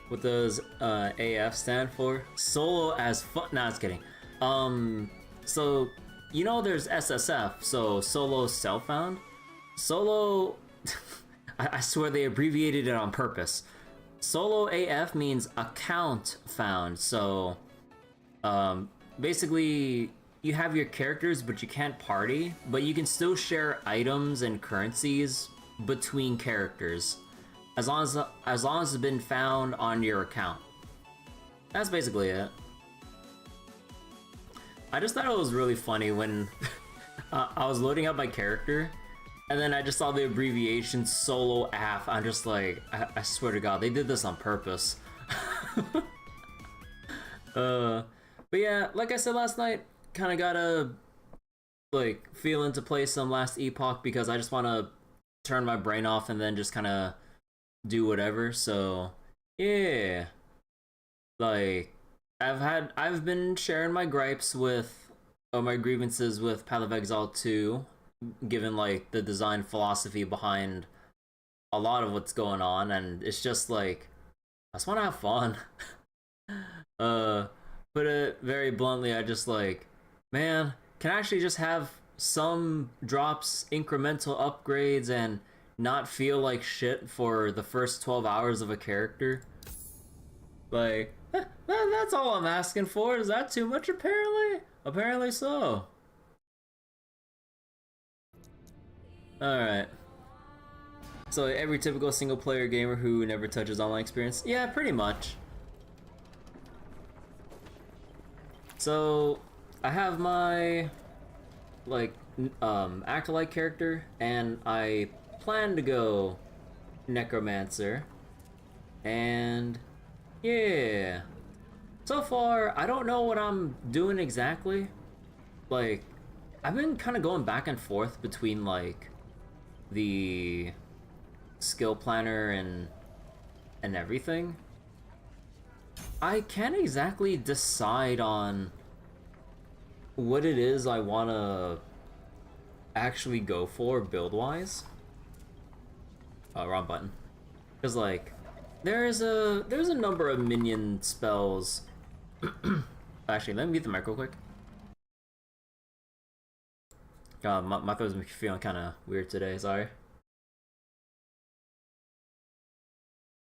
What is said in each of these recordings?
What does AF stand for? Solo as fuck. Nah, it's kidding. So you know there's SSF, so solo self found. Solo. I swear they abbreviated it on purpose. Solo AF means account found. So, basically, you have your characters, but you can't party, but you can still share items and currencies between characters, as long as it's been found on your account. That's basically it. I just thought it was really funny when I was loading up my character, and then I just saw the abbreviation Solo AF. I'm just like, I swear to God, they did this on purpose. But yeah, like I said last night, kind of gotta like feeling to play some Last Epoch because I just want to turn my brain off and then just kind of do whatever. So yeah, like I've been sharing my gripes with or my grievances with Path of Exile 2, given like the design philosophy behind a lot of what's going on, and it's just like I just want to have fun. Put it very bluntly, I just like, man, can I actually just have some drops, incremental upgrades, and not feel like shit for the first 12 hours of a character? Like, that's all I'm asking for. Is that too much? Apparently so. Alright. So every typical single player gamer who never touches online experience? Yeah, pretty much. So I have my like acolyte character, and I plan to go Necromancer, and yeah, so far I don't know what I'm doing exactly. Like, I've been kind of going back and forth between like the skill planner and everything. I can't exactly decide on what it is I want to actually go for build-wise. Oh, wrong button. Because like, there's a number of minion spells. Actually, let me mute the mic real quick. God, my throat's feeling kind of weird today. Sorry.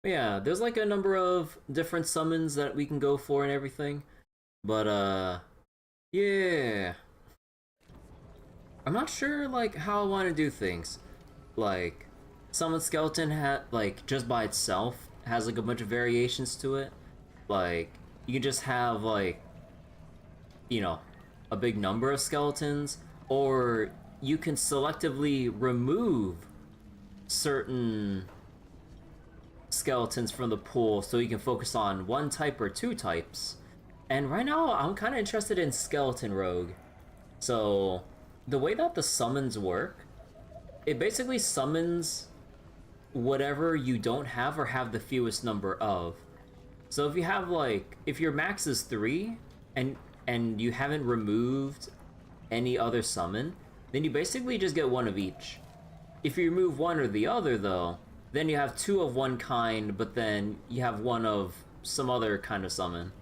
But yeah, there's like a number of different summons that we can go for and everything. But yeah. I'm not sure like how I want to do things. Like, summon skeleton like just by itself has like a bunch of variations to it. Like, you can just have like, you know, a big number of skeletons, or you can selectively remove certain skeletons from the pool so you can focus on one type or two types. And right now I'm kind of interested in skeleton rogue. So the way that the summons work, it basically summons whatever you don't have or have the fewest number of. So if you have like, if your max is 3 and you haven't removed any other summon, then you basically just get one of each. If you remove one or the other though, then you have 2 of one kind, but then you have 1 of some other kind of summon.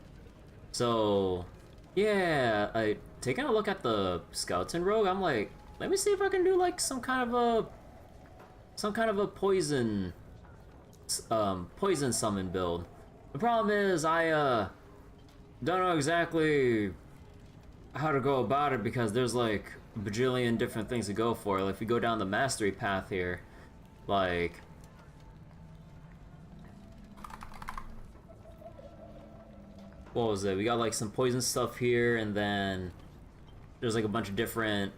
So yeah, taking a look at the skeleton rogue, I'm like, let me see if I can do like some kind of a poison summon build. The problem is I don't know exactly how to go about it because there's like a bajillion different things to go for. Like, if we go down the mastery path here, like, what was it? We got like some poison stuff here, and then there's like a bunch of different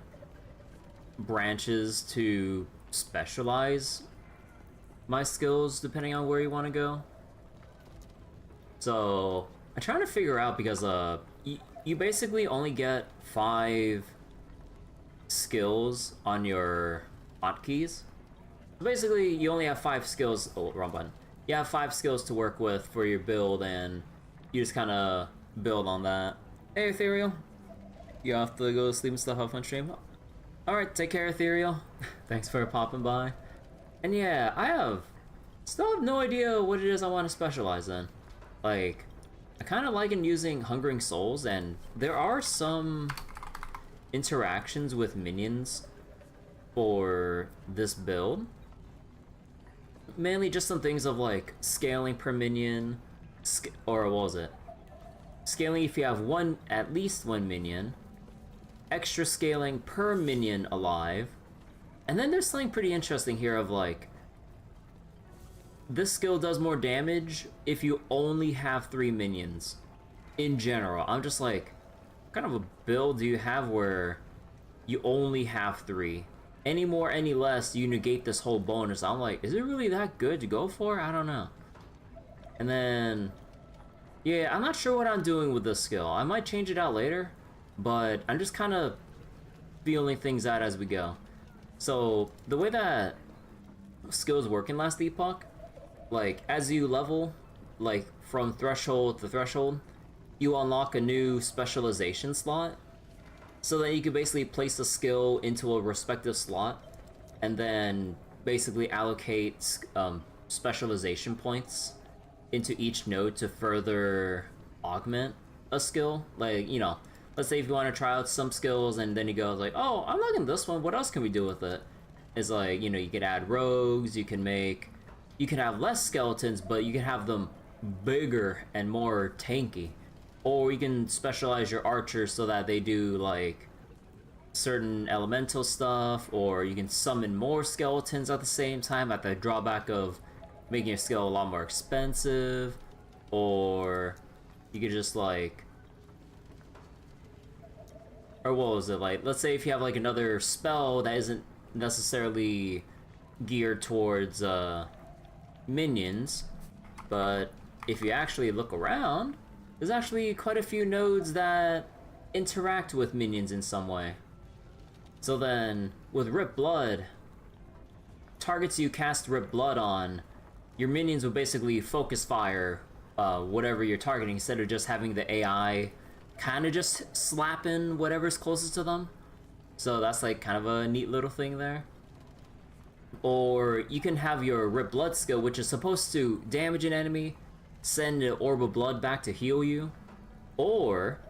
branches to specialize my skills depending on where you want to go. So I'm trying to figure out, because you basically only get 5 skills on your hotkeys. So basically you only have 5 skills. Oh, wrong button. You have 5 skills to work with for your build, and you just kind of build on that. Hey, Ethereal. You have to go to sleep and stuff, have fun stream. Alright, take care, Ethereal. Thanks for popping by. And yeah, I still have no idea what it is I want to specialize in. Like, I kind of like in using Hungering Souls, and there are some interactions with minions for this build. Mainly just some things of like scaling per minion, or what was it? Scaling if you have at least one minion, extra scaling per minion alive, and then there's something pretty interesting here of like, this skill does more damage if you only have 3 minions. In general, I'm just like, what kind of a build do you have where you only have 3? Any more, any less, you negate this whole bonus. I'm like, is it really that good to go for? I don't know. And then, yeah, I'm not sure what I'm doing with this skill. I might change it out later, but I'm just kind of feeling things out as we go. So, the way that skills work in Last Epoch, like, as you level, like, from threshold to threshold, you unlock a new specialization slot, so that you can basically place a skill into a respective slot, and then basically allocate specialization points into each node to further augment a skill. Like, you know, let's say if you want to try out some skills, and then you go like, oh, I'm liking this one, what else can we do with it? It's like, you know, you could add rogues, you can have less skeletons, but you can have them bigger and more tanky. Or you can specialize your archers so that they do like certain elemental stuff, or you can summon more skeletons at the same time at the drawback of making your skill a lot more expensive. Or you could just like, or what was it, like, let's say if you have like another spell that isn't necessarily geared towards minions, but if you actually look around, there's actually quite a few nodes that interact with minions in some way. So then, with Rip Blood, targets you cast Rip Blood on, your minions will basically focus fire whatever you're targeting, instead of just having the AI kind of just slapping whatever's closest to them. So that's like kind of a neat little thing there. Or you can have your Rip Blood skill, which is supposed to damage an enemy, send an orb of blood back to heal you, or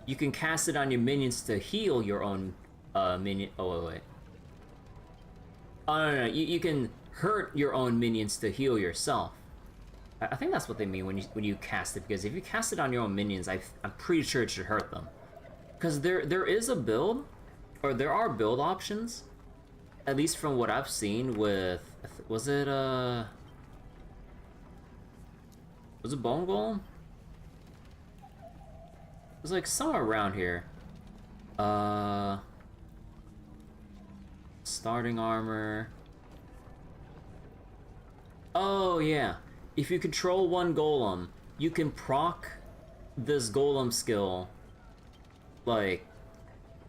you can cast it on your minions to heal your own minion. Oh wait. Oh no. You can hurt your own minions to heal yourself. I think that's what they mean when you cast it, because if you cast it on your own minions, I'm pretty sure it should hurt them. Because there is a build, or there are build options, at least from what I've seen with, was it Bone Golem? It was like somewhere around here. Starting armor. Oh yeah. If you control one golem, you can proc this golem skill, like,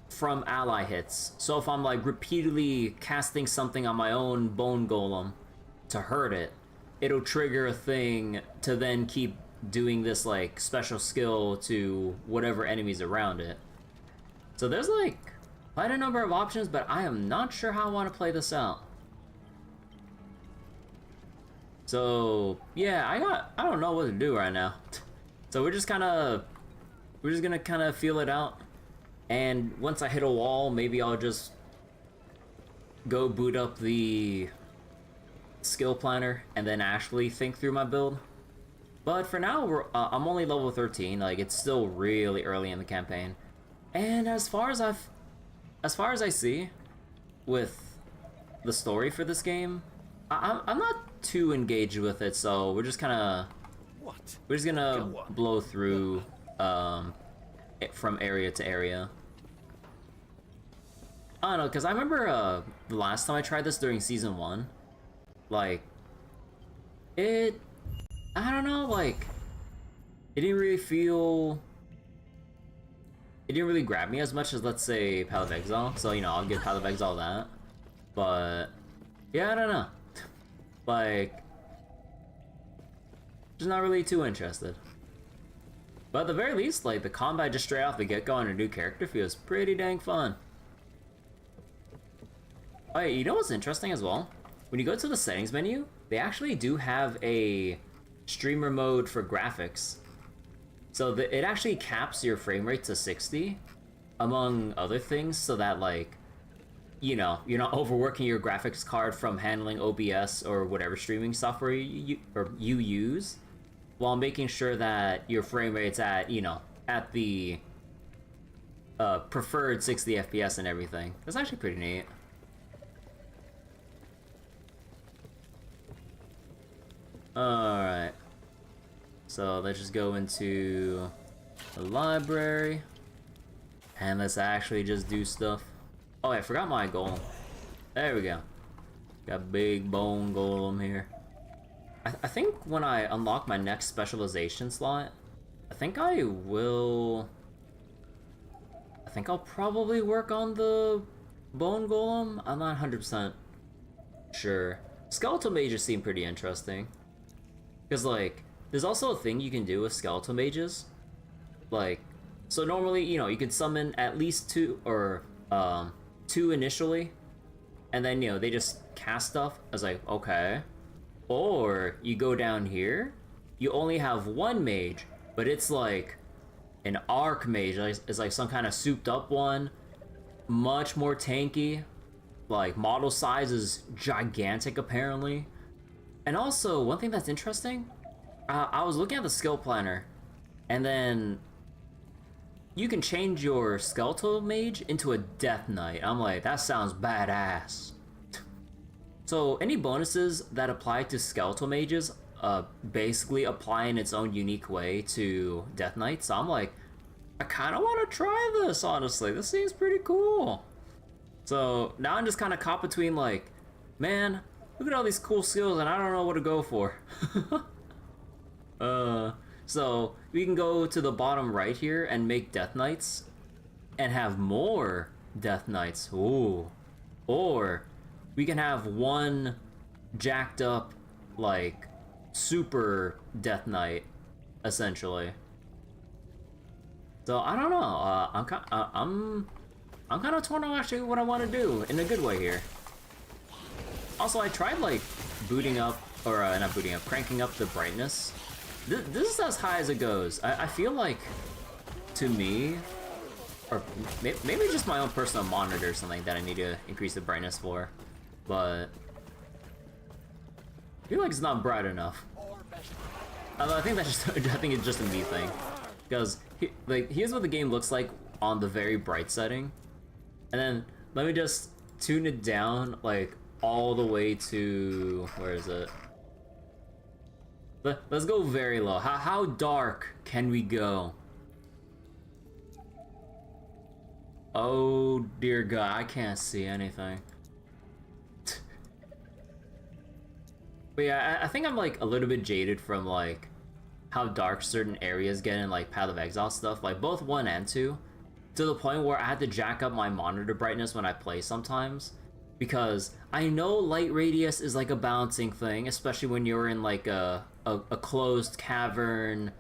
from ally hits. So if I'm like repeatedly casting something on my own bone golem to hurt it, it'll trigger a thing to then keep doing this like special skill to whatever enemies around it. So there's like quite a number of options, but I am not sure how I want to play this out. So yeah, I don't know what to do right now. So we're just gonna kind of feel it out. And once I hit a wall, maybe I'll just go boot up the skill planner and then actually think through my build. But for now, I'm only level 13. Like, it's still really early in the campaign. And as far as I see with the story for this game, I'm not too engaged with it. So we're just gonna blow through from area to area. I don't know, because I remember the last time I tried this during Season 1, like, I don't know, like, it didn't really grab me as much as, let's say, Path of Exile, so, you know, I'll give Path of Exile that, but, yeah, I don't know, like, just not really too interested. But at the very least, like, the combat just straight off the get-go on a new character feels pretty dang fun. Oh, yeah, you know what's interesting as well? When you go to the settings menu, they actually do have a streamer mode for graphics. So it actually caps your frame rate to 60, among other things, so that like, you know, you're not overworking your graphics card from handling OBS or whatever streaming software you use, while making sure that your frame rate's at, you know, at the preferred 60 FPS and everything. That's actually pretty neat. Alright. So let's just go into the library. And let's actually just do stuff. Oh, I forgot my golem. There we go. Got big bone golem here. I think when I unlock my next specialization slot, I think I'll probably work on the bone golem. I'm not 100% sure. Skeletal mages seem pretty interesting. Because, like, there's also a thing you can do with skeletal mages. Like, so normally, you know, you can summon at least two, or, two initially. And then, you know, they just cast stuff. I was like, okay. Or, you go down here, you only have one mage, but it's like an arc mage. It's like some kind of souped up one. Much more tanky. Like, model size is gigantic, apparently. And also, one thing that's interesting, I was looking at the skill planner, and then you can change your skeletal mage into a death knight. I'm like, that sounds badass. So any bonuses that apply to skeletal mages basically apply in its own unique way to death knights. So I'm like, I kind of want to try this, honestly. This seems pretty cool. So now I'm just kind of caught between like, man, look at all these cool skills and I don't know what to go for. So we can go to the bottom right here and make death knights and have more death knights. Ooh. Or we can have one jacked up, like, super death knight, essentially. So I don't know. I'm kind of torn on actually what I want to do in a good way here. Also, I tried like booting up, or not booting up, cranking up the brightness. This is as high as it goes. I feel like, to me, or maybe just my own personal monitor or something that I need to increase the brightness for, but I feel like it's not bright enough. I think that's just, I think it's just a me thing, because like here's what the game looks like on the very bright setting, and then let me just tune it down like all the way to, where is it? Let's go very low. How dark can we go? Oh dear God, I can't see anything. But yeah, I think I'm like a little bit jaded from like how dark certain areas get in like Path of Exile stuff, like both 1 and 2, to the point where I had to jack up my monitor brightness when I play sometimes. Because I know light radius is like a balancing thing, especially when you're in like a closed cavern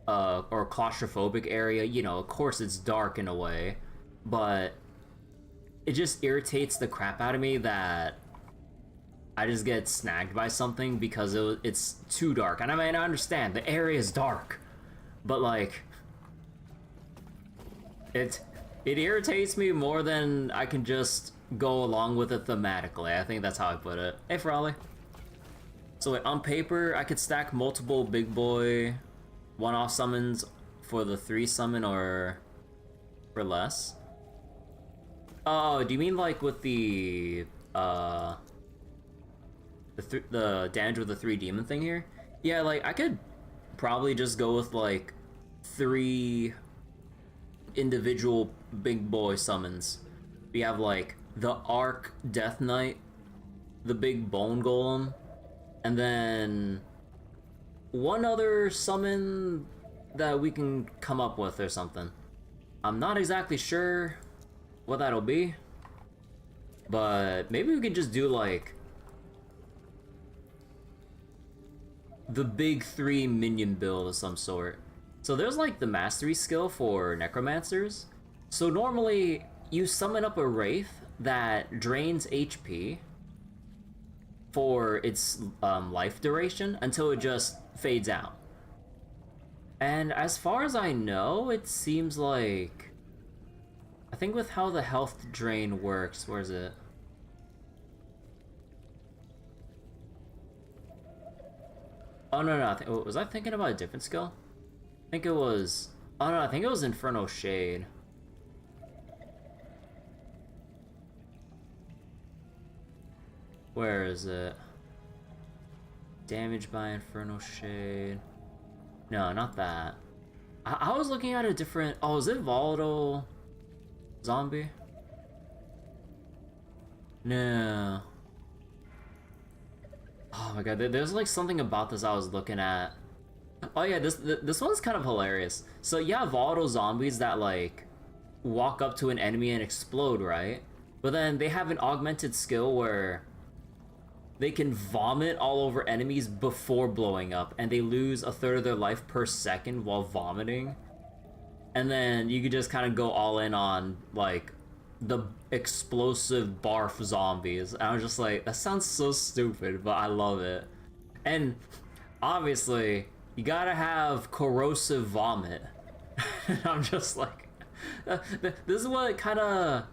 or claustrophobic area. You know, of course it's dark in a way, but it just irritates the crap out of me that I just get snagged by something because it's too dark. And I mean, I understand, the area is dark, but like, it irritates me more than I can just go along with it thematically. I think that's how I put it. Hey, Frawley. So wait, on paper, I could stack multiple big boy one-off summons for the 3 summon or for less. Oh, do you mean like with the damage with the 3 demon thing here? Yeah, like I could probably just go with like 3 individual big boy summons. We have like the Arc Death Knight, the big Bone Golem, and then one other summon that we can come up with or something. I'm not exactly sure what that'll be, but maybe we could just do like the big 3 minion build of some sort. So there's like the mastery skill for Necromancers. So normally you summon up a Wraith that drains HP for its life duration until it just fades out. And as far as I know, it seems like... I think with how the health drain works, where is it? Oh no, no, was I thinking about a different skill? I think it was... Oh no, I think it was Inferno Shade. Where is it? Damage by Inferno Shade. No, not that. I was looking at a different... Oh, is it Volatile Zombie? No. Oh my god, there's like something about this I was looking at. Oh yeah, this one's kind of hilarious. So you have volatile zombies that like walk up to an enemy and explode, right? But then they have an augmented skill where they can vomit all over enemies before blowing up, and they lose a third of their life per second while vomiting. And then you could just kind of go all in on like the explosive barf zombies. And I was just like, that sounds so stupid, but I love it. And obviously, you gotta have corrosive vomit. And I'm just like, this is what kind of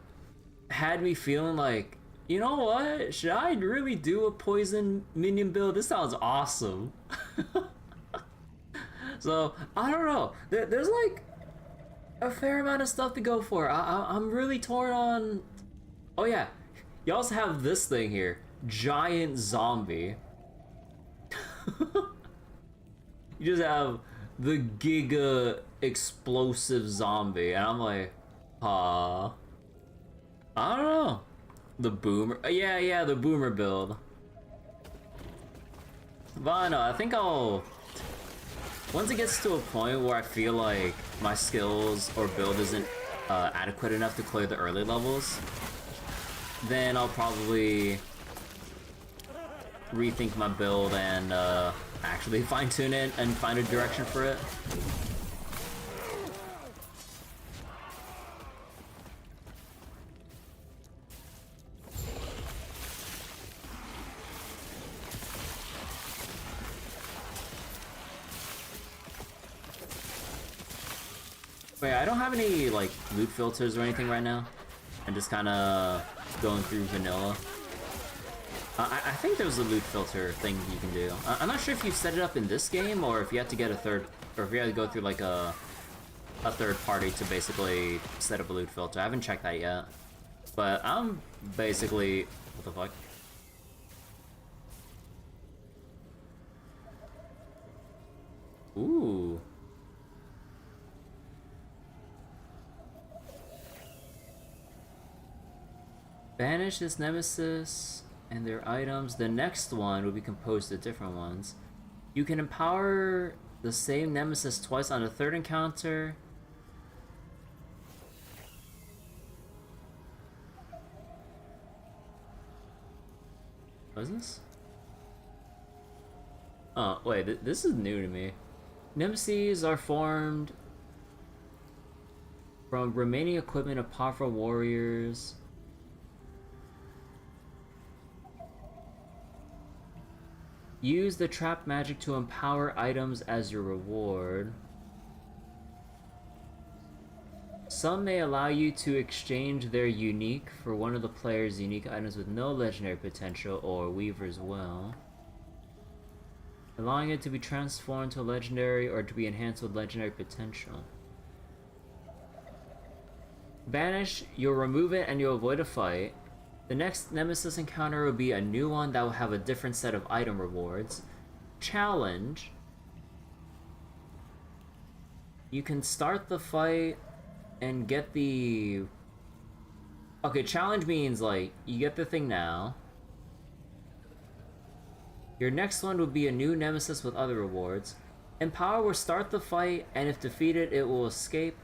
had me feeling like, you know what? Should I really do a poison minion build? This sounds awesome. So, I don't know. There's like a fair amount of stuff to go for. I'm really torn on... Oh yeah, you also have this thing here. Giant zombie. You just have the giga explosive zombie, and I'm like, I don't know. The boomer, yeah, the boomer build. But I know, I think I'll... Once it gets to a point where I feel like my skills or build isn't adequate enough to clear the early levels, then I'll probably rethink my build and actually fine-tune it and find a direction for it. Wait, I don't have any like loot filters or anything right now. I'm just kind of going through vanilla. I think there's a loot filter thing you can do. I'm not sure if you set it up in this game or if you have to get a third, or if you have to go through like a third party to basically set up a loot filter. I haven't checked that yet. But I'm basically... What the fuck? Ooh. Banish this nemesis and their items. The next one will be composed of different ones. You can empower the same nemesis twice on the third encounter. What is this? Oh, wait, this is new to me. Nemesis are formed from remaining equipment of powerful warriors. Use the trap magic to empower items as your reward. Some may allow you to exchange their unique for one of the player's unique items with no legendary potential, or Weaver's Will, allowing it to be transformed to legendary or to be enhanced with legendary potential. Banish, you'll remove it and you'll avoid a fight. The next nemesis encounter will be a new one that will have a different set of item rewards. Challenge. You can start the fight and get the... Okay, challenge means like, you get the thing now. Your next one will be a new nemesis with other rewards. Empower will start the fight, and if defeated, it will escape.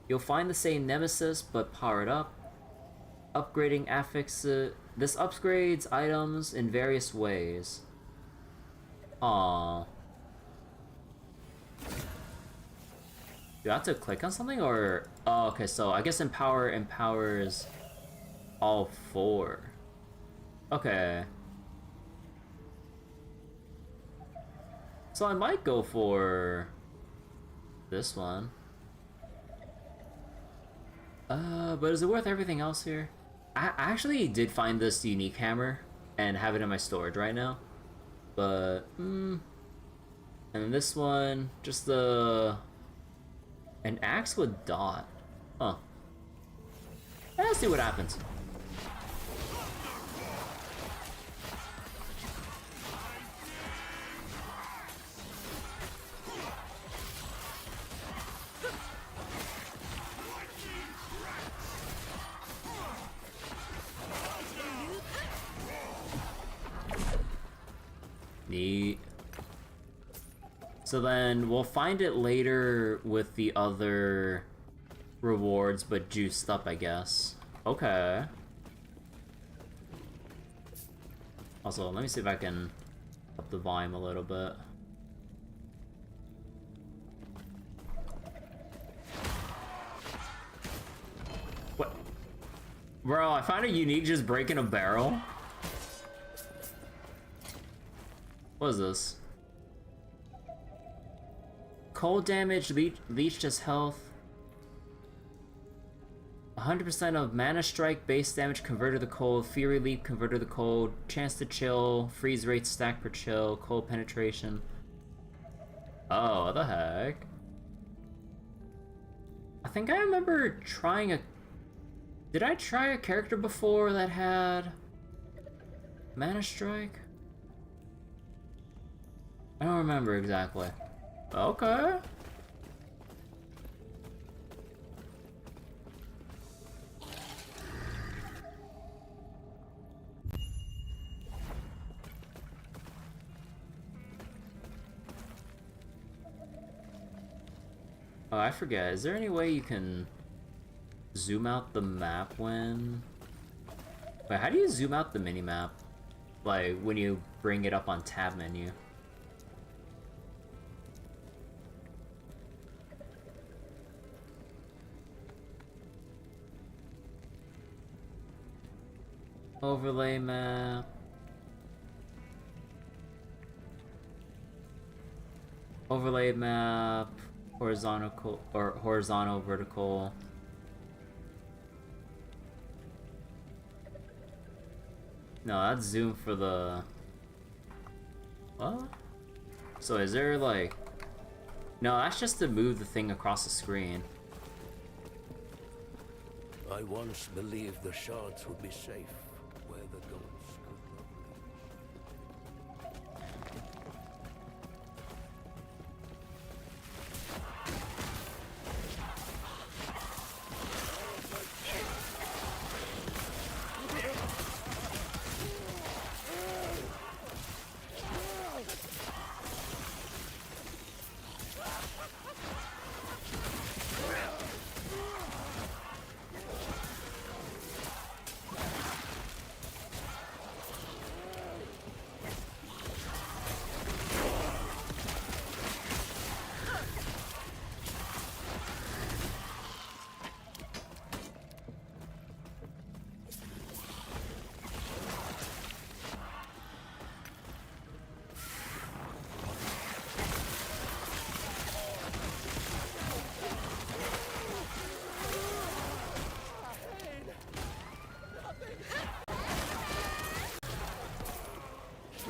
You'll find the same nemesis, but power it up. Upgrading affixes. This upgrades items in various ways. Aww. Do I have to click on something, or... Oh, okay, so I guess Empower empowers all four. Okay. So I might go for this one. But is it worth everything else here? I actually did find this unique hammer and have it in my storage right now. But, and this one, just an axe with dot. Huh. Let's see what happens. Neat. So then we'll find it later with the other rewards, but juiced up, I guess. Okay. Also, let me see if I can up the volume a little bit. What? Bro, I found a unique just breaking a barrel. What is this? Cold damage, leech his health. 100% of mana strike, base damage converted to cold, fury leap converted to cold, chance to chill, freeze rate stack per chill, cold penetration. Oh, what the heck? I think I remember trying a... Did I try a character before that had mana strike? I don't remember exactly. Okay. Oh, I forget. Is there any way you can zoom out the map when... Wait, how do you zoom out the mini-map? Like, when you bring it up on tab menu? Overlay map. Overlay map. Horizontal or horizontal, vertical. No, that's zoom for the... What? So is there like... No, that's just to move the thing across the screen. I once believed the shards would be safe where the gods could not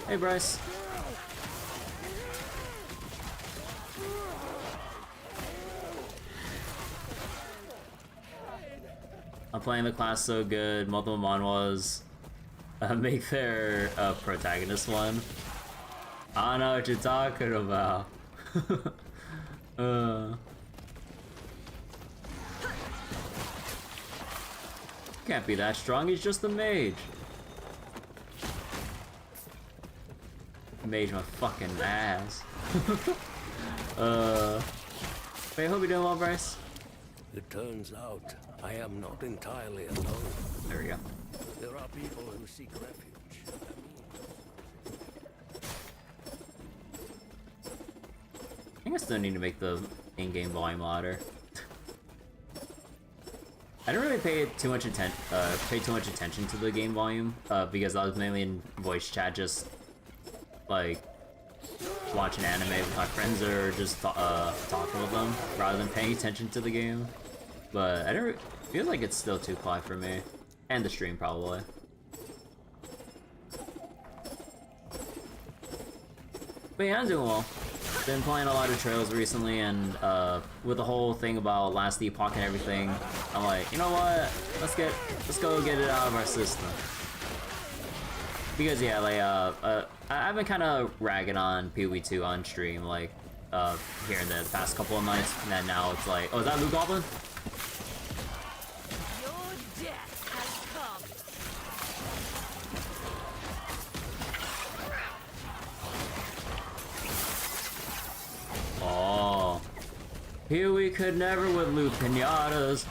Hey, Bryce. I'm playing the class so good. Multiple manhwas make their protagonist one. I don't know what you're talking about. Can't be that strong. He's just a mage. Mage my fucking ass. Wait, I hope you're doing well, Bryce. It turns out I am not entirely alone. There we go. There are people who seek refuge. I think I still need to make the in-game volume louder. I didn't really pay too much attention to the game volume because I was mainly in voice chat, just like watching anime with my friends or just talking with them rather than paying attention to the game. But I don't feel like it's still too quiet for me, and the stream probably. But yeah, I'm doing well. Been playing a lot of Trails recently, and with the whole thing about Last Epoch and everything, I'm like, you know what? Let's go get it out of our system. Because yeah, like I've been kind of ragging on PoE 2 on stream, like here in the past couple of nights, and then now it's like, oh, is that Blue Goblin? Your death has come. Oh, here we could never with loot pinatas.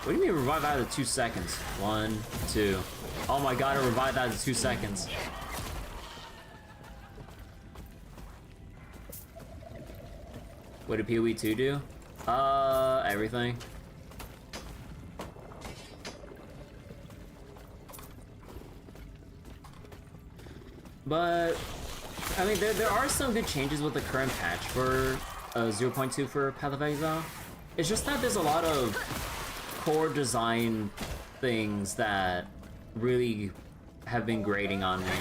What do you mean revive out of 2 seconds? 1, 2. Oh my god, I revived out of 2 seconds. What did PoE 2 do? Everything. But I mean, there are some good changes with the current patch for 0.2 for Path of Exile. It's just that there's a lot of core design things that really have been grating on me.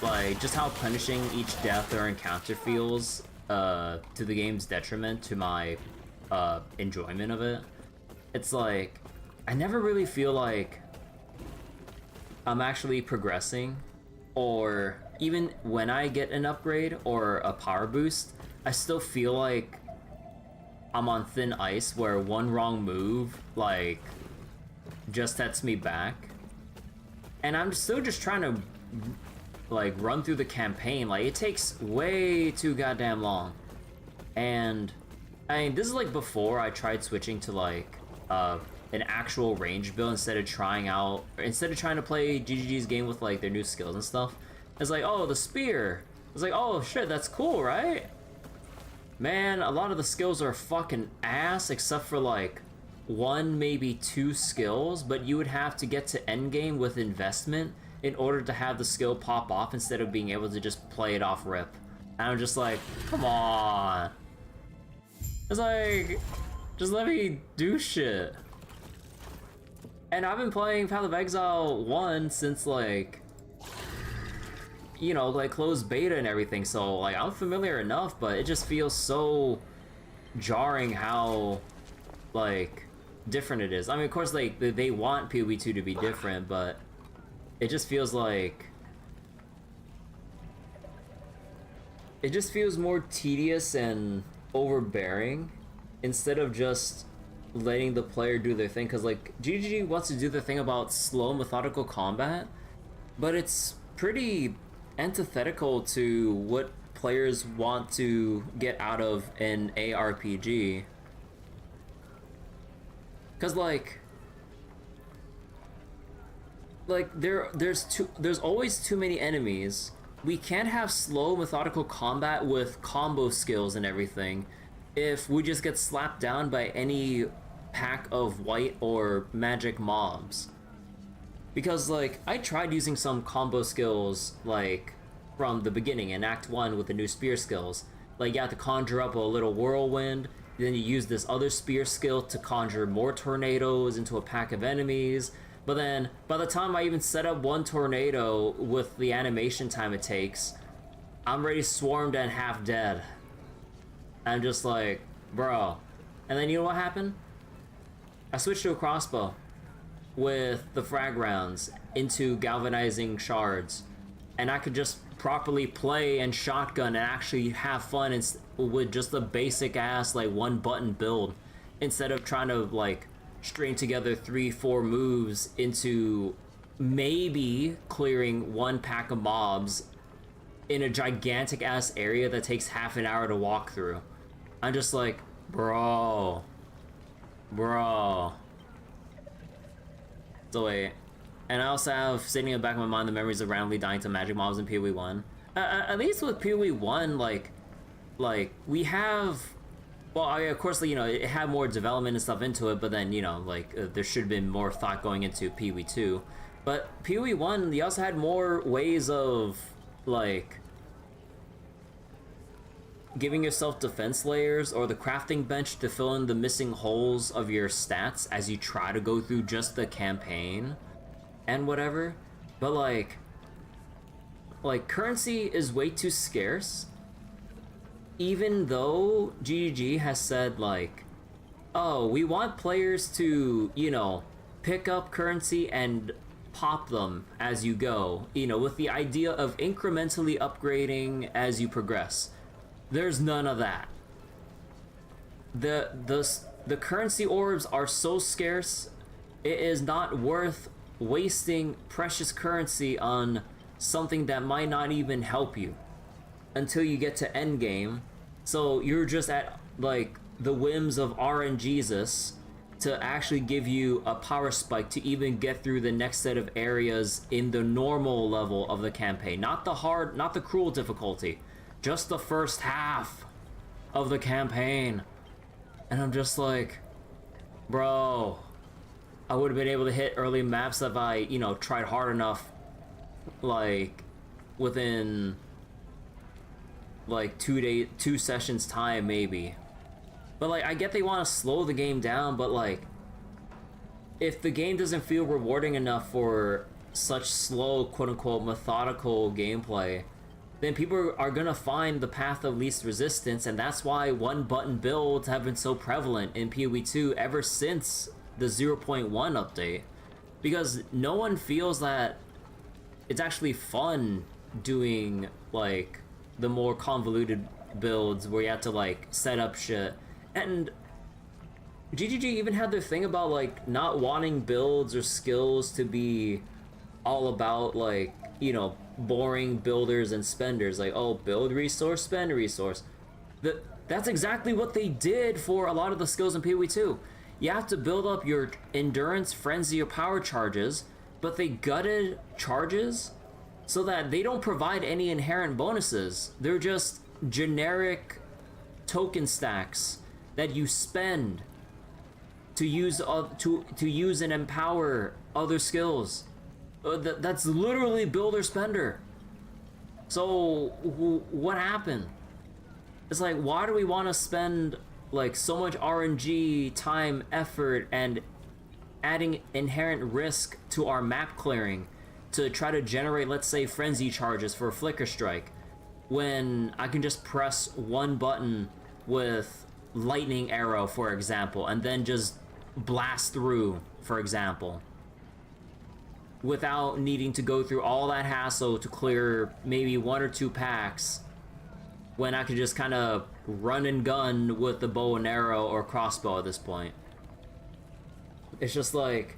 Like, just how punishing each death or encounter feels to the game's detriment to my enjoyment of it. It's like, I never really feel like I'm actually progressing, or even when I get an upgrade or a power boost, I still feel like I'm on thin ice where one wrong move, like, just sets me back. And I'm still just trying to, like, run through the campaign. Like, it takes way too goddamn long. And, I mean, this is like before I tried switching to, like, an actual range build instead of trying to play GGG's game with, like, their new skills and stuff. It's like, oh, the spear. It's like, oh, shit, that's cool, right? Man, a lot of the skills are fucking ass, except for, like, 1, maybe 2 skills, but you would have to get to endgame with investment in order to have the skill pop off instead of being able to just play it off rip. And I'm just like, come on. It's like, just let me do shit. And I've been playing Path of Exile 1 since, like, you know, like, closed beta and everything, so, like, I'm familiar enough, but it just feels so jarring how, like, different it is. I mean, of course, like, they want PoE 2 to be different, but it just feels like... it just feels more tedious and overbearing instead of just letting the player do their thing, because, like, GGG wants to do the thing about slow, methodical combat, but it's pretty antithetical to what players want to get out of an ARPG. Because, like there's always too many enemies. We can't have slow, methodical combat with combo skills and everything if we just get slapped down by any pack of white or magic mobs. Because, like, I tried using some combo skills, like, from the beginning in Act 1 with the new spear skills. Like, you have to conjure up a little whirlwind, then you use this other spear skill to conjure more tornadoes into a pack of enemies. But then, by the time I even set up one tornado with the animation time it takes, I'm already swarmed and half dead. I'm just like, bro. And then you know what happened? I switched to a crossbow with the frag rounds into galvanizing shards, and I could just properly play and shotgun and actually have fun with just a basic ass, like, 1-button build instead of trying to, like, string together 3-4 moves into maybe clearing 1 pack of mobs in a gigantic ass area that takes half an hour to walk through. I'm just like, bro. So wait, and I also have sitting in the back of my mind the memories of randomly dying to magic mobs in PoE 1. At least with PoE 1, like we have, well, of course, you know, it had more development and stuff into it, but then, you know, like, there should have been more thought going into PoE 2. But PoE 1, you also had more ways of, like, giving yourself defense layers or the crafting bench to fill in the missing holes of your stats as you try to go through just the campaign and whatever. But like currency is way too scarce, even though GGG has said like, oh, we want players to, you know, pick up currency and pop them as you go, you know, with the idea of incrementally upgrading as you progress. There's none of that. The currency orbs are so scarce, it is not worth wasting precious currency on something that might not even help you until you get to endgame. So you're just at like the whims of RNGesus to actually give you a power spike to even get through the next set of areas in the normal level of the campaign. Not the hard, not the cruel difficulty. Just the first half of the campaign. And I'm just like, bro, I would have been able to hit early maps if I, you know, tried hard enough, like, within, like, 2 sessions time, maybe. But, like, I get they want to slow the game down, but, like, if the game doesn't feel rewarding enough for such slow, quote-unquote, methodical gameplay, then people are gonna find the path of least resistance, and that's why one-button builds have been so prevalent in PoE 2 ever since the 0.1 update. Because no one feels that it's actually fun doing, like, the more convoluted builds where you have to, like, set up shit. And GGG even had their thing about, like, not wanting builds or skills to be all about, like, you know, boring builders and spenders. Like, oh, build resource, spend resource. That's exactly what they did for a lot of the skills in PoE 2. You have to build up your endurance, frenzy, or power charges, but they gutted charges so that they don't provide any inherent bonuses. They're just generic token stacks that you spend to use to use and empower other skills. That's literally builder spender. So what happened? It's like, why do we want to spend like so much RNG time, effort, and adding inherent risk to our map clearing to try to generate, let's say, frenzy charges for a flicker strike, when I can just press one button with lightning arrow, for example, and then just blast through, for example, without needing to go through all that hassle to clear maybe 1 or 2 packs, when I could just kind of run and gun with the bow and arrow or crossbow at this point. It's just like,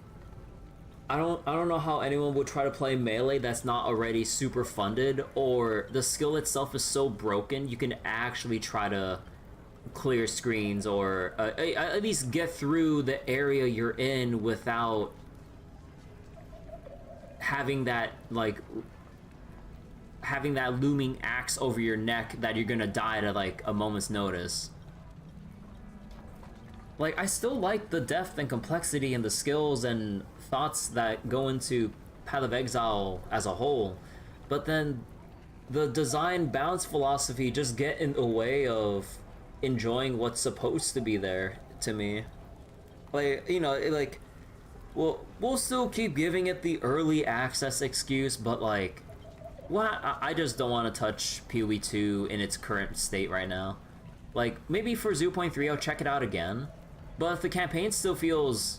I don't know how anyone would try to play melee that's not already super funded, or the skill itself is so broken you can actually try to clear screens or at least get through the area you're in without having that, like, having that looming axe over your neck that you're gonna die at like a moment's notice. Like, I still like the depth and complexity and the skills and thoughts that go into Path of Exile as a whole, but then the design balance philosophy just get in the way of enjoying what's supposed to be there to me. Like, you know, like, we'll still keep giving it the early access excuse, but like, what? I just don't want to touch PoE 2 in its current state right now. Like, maybe for 0.3 I'll check it out again, but if the campaign still feels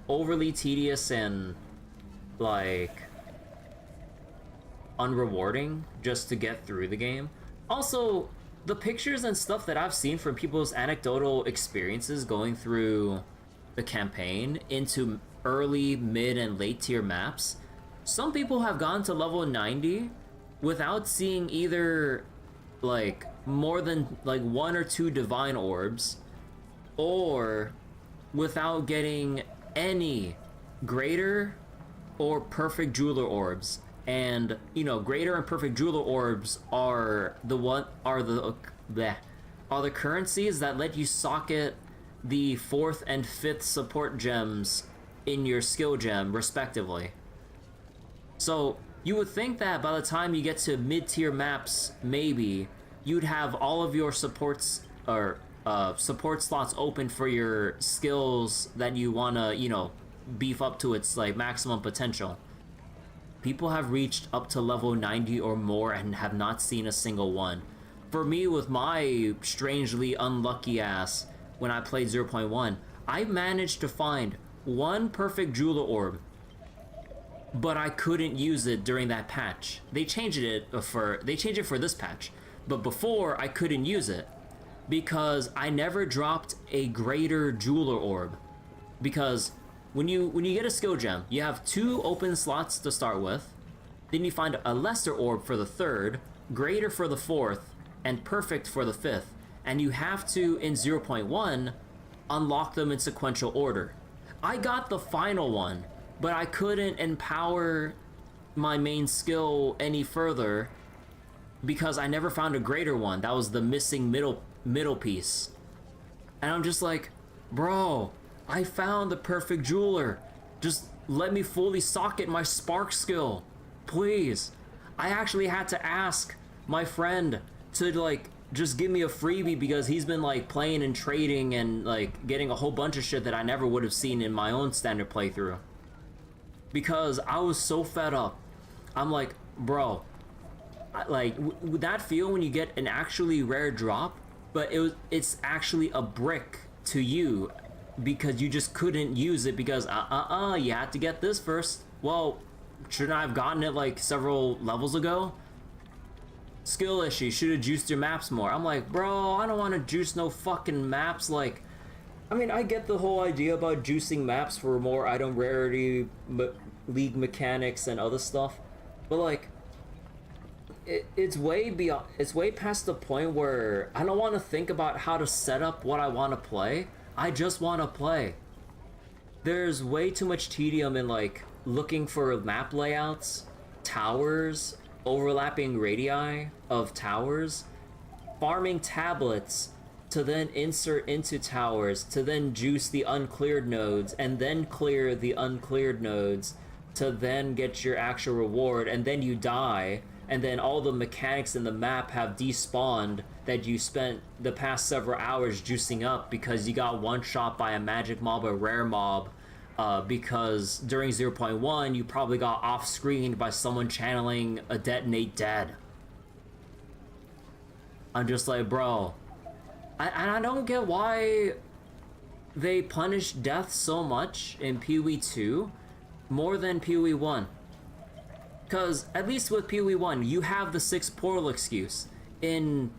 overly tedious and like unrewarding just to get through the game. Also, the pictures and stuff that I've seen from people's anecdotal experiences going through the campaign into early, mid, and late tier maps, some people have gone to level 90 without seeing either like more than like 1 or 2 divine orbs, or without getting any greater or perfect jeweler orbs. And you know, greater and perfect jeweler orbs are the currencies that let you socket the 4th and 5th support gems in your skill gem respectively. So you would think that by the time you get to mid-tier maps, maybe you'd have all of your supports or support slots open for your skills that you wanna, you know, beef up to its like maximum potential. People have reached up to level 90 or more and have not seen a single one. For me, with my strangely unlucky ass, when I played 0.1, I managed to find one perfect jeweler orb, but I couldn't use it during that patch. They changed it for this patch, but before I couldn't use it because I never dropped a greater jeweler orb. Because when you get a skill gem, you have 2 open slots to start with, then you find a lesser orb for the 3rd, greater for the 4th, and perfect for the 5th, and you have to, in 0.1, unlock them in sequential order. I got the final one, but I couldn't empower my main skill any further because I never found a greater one. That was the missing middle piece. And I'm just like, bro, I found the perfect jeweler. Just let me fully socket my spark skill, please. I actually had to ask my friend to like just give me a freebie because he's been like playing and trading and like getting a whole bunch of shit that I never would have seen in my own standard playthrough. Because I was so fed up. I'm like, bro, would that feel when you get an actually rare drop, but it's actually a brick to you because you just couldn't use it because you had to get this first. Well, shouldn't I have gotten it like several levels ago? Skill issue, should have juiced your maps more. I'm like, bro, I don't want to juice no fucking maps. Like, I mean, I get the whole idea about juicing maps for more item rarity, league mechanics, and other stuff, but like, it's way beyond. It's way past the point where I don't want to think about how to set up what I want to play. I just want to play. There's way too much tedium in like looking for map layouts, towers, overlapping radii of towers, farming tablets to then insert into towers to then juice the uncleared nodes and then clear the uncleared nodes to then get your actual reward, and then you die and then all the mechanics in the map have despawned that you spent the past several hours juicing up because you got one shot by a magic mob or rare mob. Because during 0.1 you probably got off-screened by someone channeling a detonate dead. I'm just like, bro, I don't get why they punish death so much in PoE 2 more than PoE 1. Because at least with PoE 1 you have the 6 portal excuse. In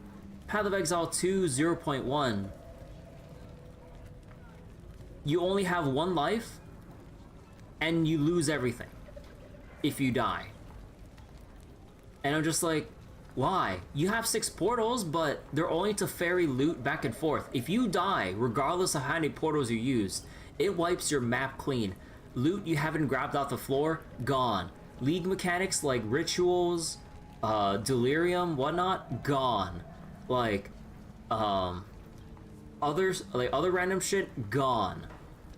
Path of Exile 2 0.1 you only have 1 life and you lose everything if you die. And I'm just like, why? You have 6 portals, but they're only to ferry loot back and forth. If you die, regardless of how many portals you used, it wipes your map clean. Loot you haven't grabbed off the floor, gone. League mechanics like rituals, delirium, whatnot, gone. Like, other random shit, gone.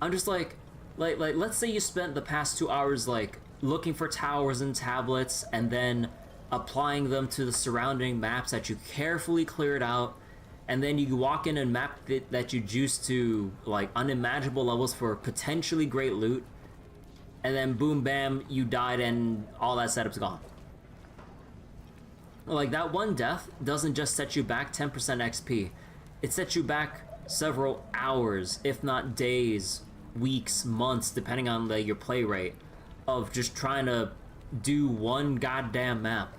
I'm just like, let's say you spent the past 2 hours like looking for towers and tablets and then applying them to the surrounding maps that you carefully cleared out, and then you walk in and map that you juiced to like unimaginable levels for potentially great loot, and then boom bam, you died and all that setup's gone. Like, that one death doesn't just set you back 10% XP, it sets you back several hours, if not days, weeks, months, depending on your play rate, of just trying to do one goddamn map.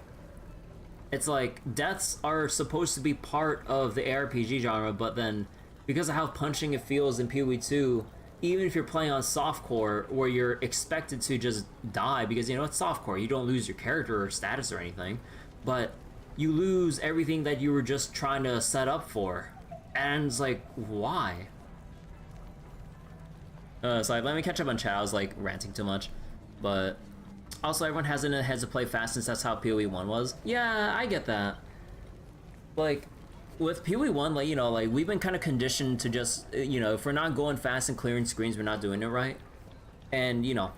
It's like, deaths are supposed to be part of the ARPG genre, but then because of how punching it feels in PoE 2, even if you're playing on softcore where you're expected to just die because, you know, it's softcore, you don't lose your character or status or anything, but you lose everything that you were just trying to set up for. And it's like, why? So let me catch up on chat. I was like ranting too much, but also everyone has it in their heads to play fast since that's how PoE 1 was. Yeah, I get that. Like, with PoE 1, like, you know, like, we've been kind of conditioned to just, you know, if we're not going fast and clearing screens, we're not doing it right. And you know,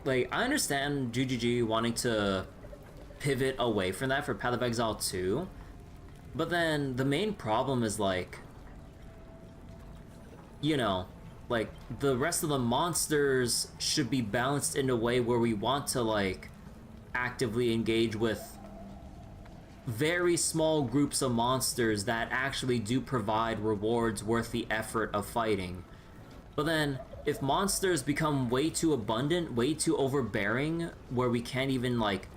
like I understand GGG wanting to pivot away from that for Path of Exile 2, but then the main problem is like, you know, like the rest of the monsters should be balanced in a way where we want to like actively engage with very small groups of monsters that actually do provide rewards worth the effort of fighting. But then, if monsters become way too abundant, way too overbearing, where we can't even, like,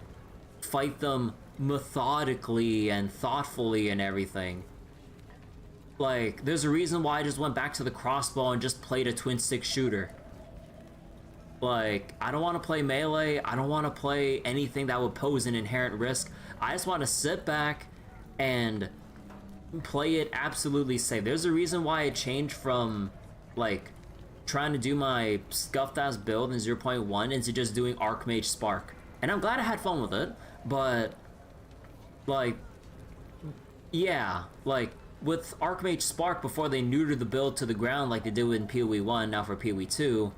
fight them methodically and thoughtfully and everything, like, there's a reason why I just went back to the crossbow and just played a twin-stick shooter. Like, I don't want to play melee, I don't want to play anything that would pose an inherent risk. I just want to sit back and play it absolutely safe. There's a reason why I changed from, like, trying to do my scuffed-ass build in 0.1 into just doing Archmage Spark. And I'm glad I had fun with it, but, like, yeah, like, with Archmage Spark before they neutered the build to the ground like they did in PoE 1, now for PoE 2,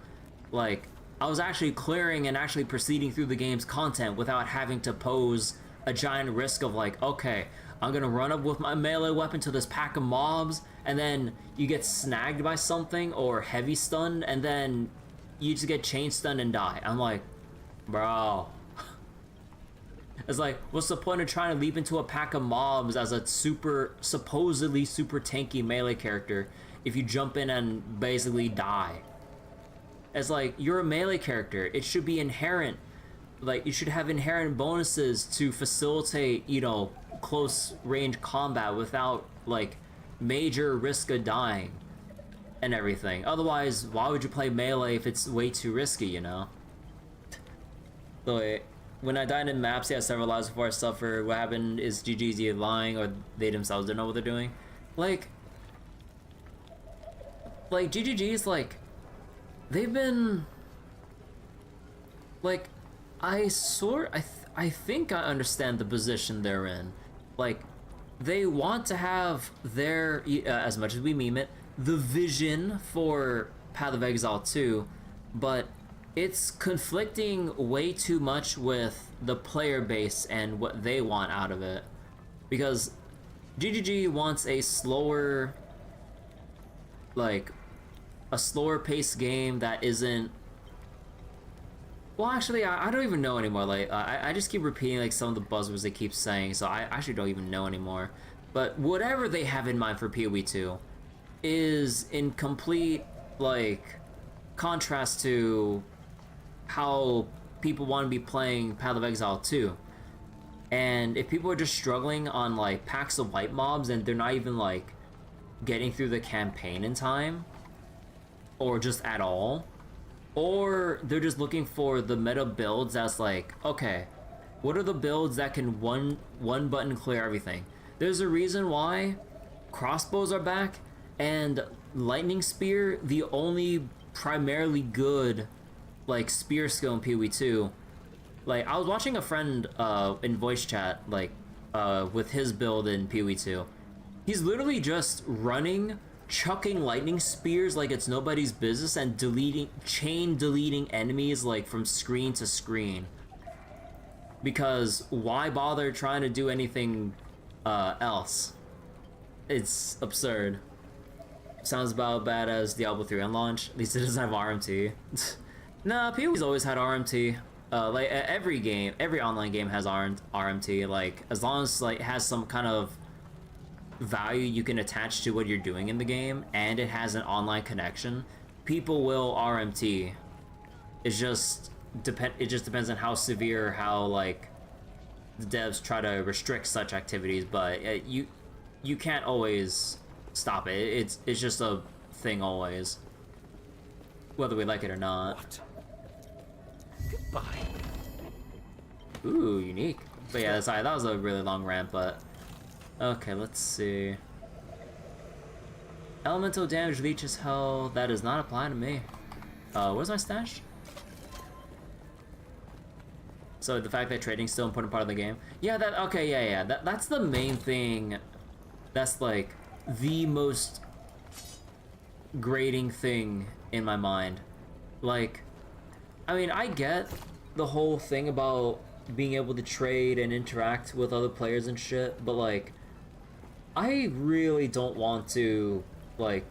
like, I was actually clearing and actually proceeding through the game's content without having to pose a giant risk of like, okay, I'm gonna run up with my melee weapon to this pack of mobs, and then you get snagged by something or heavy stunned, and then you just get chain stunned and die. I'm like, bro. It's like, what's the point of trying to leap into a pack of mobs as a supposedly super tanky melee character if you jump in and basically die? It's like, you're a melee character. It should be inherent. Like, you should have inherent bonuses to facilitate, you know, close range combat without, like, major risk of dying and everything. Otherwise, why would you play melee if it's way too risky, you know? So, when I died in maps, yeah, several lives before I suffered, what happened is GG's either lying or they themselves don't know what they're doing. Like GGG's, like, they've been, like, I think I understand the position they're in. Like, they want to have their, as much as we meme it, the vision for Path of Exile 2, but it's conflicting way too much with the player base and what they want out of it. Because GGG wants a slower, like, a slower paced game that isn't, well, actually, I don't even know anymore. Like, I just keep repeating, like, some of the buzzwords they keep saying, so I actually don't even know anymore. But whatever they have in mind for PoE 2 is in complete, like, contrast to how people want to be playing Path of Exile 2. And if people are just struggling on, like, packs of white mobs and they're not even, like, getting through the campaign in time, or just at all, or they're just looking for the meta builds that's like, okay, what are the builds that can one button clear everything? There's a reason why crossbows are back and lightning spear, the only primarily good, like, spear skill in PoE 2. Like, I was watching a friend in voice chat, like, with his build in PoE 2. He's literally just running, chucking lightning spears like it's nobody's business, and chain deleting enemies, like, from screen to screen. Because why bother trying to do anything else? It's absurd. Sounds about bad as Diablo 3 on launch. At least it doesn't have RMT. Nah, PoE's always had RMT. Like, every game, every online game has RMT. Like, as long as, like, it has some kind of value you can attach to what you're doing in the game, and it has an online connection, people will RMT. It just depends on how severe, how, like, the devs try to restrict such activities, but you can't always stop it. It's just a thing always, whether we like it or not. What? Goodbye. Ooh, unique. But yeah, sorry, that was a really long rant, but okay, let's see. Elemental damage leeches hell. That does not apply to me. Where's my stash? So the fact that trading's still an important part of the game. Yeah, okay, yeah. That's the main thing. That's, like, the most grating thing in my mind. Like, I mean, I get the whole thing about being able to trade and interact with other players and shit, but like, I really don't want to, like,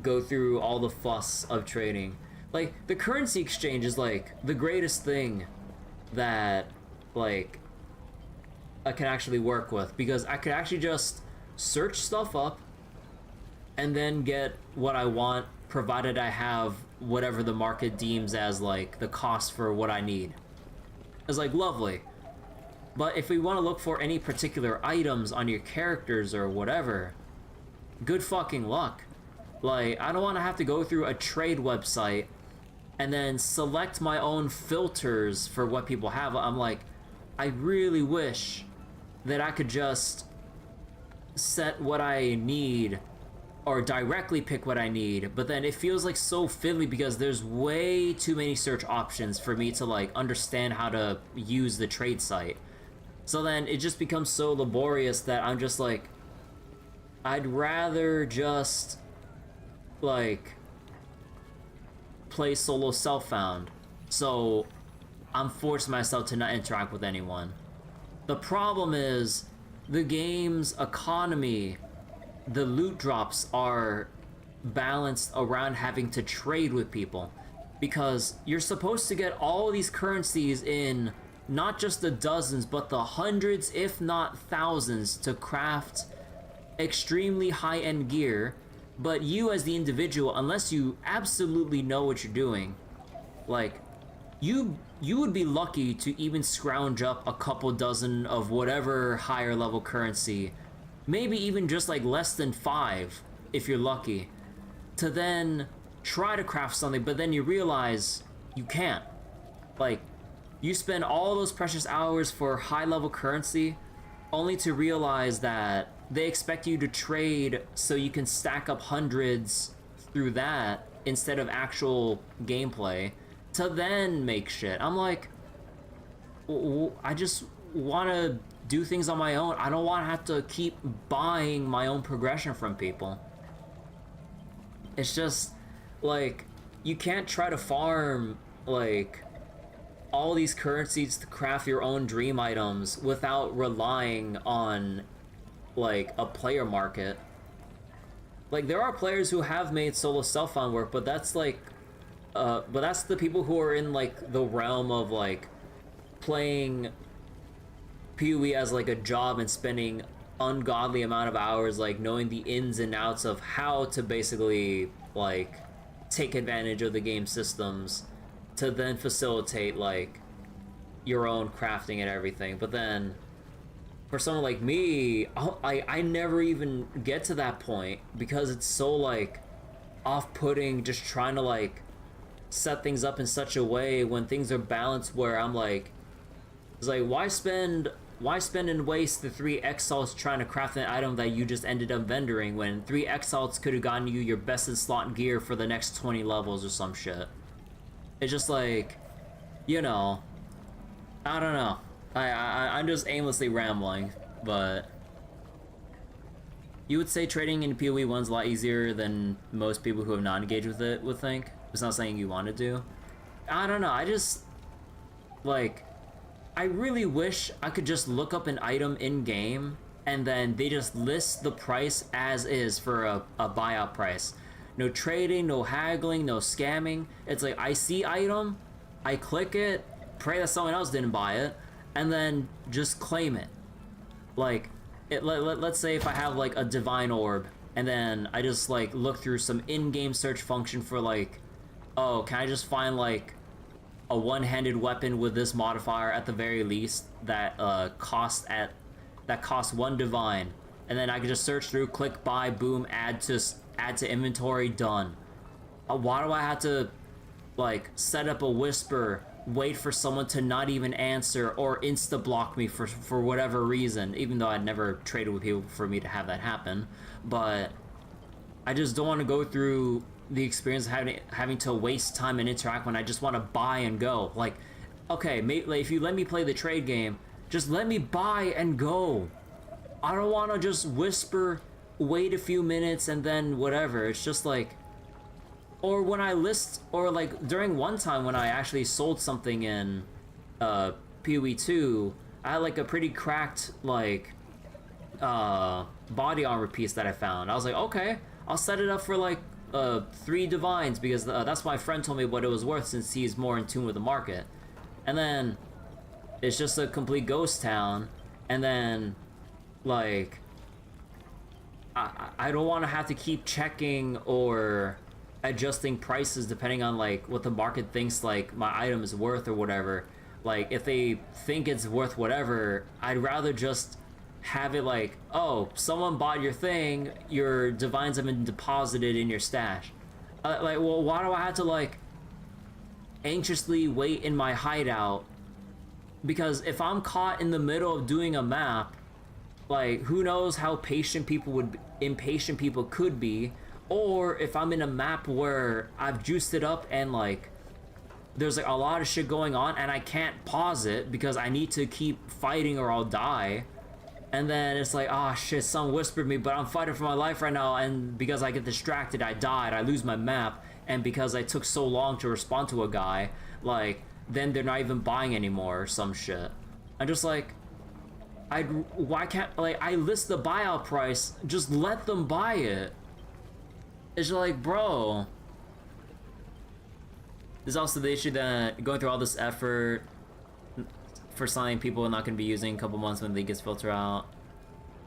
go through all the fuss of trading. Like, the currency exchange is like the greatest thing that, like, I can actually work with, because I could actually just search stuff up and then get what I want, provided I have whatever the market deems as like the cost for what I need. It's like lovely. But if we want to look for any particular items on your characters or whatever, good fucking luck. Like, I don't want to have to go through a trade website and then select my own filters for what people have. I'm like, I really wish that I could just set what I need or directly pick what I need, but then it feels like so fiddly because there's way too many search options for me to like understand how to use the trade site. So then it just becomes so laborious that I'm just like, I'd rather just like play solo self-found. So I'm forcing myself to not interact with anyone. The problem is the game's economy, the loot drops are balanced around having to trade with people, because you're supposed to get all these currencies in not just the dozens but the hundreds if not thousands to craft extremely high-end gear. But you as the individual, unless you absolutely know what you're doing, like, you would be lucky to even scrounge up a couple dozen of whatever higher level currency, maybe even just like less than 5 if you're lucky, to then try to craft something, but then you realize you can't. Like, you spend all those precious hours for high level currency only to realize that they expect you to trade so you can stack up hundreds through that instead of actual gameplay to then make shit. I'm like, I just want to do things on my own. I don't want to have to keep buying my own progression from people. It's just like, you can't try to farm like all these currencies to craft your own dream items without relying on like a player market. Like, there are players who have made solo self-found work, but that's like but that's the people who are in like the realm of like playing PoE as like a job and spending ungodly amount of hours like knowing the ins and outs of how to basically like take advantage of the game systems to then facilitate like your own crafting and everything. But then for someone like me, I never even get to that point because it's so like off-putting just trying to like set things up in such a way when things are balanced, where I'm like, it's like, why spend and waste the 3 exalts trying to craft an item that you just ended up vendoring when 3 exalts could have gotten you your best in slot gear for the next 20 levels or some shit. It's just like, you know, I don't know. I'm just aimlessly rambling, but you would say trading in PoE 1's a lot easier than most people who have not engaged with it would think. It's not saying you want to do. I don't know, I just, like, I really wish I could just look up an item in-game and then they just list the price as is for a buyout price. No trading, no haggling, no scamming. It's like, I see item, I click it, pray that someone else didn't buy it, and then just claim it. Like, let's say if I have like a divine orb, and then I just like look through some in-game search function for like, oh, can I just find like a one-handed weapon with this modifier at the very least that costs 1 divine, and then I can just search through, click buy, boom, add to inventory, done. Why do I have to like set up a whisper, wait for someone to not even answer or insta block me for whatever reason, even though I'd never traded with people for me to have that happen? But I just don't want to go through the experience of having to waste time and interact when I just want to buy and go. Like, okay, like, if you let me play the trade game, just let me buy and go. I don't want to just whisper, wait a few minutes and then whatever. It's just like, or when I list, or like during one time when I actually sold something in PoE 2, I had like a pretty cracked like body armor piece that I found. I was like, okay, I'll set it up for like 3 divines because that's my friend told me what it was worth since he's more in tune with the market. And then it's just a complete ghost town, and then like I don't want to have to keep checking or adjusting prices depending on like what the market thinks like my item is worth or whatever. Like if they think it's worth whatever, I'd rather just have it like, oh, someone bought your thing, your divines have been deposited in your stash. Like, well, why do I have to like anxiously wait in my hideout? Because if I'm caught in the middle of doing a map, like who knows how impatient people could be, or if I'm in a map where I've juiced it up and like there's like a lot of shit going on and I can't pause it because I need to keep fighting or I'll die. And then it's like, ah, shit, someone whispered me, but I'm fighting for my life right now, and because I get distracted, I died, I lose my map, and because I took so long to respond to a guy, like, then they're not even buying anymore or some shit. I'm just like, why can't, like, I list the buyout price, just let them buy it. It's just like, bro. There's also the issue that going through all this effort for something people are not going to be using in a couple months when the league gets filtered out.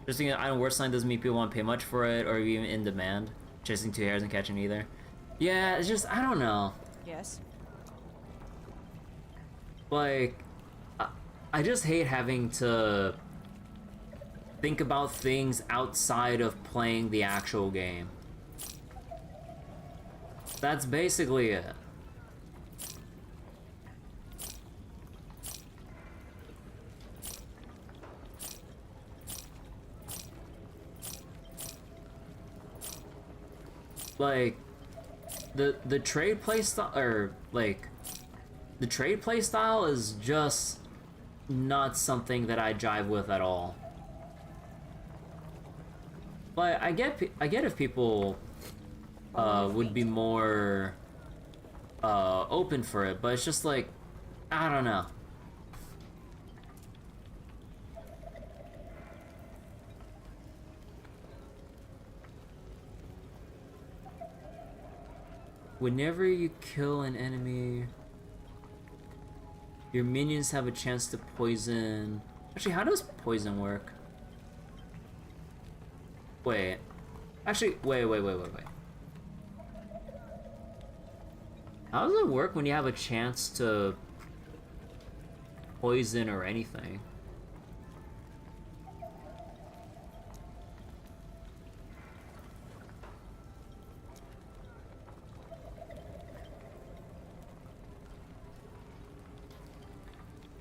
Just thinking item worth sign doesn't mean people want to pay much for it or even in demand. Chasing 2 hares and catching either. Yeah, it's just, I don't know. Yes. Like, I just hate having to think about things outside of playing the actual game. That's basically it. Like, the trade play style, or like, the trade play style is just not something that I jive with at all. But I get if people would be more open for it, but it's just like, I don't know. Whenever you kill an enemy, your minions have a chance to poison. Actually, how does poison work? Wait. Actually, wait. How does it work when you have a chance to poison or anything?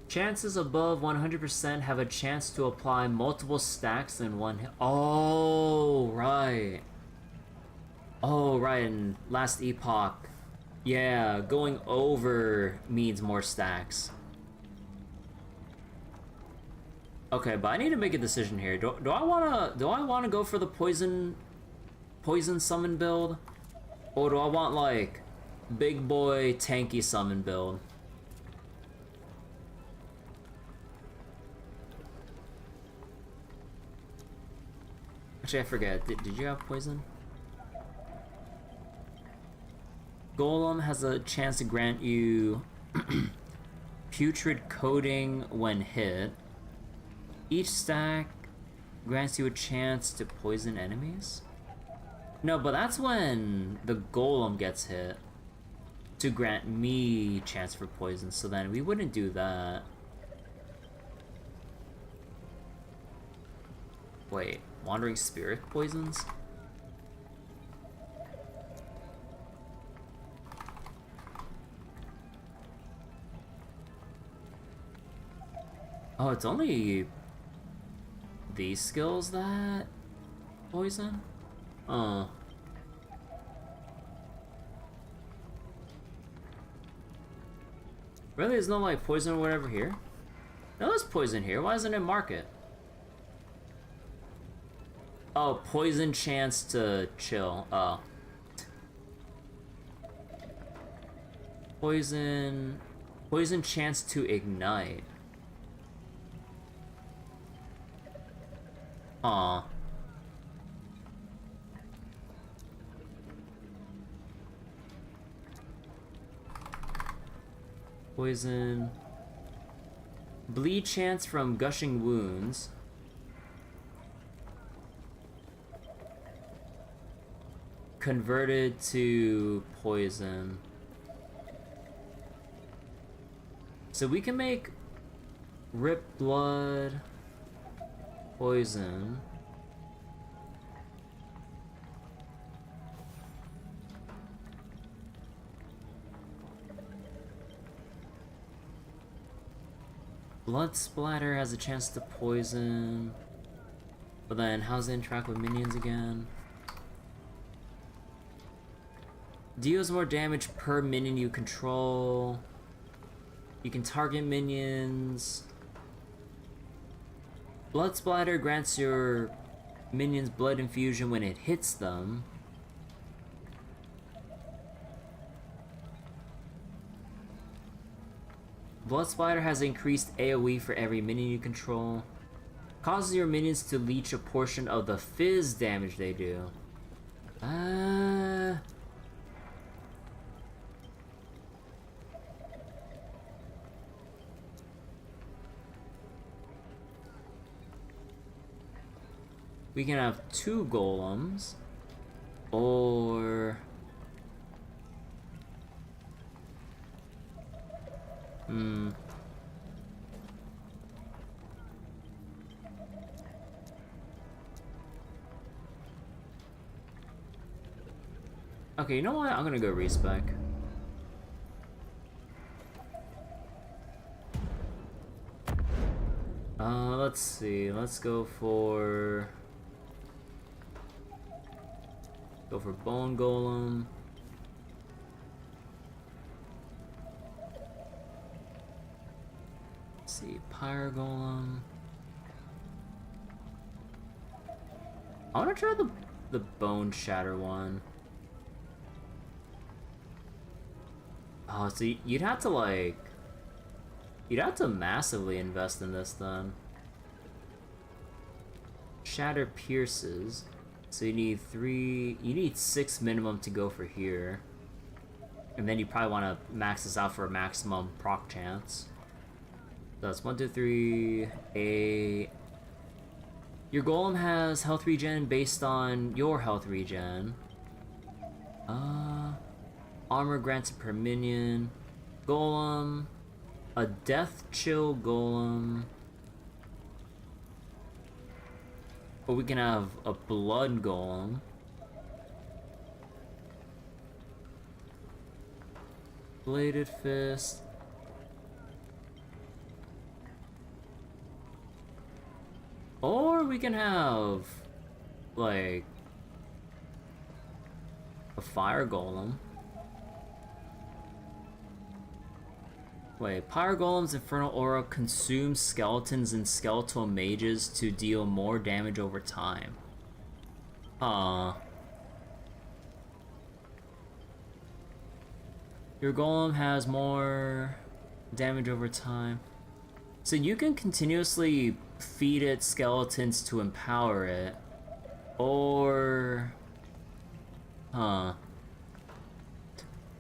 Chances above 100% have a chance to apply multiple stacks in one hit. Oh, right. Oh, right, in Last Epoch. Yeah, going over means more stacks. Okay, but I need to make a decision here. Do I wanna go for the poison summon build? Or do I want like big boy tanky summon build? Actually, I forget. Did you have poison? Golem has a chance to grant you putrid coating when hit. Each stack grants you a chance to poison enemies? No, but that's when the golem gets hit to grant me chance for poison, so then we wouldn't do that. Wait. Wandering spirit poisons? Oh, it's only these skills that poison? Oh. Really? There's no like poison or whatever here? No, there's poison here. Why isn't it market? Oh, poison chance to chill. Oh. Poison... Poison chance to ignite. Aw. Poison. Bleed chance from gushing wounds. Converted to poison. So we can make rip blood poison. Blood splatter has a chance to poison. But then how's it interact with minions again? Deals more damage per minion you control. You can target minions. Blood splatter grants your minions blood infusion when it hits them. Blood splatter has increased AoE for every minion you control. Causes your minions to leech a portion of the fizz damage they do. We can have 2 golems, or... Okay, you know what? I'm gonna go respec. Let's see. Let's go for... Go for Bone Golem. Let's see, Pyre Golem. I wanna try the Bone Shatter one. Oh, so you'd have to like... You'd have to massively invest in this then. Shatter pierces. So you need 3... You need 6 minimum to go for here. And then you probably want to max this out for a maximum proc chance. So that's 1, 2, 3, 8... Your golem has health regen based on your health regen. Armor granted per minion. Golem. A death chill golem. Or we can have a blood golem. Bladed fist. Or we can have like a fire golem. Wait, Pyre Golem's Infernal Aura consumes skeletons and skeletal mages to deal more damage over time. Your golem has more damage over time. So you can continuously feed it skeletons to empower it. Or...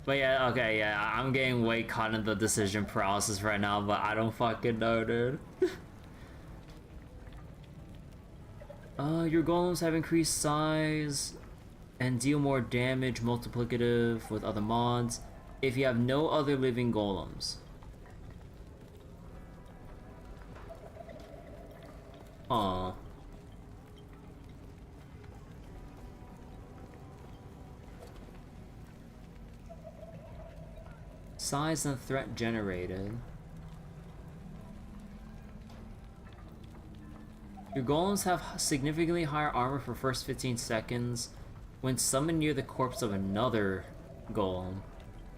But yeah, okay, yeah, I'm getting way caught in the decision process right now, but I don't fucking know, dude. Your golems have increased size and deal more damage multiplicative with other mods if you have no other living golems. Size and threat generated. Your golems have significantly higher armor for first 15 seconds when summoned near the corpse of another golem.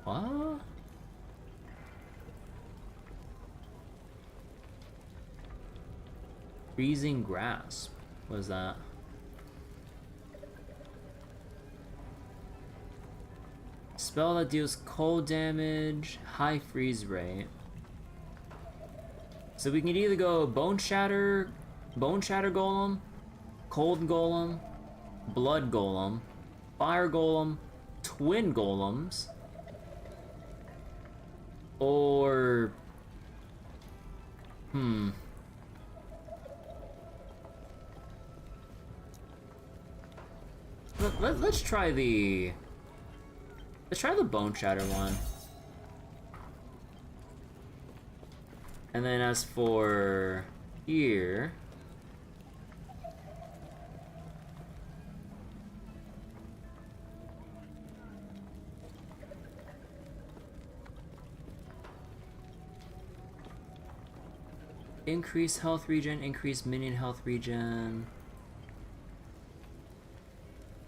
What? Freezing grasp. What is that? Spell that deals cold damage, high freeze rate. So we can either go Bone Shatter Golem, Cold Golem, Blood Golem, Fire Golem, Twin Golems, or... Let's try the... Let's try the Bone Shatter one. And then as for here... Increase health regen, increase minion health regen.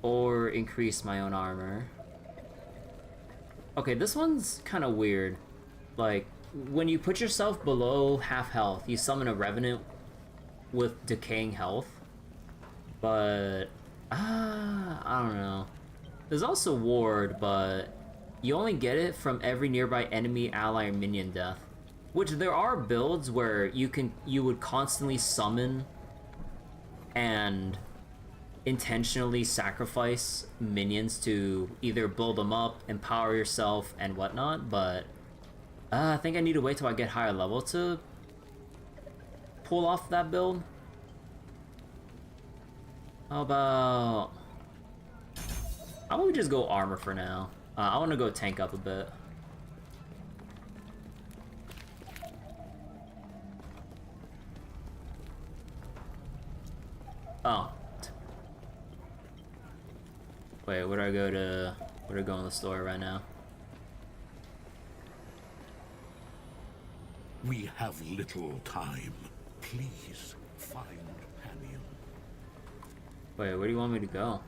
Or increase my own armor. Okay, this one's kind of weird. Like, when you put yourself below half health, you summon a Revenant with decaying health. But, I don't know. There's also Ward, but you only get it from every nearby enemy, ally, or minion death. Which there are builds where you would constantly summon and intentionally sacrifice minions to either build them up, empower yourself, and whatnot, but I think I need to wait till I get higher level to pull off that build. How about we just go armor for now? I want to go tank up a bit. Oh. Wait, where do I go to... Where do I go in the store right now? We have little time. Please find Panion. Wait, where do you want me to go?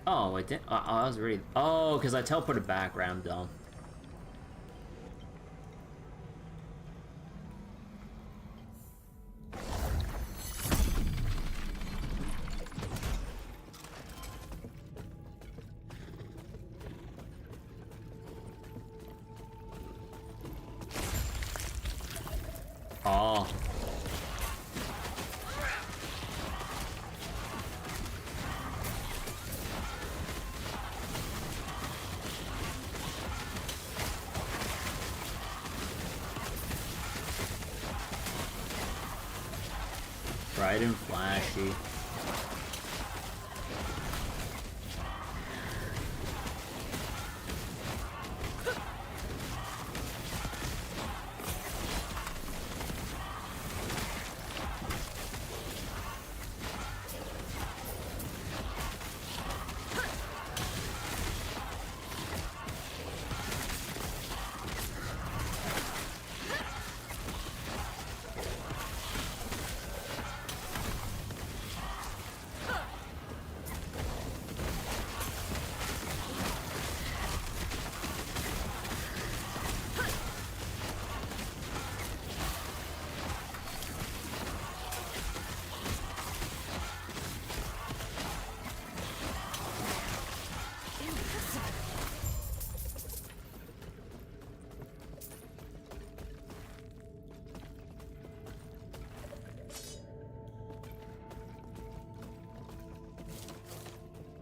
Oh, wait, I was already... Oh, because I teleported back, right? I'm dumb. Oh. Bright and flashy.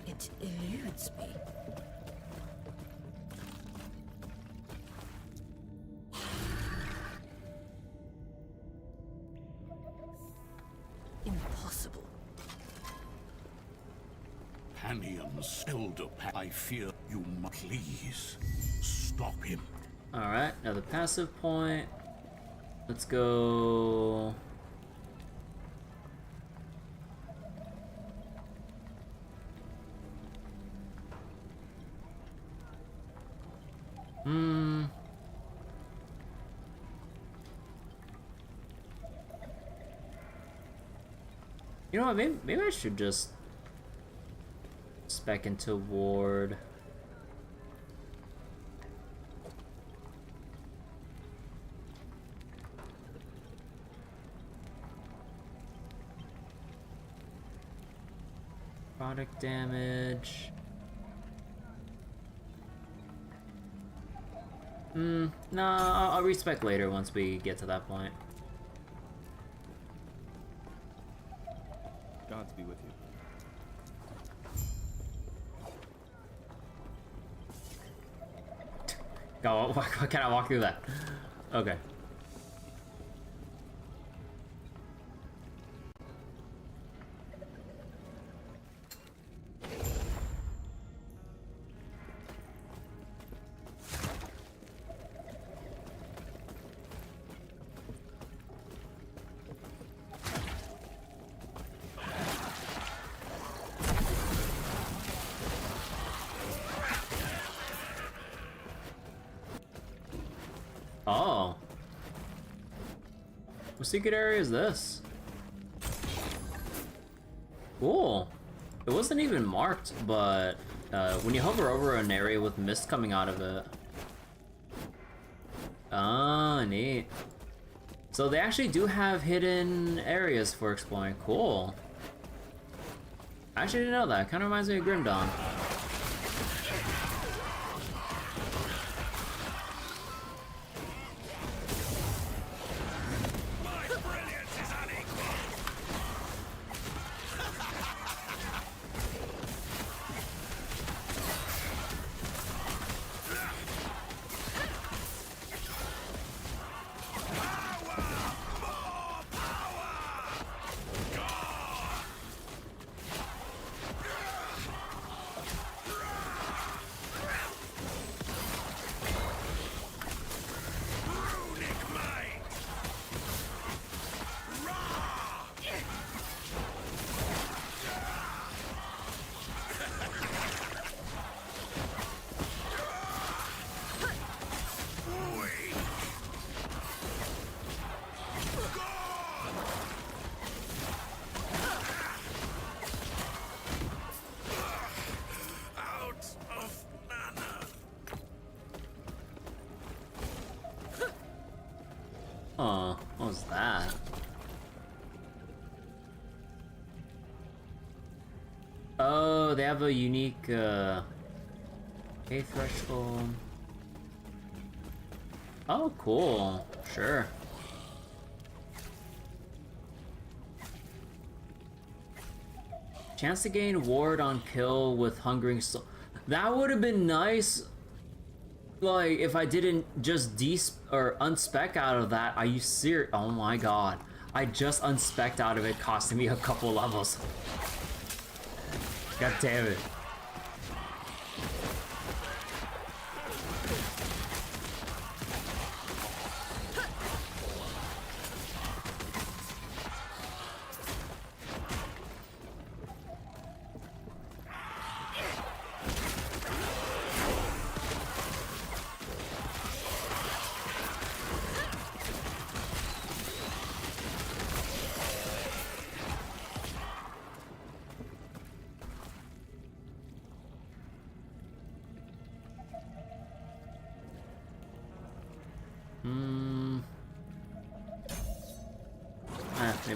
It eludes me. Impossible. Panion's elder. I fear you must please stop him. Alright, another passive point. Let's go... You know what, maybe I should just spec into Ward. Product damage. No, I'll respec later once we get to that point. Gods be with you. Go, why can't I walk through that? Okay. Oh. What secret area is this? Cool. It wasn't even marked, but when you hover over an area with mist coming out of it. Ah, neat. So they actually do have hidden areas for exploring. Cool. I actually didn't know that. Kind of reminds me of Grim Dawn. Oh, what was that? Oh, they have a unique, A threshold. Oh, cool. Sure. Chance to gain ward on kill with hungering soul. That would have been nice. Like, if I didn't just unspec out of that. Are you serious? Oh my god. I just unspec'd out of it, costing me a couple levels. God damn it.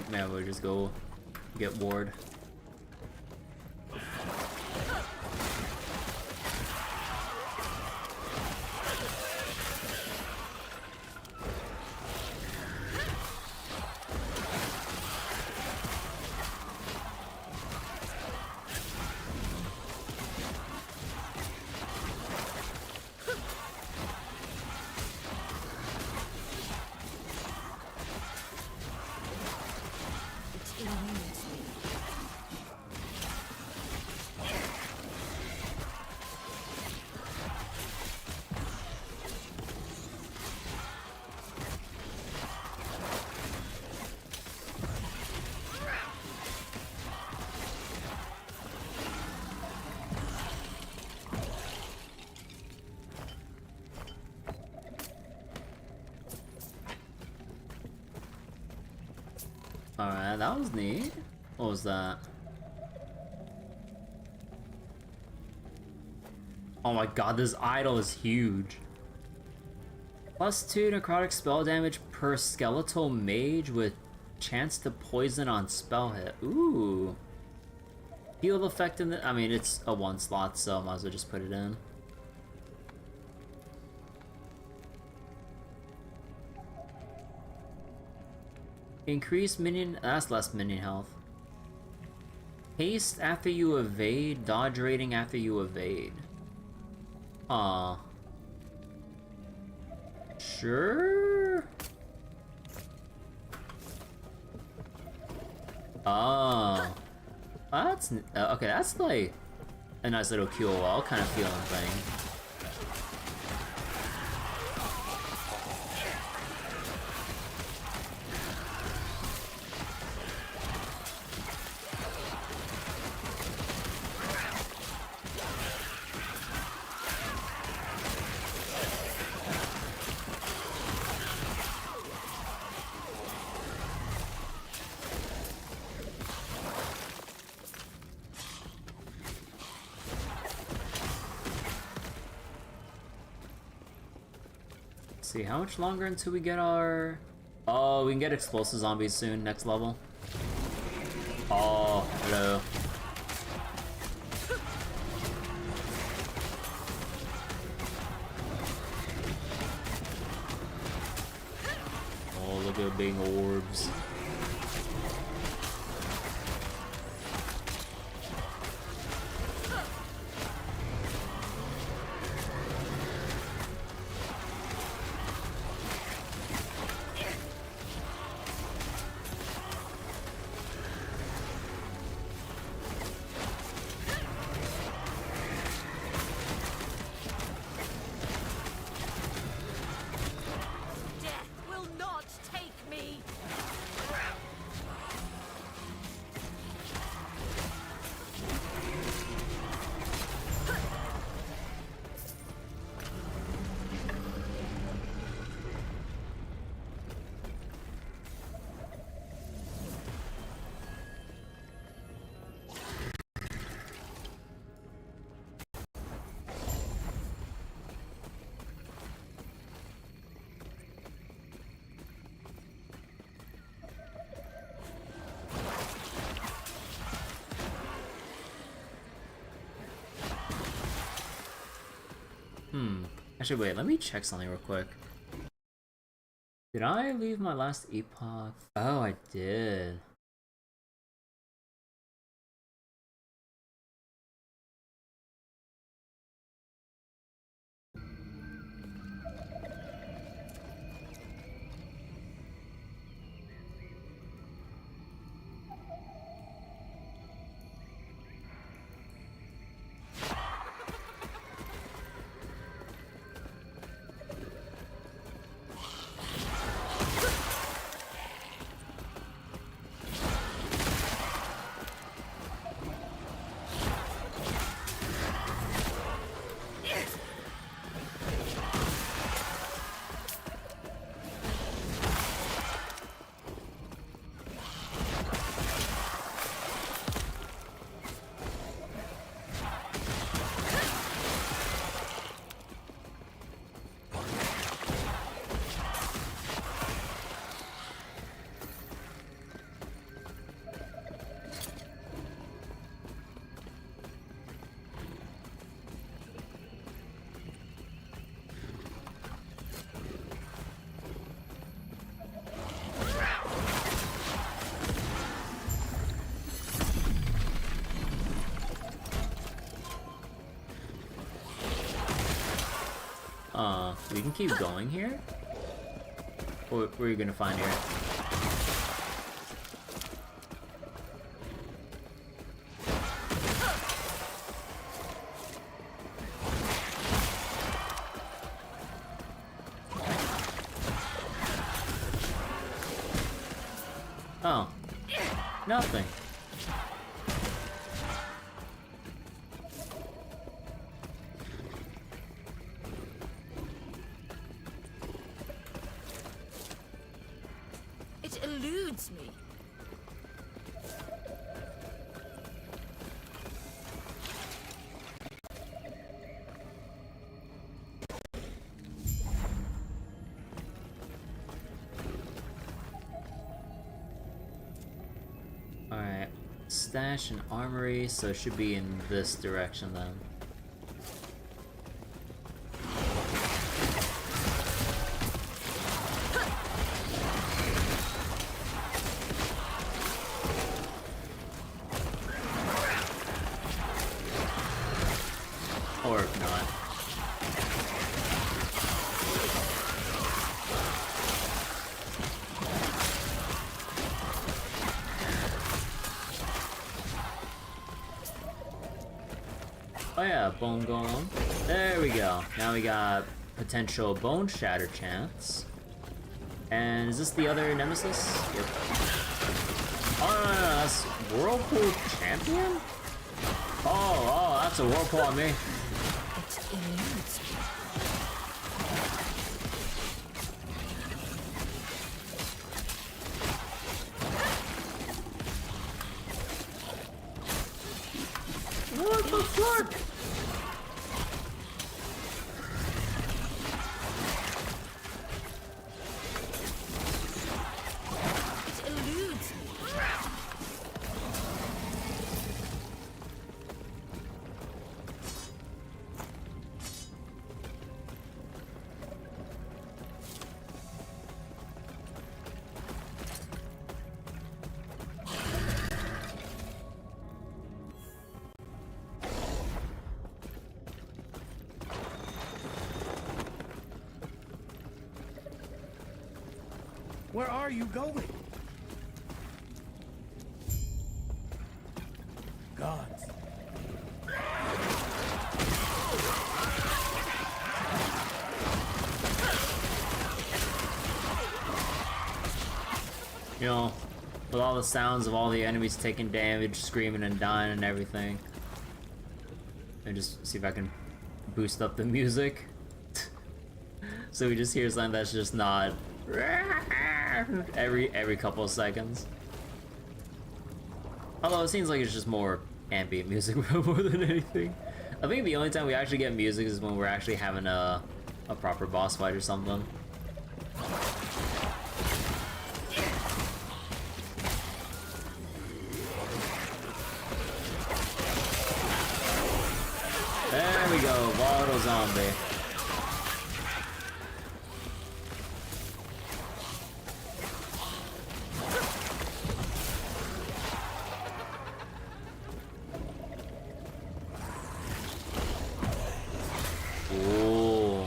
Maybe we'll just go get ward. Alright, that was neat. What was that? Oh my god, this idol is huge. +2 necrotic spell damage per skeletal mage with chance to poison on spell hit. Ooh. Heal effect in the... I mean, it's a 1 slot, so I might as well just put it in. Increase minion. That's less minion health. Haste after you evade. Dodge rating after you evade. Aw. Sure. Oh. That's okay. That's like a nice little kill wall kind of feeling thing. See, how much longer until we get our... Oh, we can get explosive zombies soon, next level. Oh, hello. Oh, look at big orbs. Actually, wait, let me check something real quick. Did I leave my last epoch? Oh, I did. We can keep going here? What are you gonna find here? Oh. Nothing. It eludes me. Alright. Stash and armory, so it should be in this direction then. Oh yeah, bone golem. There we go. Now we got potential bone shatter chance. And is this the other nemesis? Yep. Oh no, that's Whirlpool Champion? Oh, that's a Whirlpool on me. It eludes me. What the fuck? It eludes me. Where are you going? Gods. You know, with all the sounds of all the enemies taking damage, screaming and dying and everything. And just see if I can boost up the music. So we just hear something that's just not every couple of seconds. Although it seems like it's just more ambient music more than anything. I think the only time we actually get music is when we're actually having a proper boss fight or something. There we go, volatile zombie. Ooh.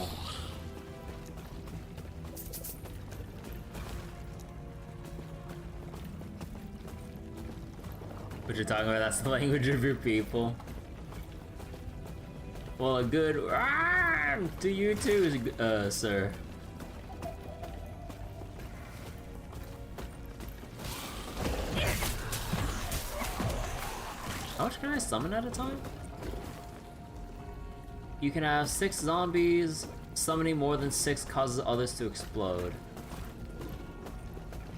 What you're talking about, that's the language of your people. Well, a good to you too, sir. How much can I summon at a time? You can have 6 zombies. Summoning more than 6 causes others to explode.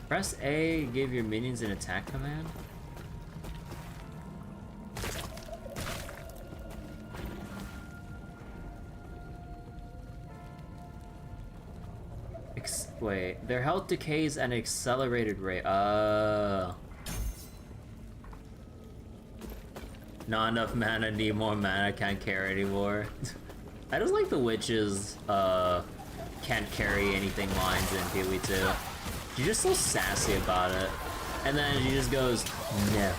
Press A, give your minions an attack command. Wait, their health decays at an accelerated rate. Not enough mana, need more mana, can't carry anymore. I just like the witches, can't carry anything lines in PoE2. She's just so sassy about it. And then she just goes, no.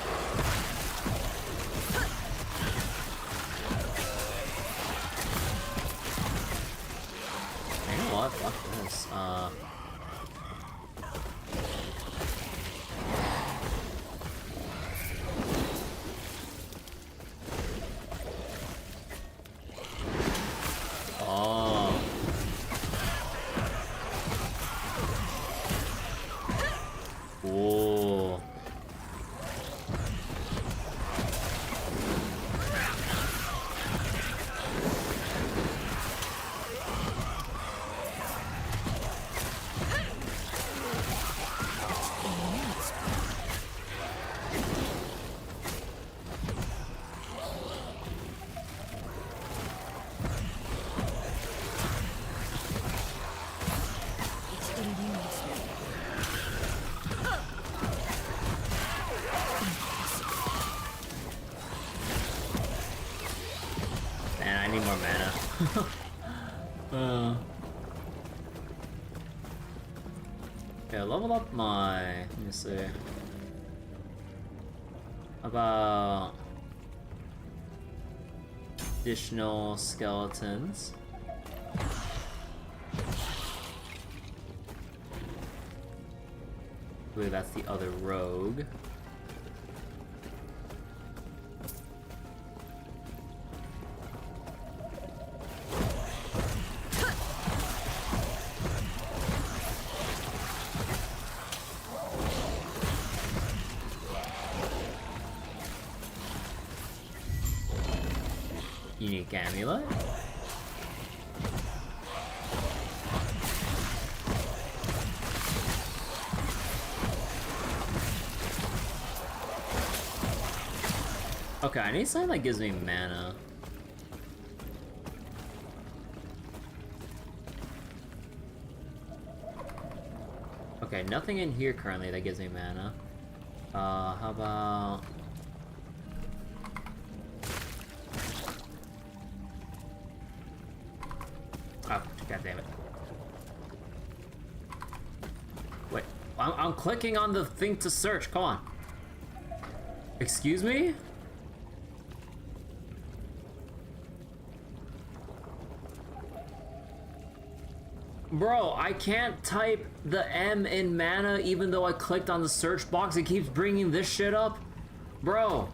You know what? Fuck this. Oh. Ooh. It eludes me. Man, I need more mana. Okay, level up my. Let me see. About additional skeletons. I believe that's the other rogue. Snake amulet. Okay, I need something that gives me mana. Okay, nothing in here currently that gives me mana. How about... Oh, god damn it. Wait, I'm clicking on the thing to search, come on. Excuse me? Bro, I can't type the M in mana even though I clicked on the search box. It keeps bringing this shit up. Bro.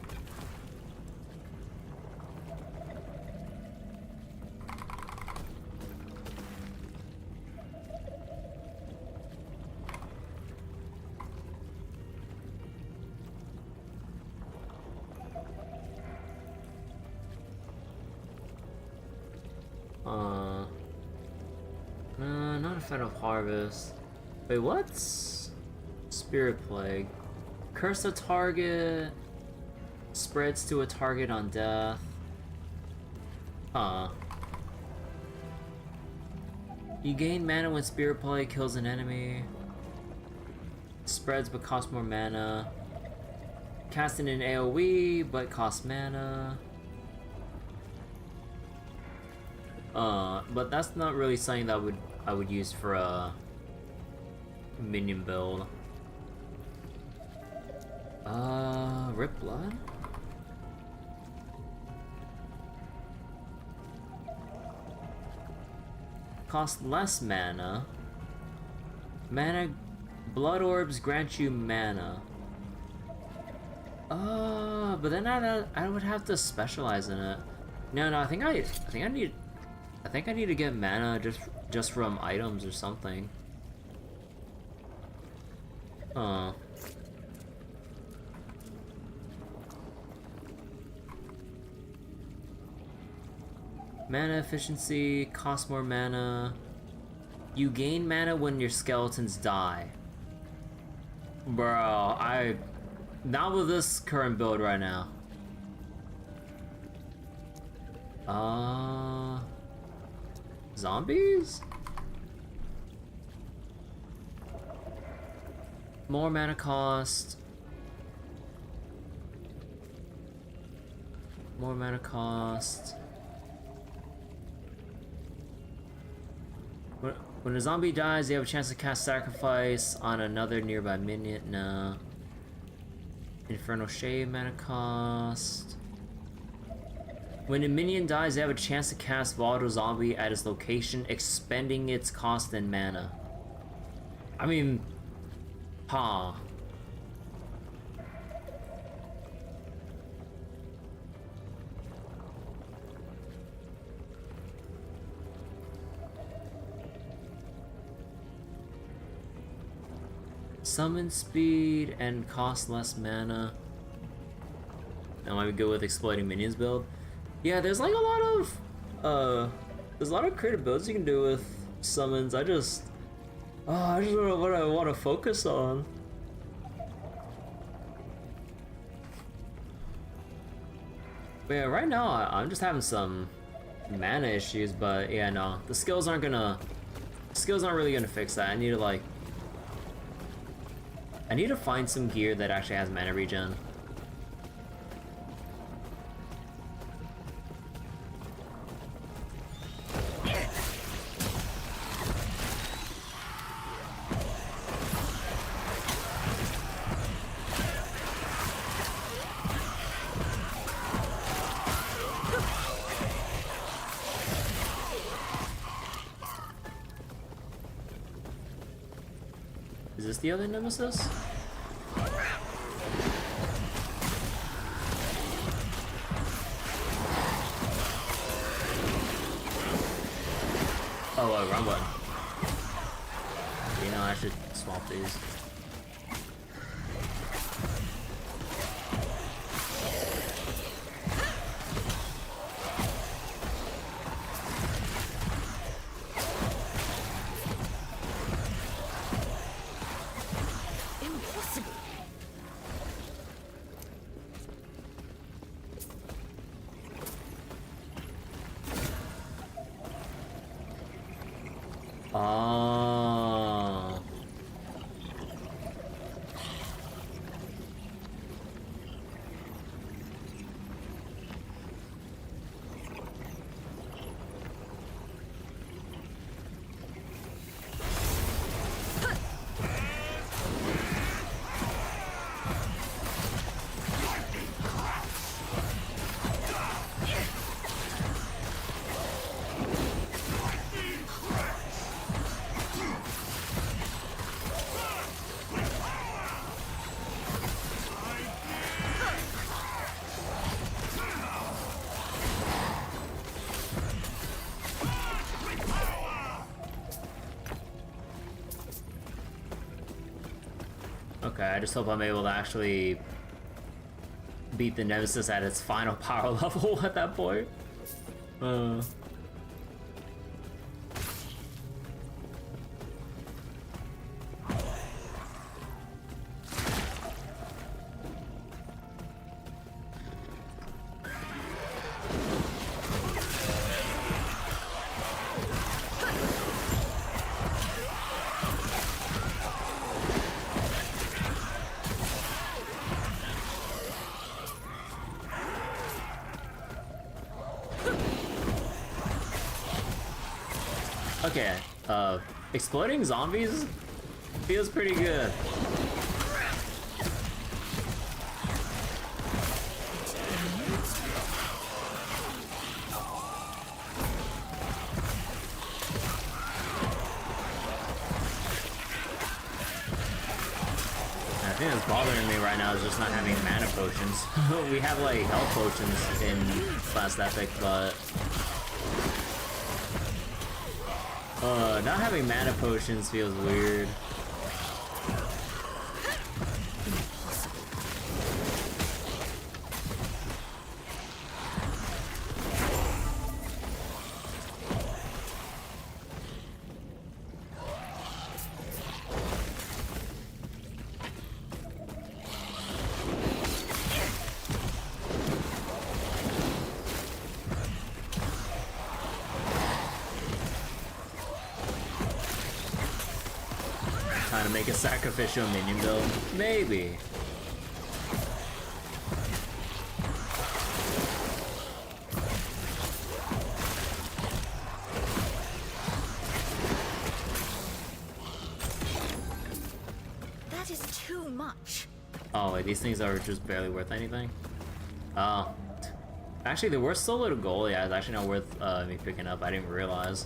Not a fan of harvest. Wait, what's Spirit Plague? Curse a target. Spreads to a target on death. Huh. You gain mana when Spirit Plague kills an enemy. Spreads but costs more mana. Casting an AoE but costs mana. But that's not really something that I would use for a minion build. Rip Blood? Cost less mana. Blood orbs grant you mana. But then I would have to specialize in it. No, I think I need to get mana just from items or something. Mana efficiency, cost more mana. You gain mana when your skeletons die. Bro, not with this current build right now. Zombies? More mana cost. More mana cost. When a zombie dies, you have a chance to cast Sacrifice on another nearby minion. No. Infernal Shade mana cost. When a minion dies, they have a chance to cast Volatile Zombie at its location, expending its cost in mana. I mean, huh. Summon speed and cost less mana. That might be good with exploiting minions build. Yeah, there's like a lot of creative builds you can do with summons. I just don't know what I want to focus on. But yeah, right now I'm just having some mana issues, but yeah, no, the skills aren't really gonna fix that. I need to find some gear that actually has mana regen. Is this the other nemesis? Oh, wrong button. You know, I should swap these. Okay, I just hope I'm able to actually beat the Nemesis at its final power level at that point. Okay, exploding zombies feels pretty good. I think that's bothering me right now is just not having mana potions. We have like health potions in Last Epoch, but not having mana potions feels weird. Trying to make a sacrificial minion build? Maybe. That is too much. Oh wait, these things are just barely worth anything? Oh. Actually, the worst solo to goal, yeah, is actually not worth me picking up. I didn't realize.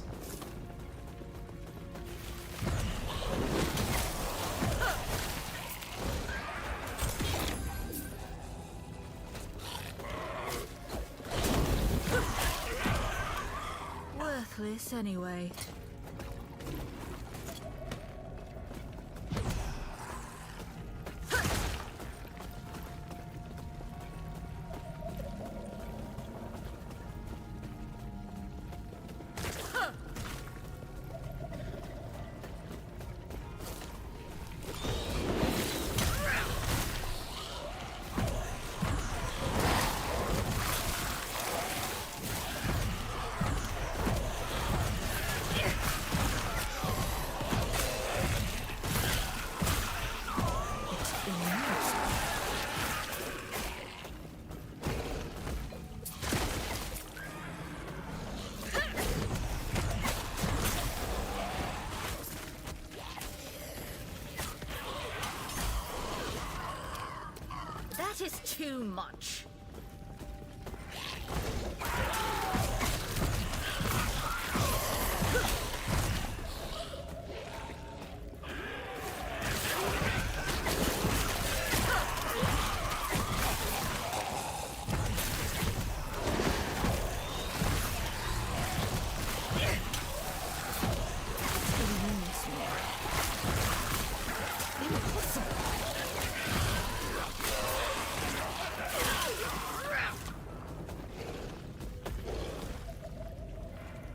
Worthless anyway. That is too much.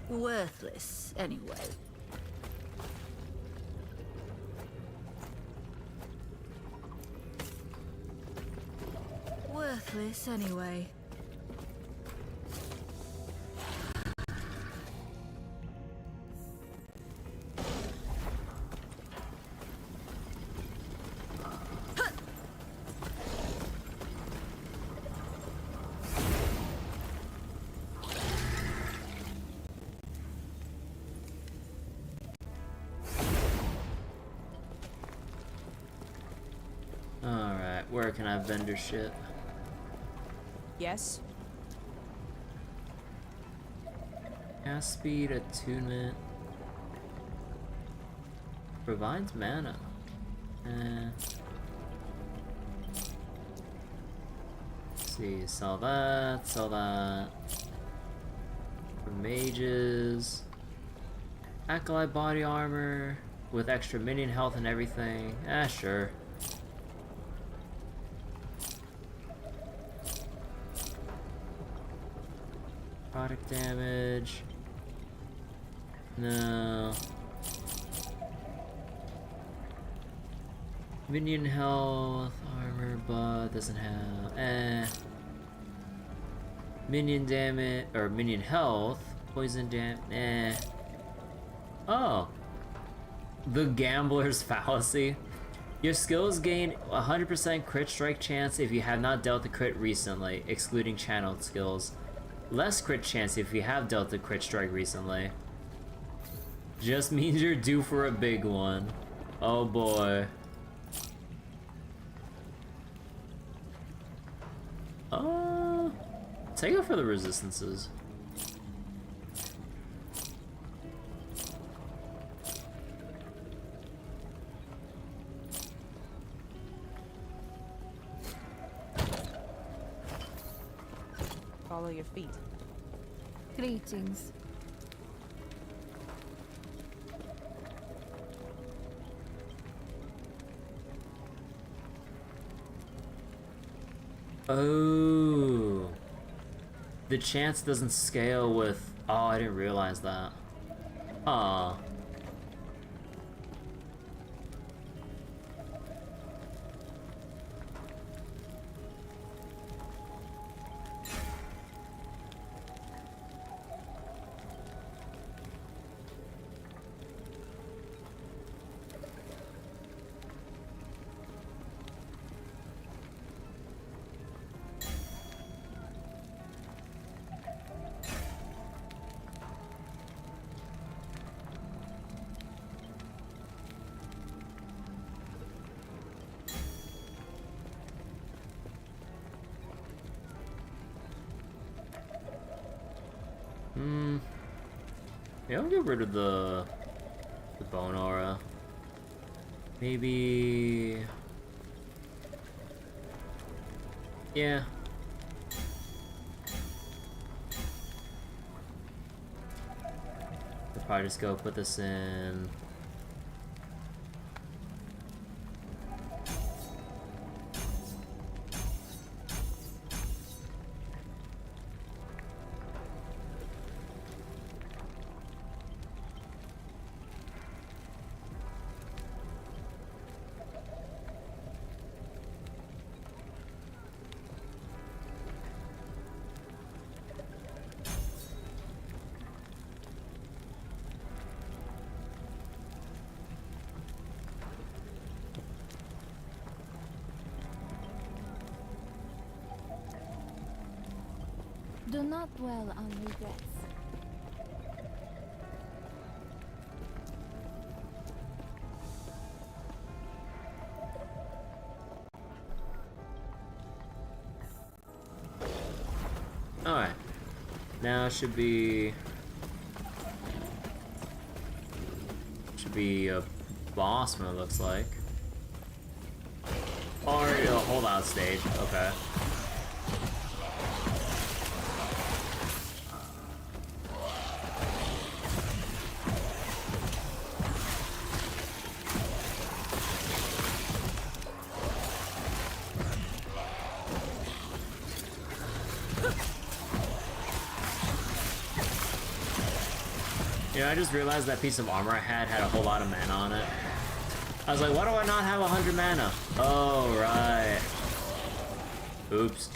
Worthless anyway. Worthless anyway. Alright, where can I vendor shit? Yes? Cast speed, attunement. Provides mana. Let's see, sell that, sell that. For mages. Acolyte body armor with extra minion health and everything. Ah, sure. necrotic damage. No. Minion health, armor, but doesn't have. Minion damage, or minion health, poison damage. Oh. The Gambler's Fallacy. Your skills gain 100% crit strike chance if you have not dealt a crit recently, excluding channeled skills. Less crit chance if you have dealt a crit strike recently. Just means you're due for a big one. Oh boy. Take it for the resistances. Follow your feet. Greetings. Oh. The chance doesn't scale with... Oh, I didn't realize that. Aw. Yeah, I'll get rid of the bone aura. Maybe... Yeah. I'll probably just go put this in... Do not dwell on regrets. Alright. Now it should be a boss one, it looks like. Or a holdout stage, okay. Yeah, I just realized that piece of armor I had a whole lot of mana on it. I was like, why do I not have 100 mana? Oh, right. Oops.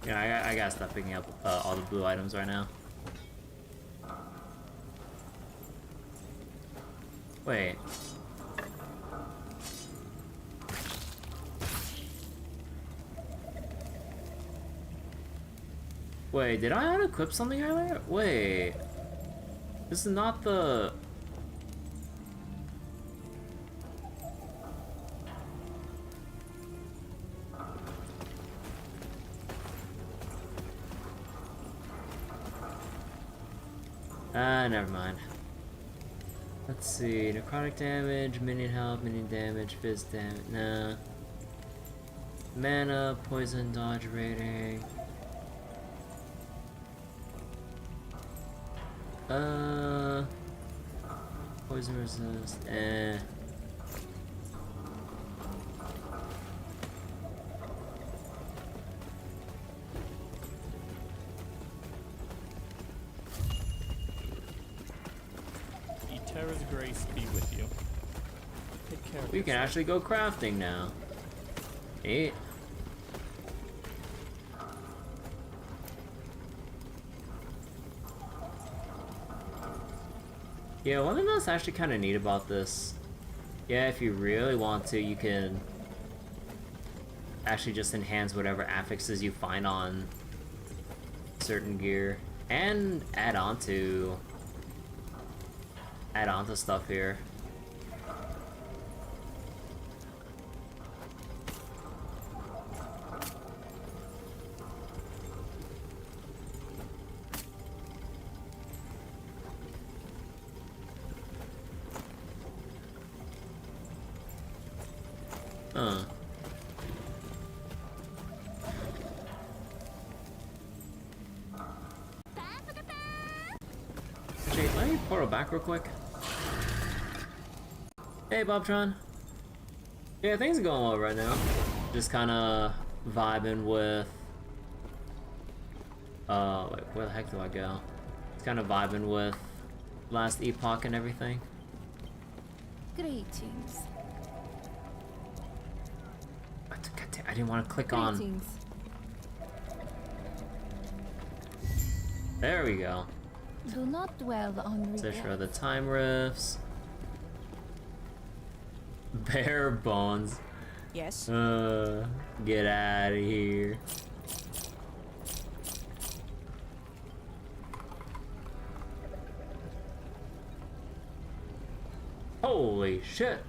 Yeah, I gotta stop picking up all the blue items right now. Wait. Wait, did I unequip something earlier? Wait. This is not the... Never mind. Let's see, necrotic damage, minion health, minion damage, fizz damage, nah. Mana, poison, dodge rating. Poison resist, Terra's grace be with you. Take care of We can actually go crafting now. Neat. Yeah, one thing that's actually kind of neat about this, yeah, if you really want to, you can actually just enhance whatever affixes you find on certain gear, and add on to stuff here. Actually, let me portal back real quick. Hey, Bobtron. Yeah, things are going well right now. Just kind of vibing with... wait, where the heck do I go? Just kind of vibing with Last Epoch and everything. Greetings. I didn't want to click on... Greetings. There we go. Do not dwell on Search for regret. the time rifts. Bare bones. Yes. Get out of here. Holy shit.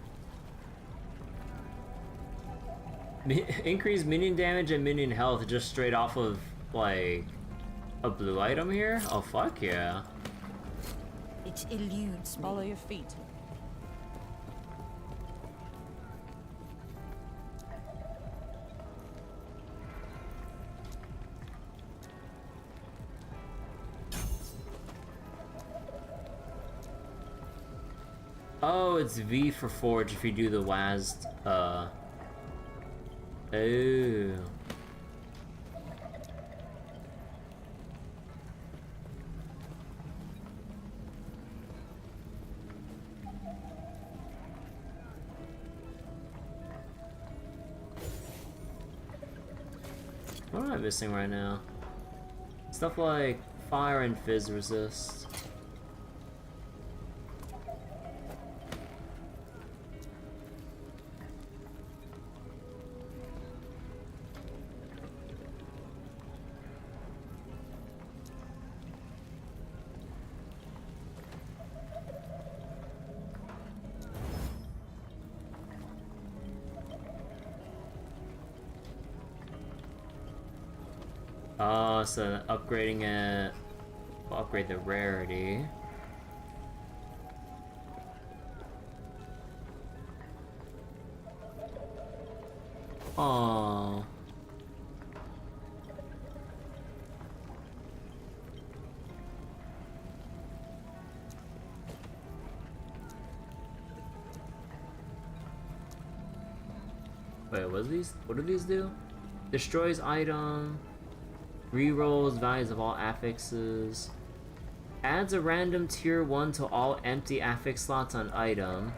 Increase minion damage and minion health just straight off of, like, a blue item here? Oh, fuck yeah. It eludes me. Follow your feet. Oh, it's V for Forge if you do the WASD, Oh. What am I missing right now? Stuff like fire and fizz resist. Oh, so upgrading it will upgrade the rarity. Oh. Wait, what do these do? Destroys item. Rerolls values of all affixes. Adds a random tier 1 to all empty affix slots on item.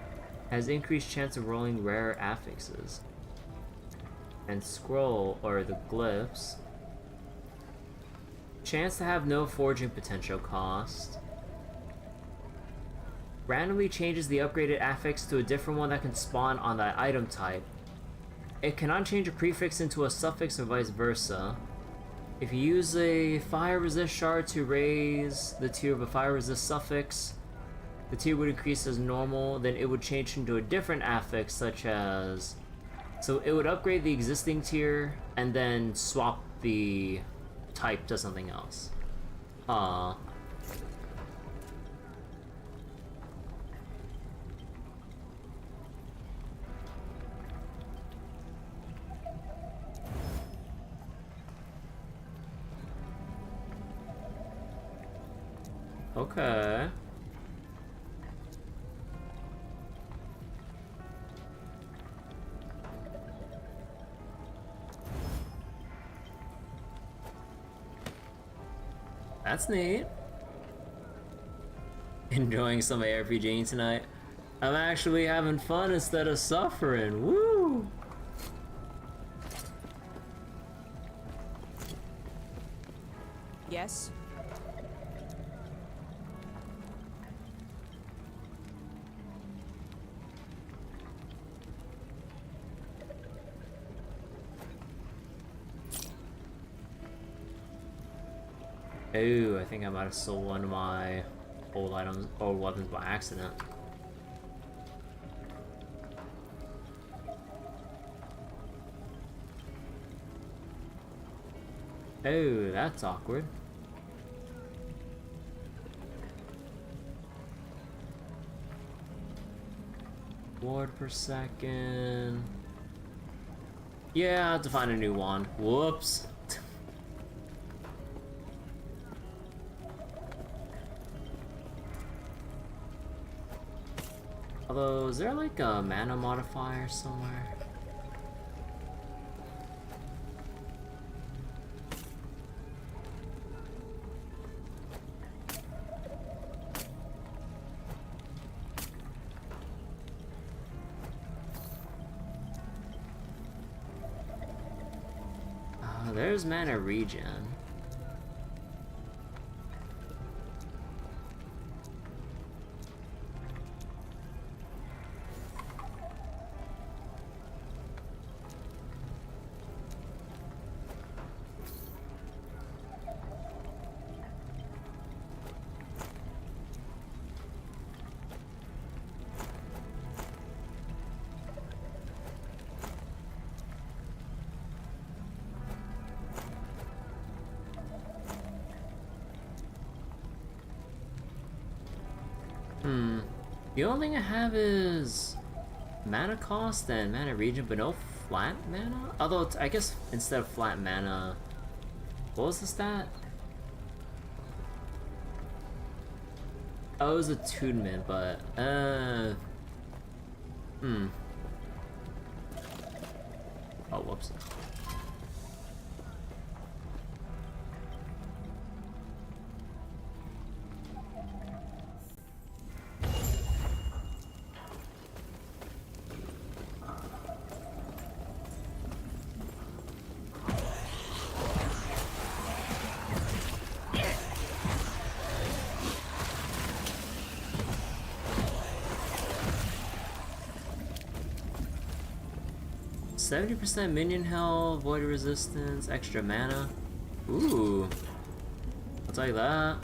Has increased chance of rolling rare affixes. And scroll, or the glyphs. Chance to have no forging potential cost. Randomly changes the upgraded affix to a different one that can spawn on that item type. It cannot change a prefix into a suffix or vice versa. If you use a fire resist shard to raise the tier of a fire resist suffix, the tier would increase as normal, then it would change into a different affix such as... So it would upgrade the existing tier and then swap the type to something else. Okay. That's neat. Enjoying some ARPGing tonight. I'm actually having fun instead of suffering. Woo! Yes? Ooh, I think I might have sold one of my old items or weapons by accident. Oh, that's awkward. Ward per second. Yeah, I have to find a new wand. Whoops. Although, is there like a mana modifier somewhere? There's mana regen. The only thing I have is mana cost and mana regen, but no flat mana? Although, I guess instead of flat mana, what was the stat? Oh, it was attunement, but, Oh, whoops. 70% minion health, void resistance, extra mana. Ooh. I'll tell you that.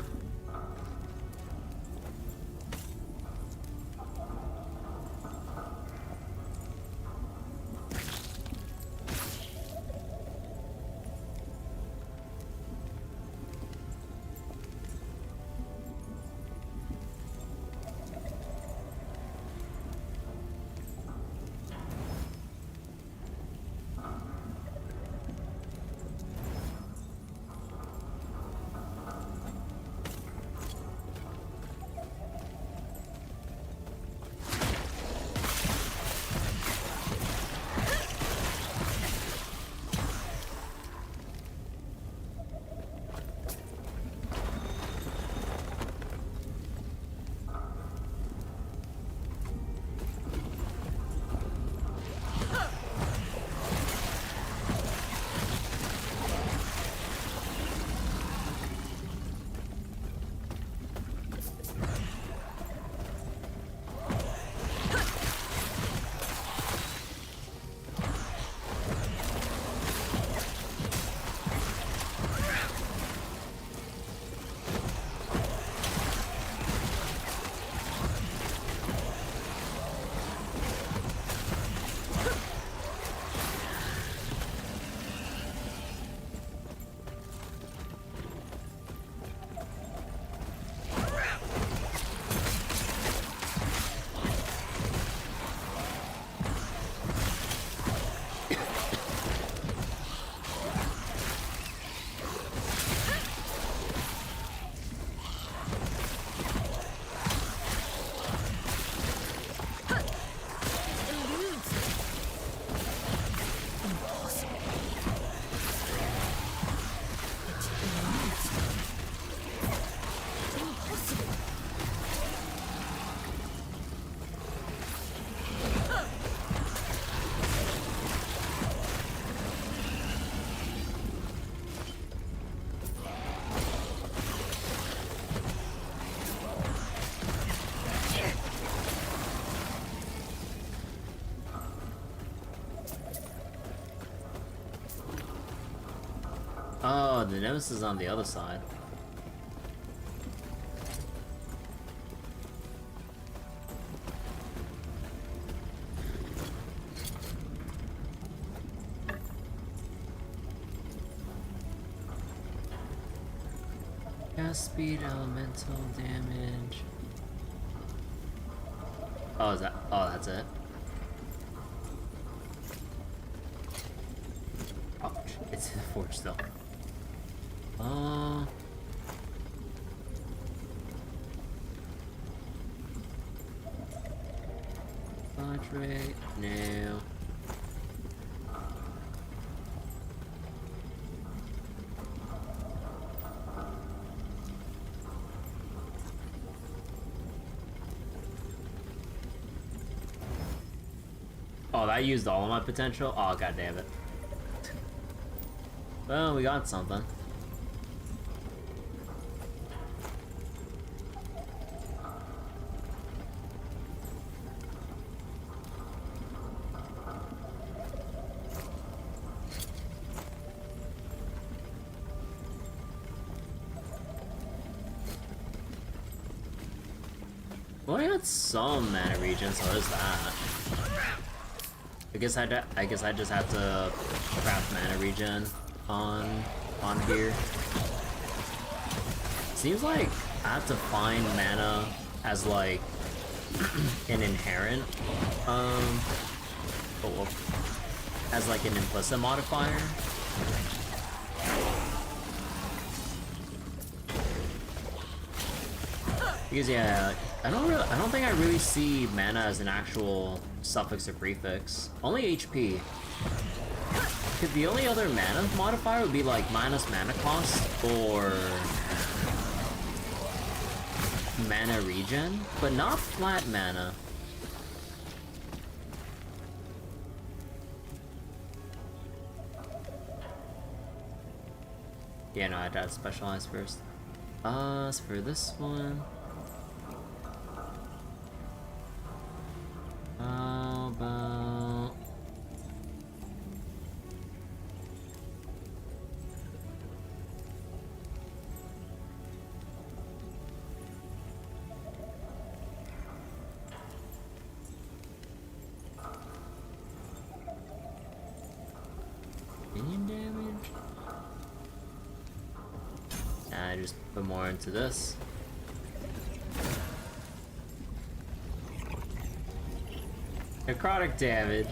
Oh, the nemesis is on the other side. Gas speed, elemental damage. Oh, is that? Oh, that's it. Oh, it's the forge still. Dodge rate, no. Oh, that used all of my potential? Oh, god damn it. Well, we got something. Well, I got some mana regen, so there's that. I guess I just have to craft mana regen on here. Seems like I have to find mana as like an inherent as like an implicit modifier. Because yeah, I don't think I really see mana as an actual suffix or prefix. Only HP. Because the only other mana modifier would be like minus mana cost or mana regen, but not flat mana. Yeah, no, I'd have to specialize first. As for this one, how about minion damage? Nah, I just put more into this. Necrotic damage.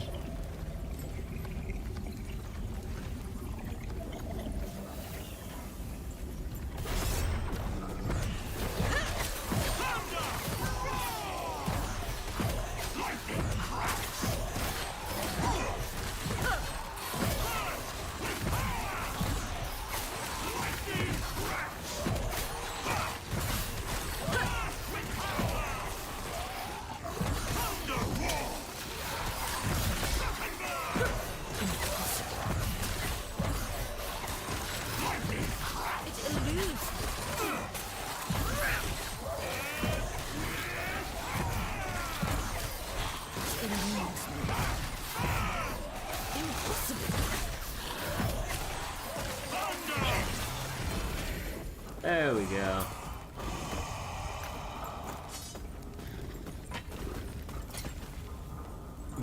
There we go.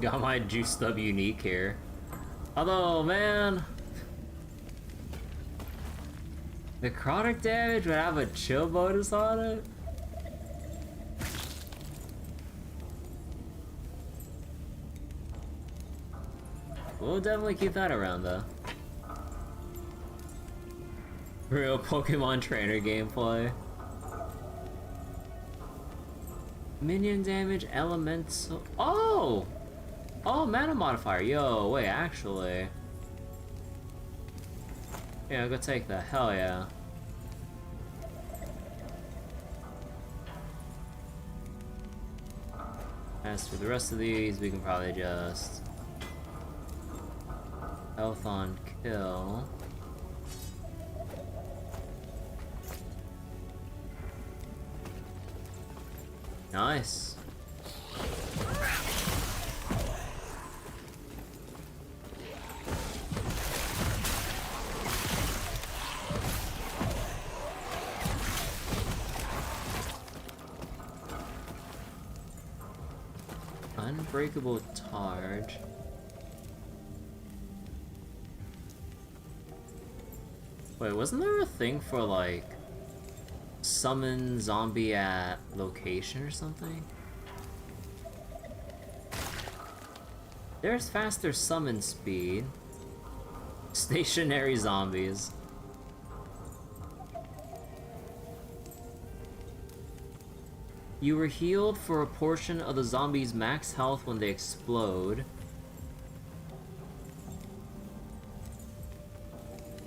Got my juiced up unique here. Although, man, necrotic damage would have a chill bonus on it. We'll definitely keep that around though. Real Pokemon trainer gameplay. Minion damage, elemental. Oh! Oh, mana modifier. Yo, wait, actually. Yeah, go take that. Hell yeah. As for the rest of these, we can probably just health on kill. Nice. Unbreakable Targe. Wait, wasn't there a thing for like summon zombie at location or something? There's faster summon speed. Stationary zombies. You were healed for a portion of the zombie's max health when they explode.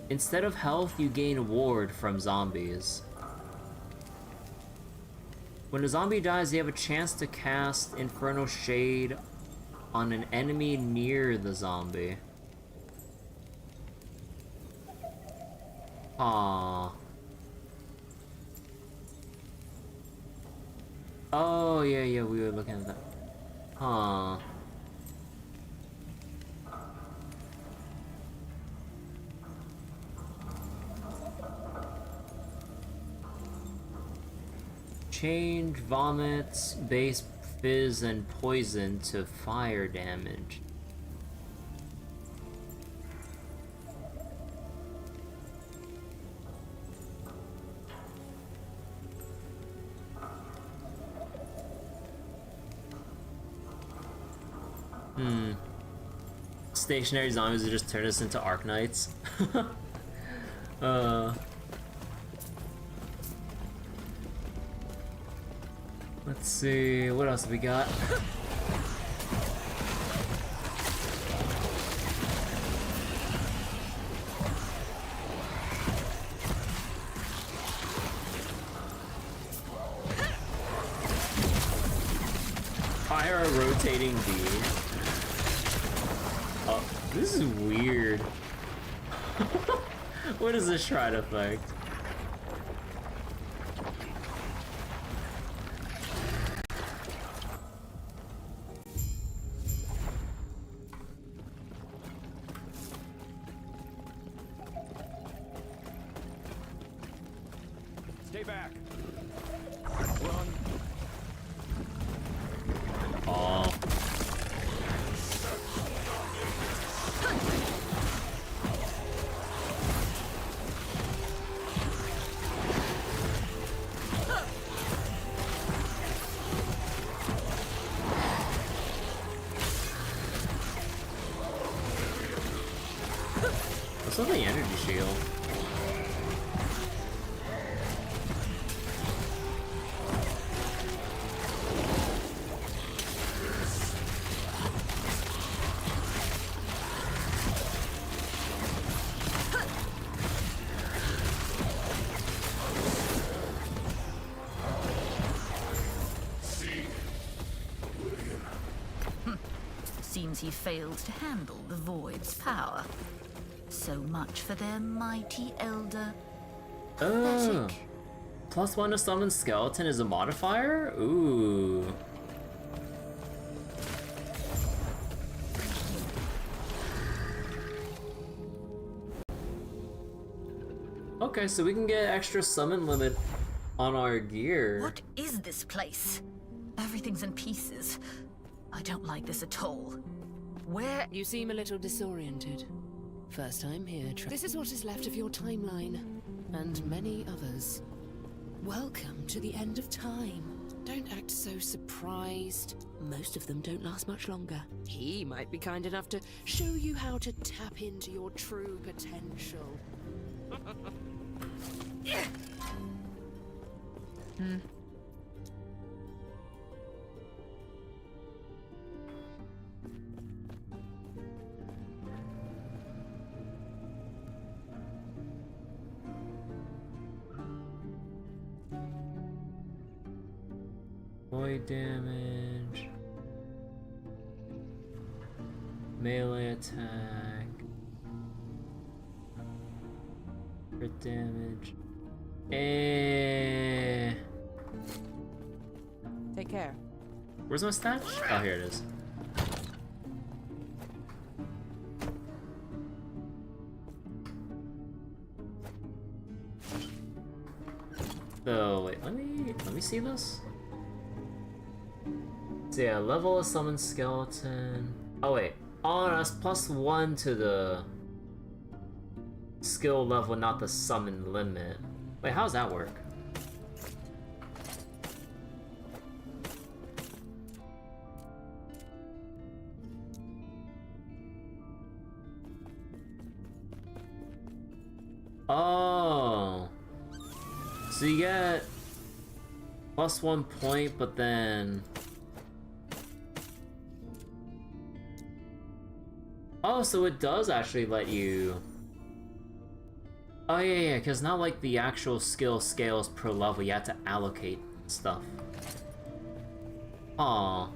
Instead of health, you gain a ward from zombies. When a zombie dies, you have a chance to cast Infernal Shade on an enemy near the zombie. Aww. Oh, yeah, we were looking at that. Huh. Change vomits, base fizz, and poison to fire damage. Stationary zombies will just turn us into Arknights. Let's see, what else have we got? Fire a rotating beam. Oh, this is weird. What is this shrine effect? Stay back. Oh. What's with the energy shield? Seems he failed to handle the Void's power. So much for their mighty elder. Oh. Pathetic. +1 to summon skeleton is a modifier? Ooh. Okay, so we can get extra summon limit on our gear. What is this place? Everything's in pieces. I don't like this at all. Where? You seem a little disoriented. First time here. This is what is left of your timeline, and many others. Welcome to the end of time. Don't act so surprised. Most of them don't last much longer. He might be kind enough to show you how to tap into your true potential. Void damage. Melee attack. Crit damage. Take care. Where's my stat? Oh, here it is. So wait, let me see this. So yeah, level a summon skeleton. Oh wait, oh, that's +1 to the skill level, not the summon limit. Wait, how's that work? Oh, so you get +1 point, but then oh, so it does actually let you. Oh yeah, because not like the actual skill scales per level, you have to allocate stuff. Aw.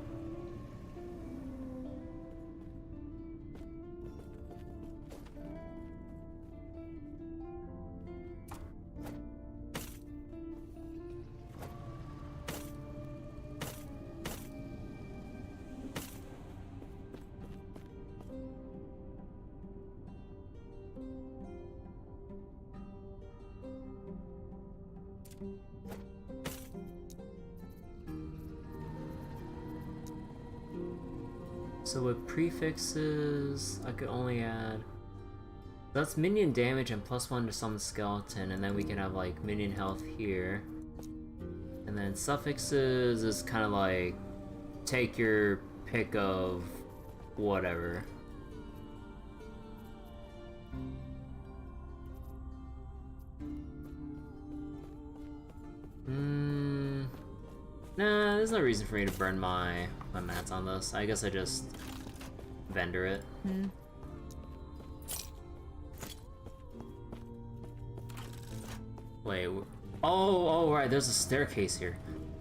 So with prefixes, I could only add... That's minion damage and +1 to summon skeleton, and then we can have like minion health here. And then suffixes is kind of like take your pick of whatever. Nah, there's no reason for me to burn my mats on this. I guess I just vendor it. Wait, oh right, there's a staircase here.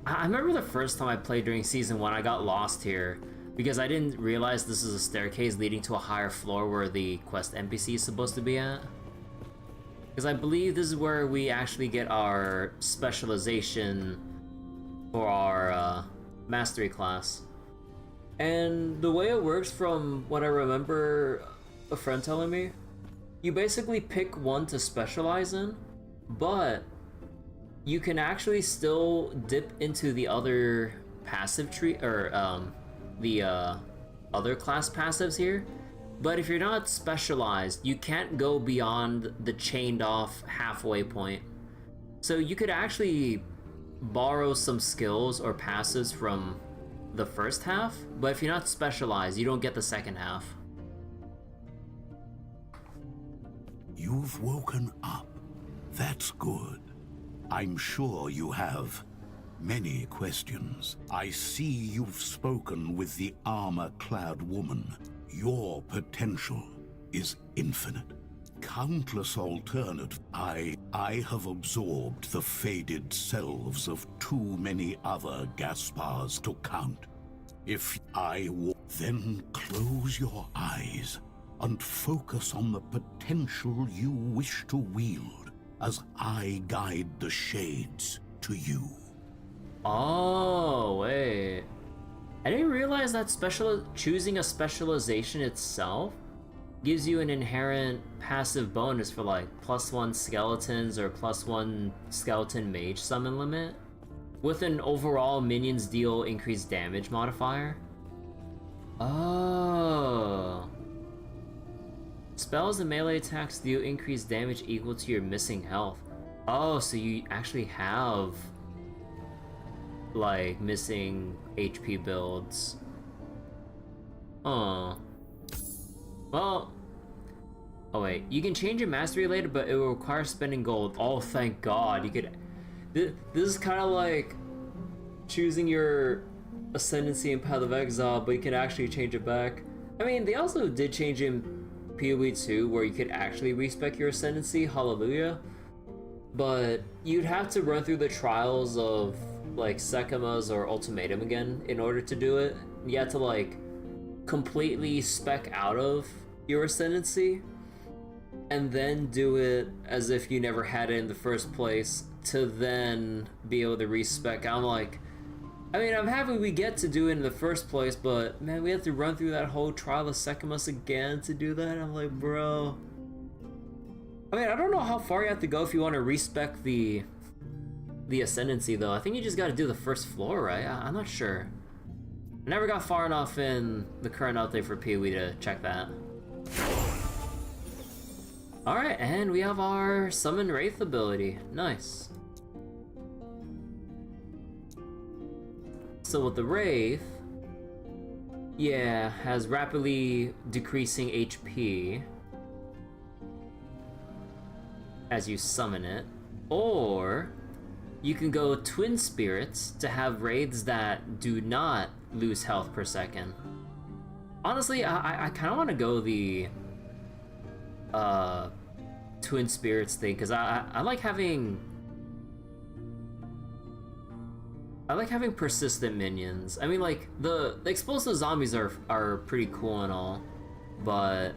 I remember the first time I played during Season 1, I got lost here because I didn't realize this is a staircase leading to a higher floor where the quest NPC is supposed to be at. Because I believe this is where we actually get our specialization for our mastery class. And the way it works, from what I remember a friend telling me, you basically pick one to specialize in, but you can actually still dip into the other passive tree, or the other class passives here. But if you're not specialized, you can't go beyond the chained off halfway point. So you could actually borrow some skills or passives from the first half, but if you're not specialized, you don't get the second half. You've woken up. That's good. I'm sure you have many questions. I see you've spoken with the armor-clad woman. Your potential is infinite. Countless alternatives. I have absorbed the faded selves of too many other Gaspars to count. If then close your eyes and focus on the potential you wish to wield as I guide the shades to you. Oh, wait. I didn't realize that choosing a specialization itself gives you an inherent passive bonus for like +1 skeletons or +1 skeleton mage summon limit, with an overall minions deal increased damage modifier. Oh. Spells and melee attacks deal increased damage equal to your missing health. Oh, so you actually have like missing HP builds. Oh. Well, oh wait, you can change your mastery later, but it will require spending gold. Oh, thank God. You could. This is kind of like choosing your ascendancy in Path of Exile, but you can actually change it back. I mean, they also did change in PoE 2 where you could actually respec your ascendancy. Hallelujah. But you'd have to run through the trials of like Sekima's or Ultimatum again in order to do it. You had to like completely spec out of your ascendancy and then do it as if you never had it in the first place to then be able to respec. I'm like, I mean, I'm happy we get to do it in the first place, but man, we have to run through that whole trial of Sekimas again to do that. I'm like, bro. I mean, I don't know how far you have to go if you want to respec the ascendancy though. I think you just got to do the first floor, right? I'm not sure. I never got far enough in the current update for Pee-wee to check that. Alright, and we have our Summon Wraith ability. Nice. So with the Wraith, yeah, has rapidly decreasing HP as you summon it. Or you can go Twin Spirits to have raids that do not lose health per second. Honestly, I kind of want to go the Twin Spirits thing, because I like having persistent minions. I mean, like, the explosive zombies are pretty cool and all, but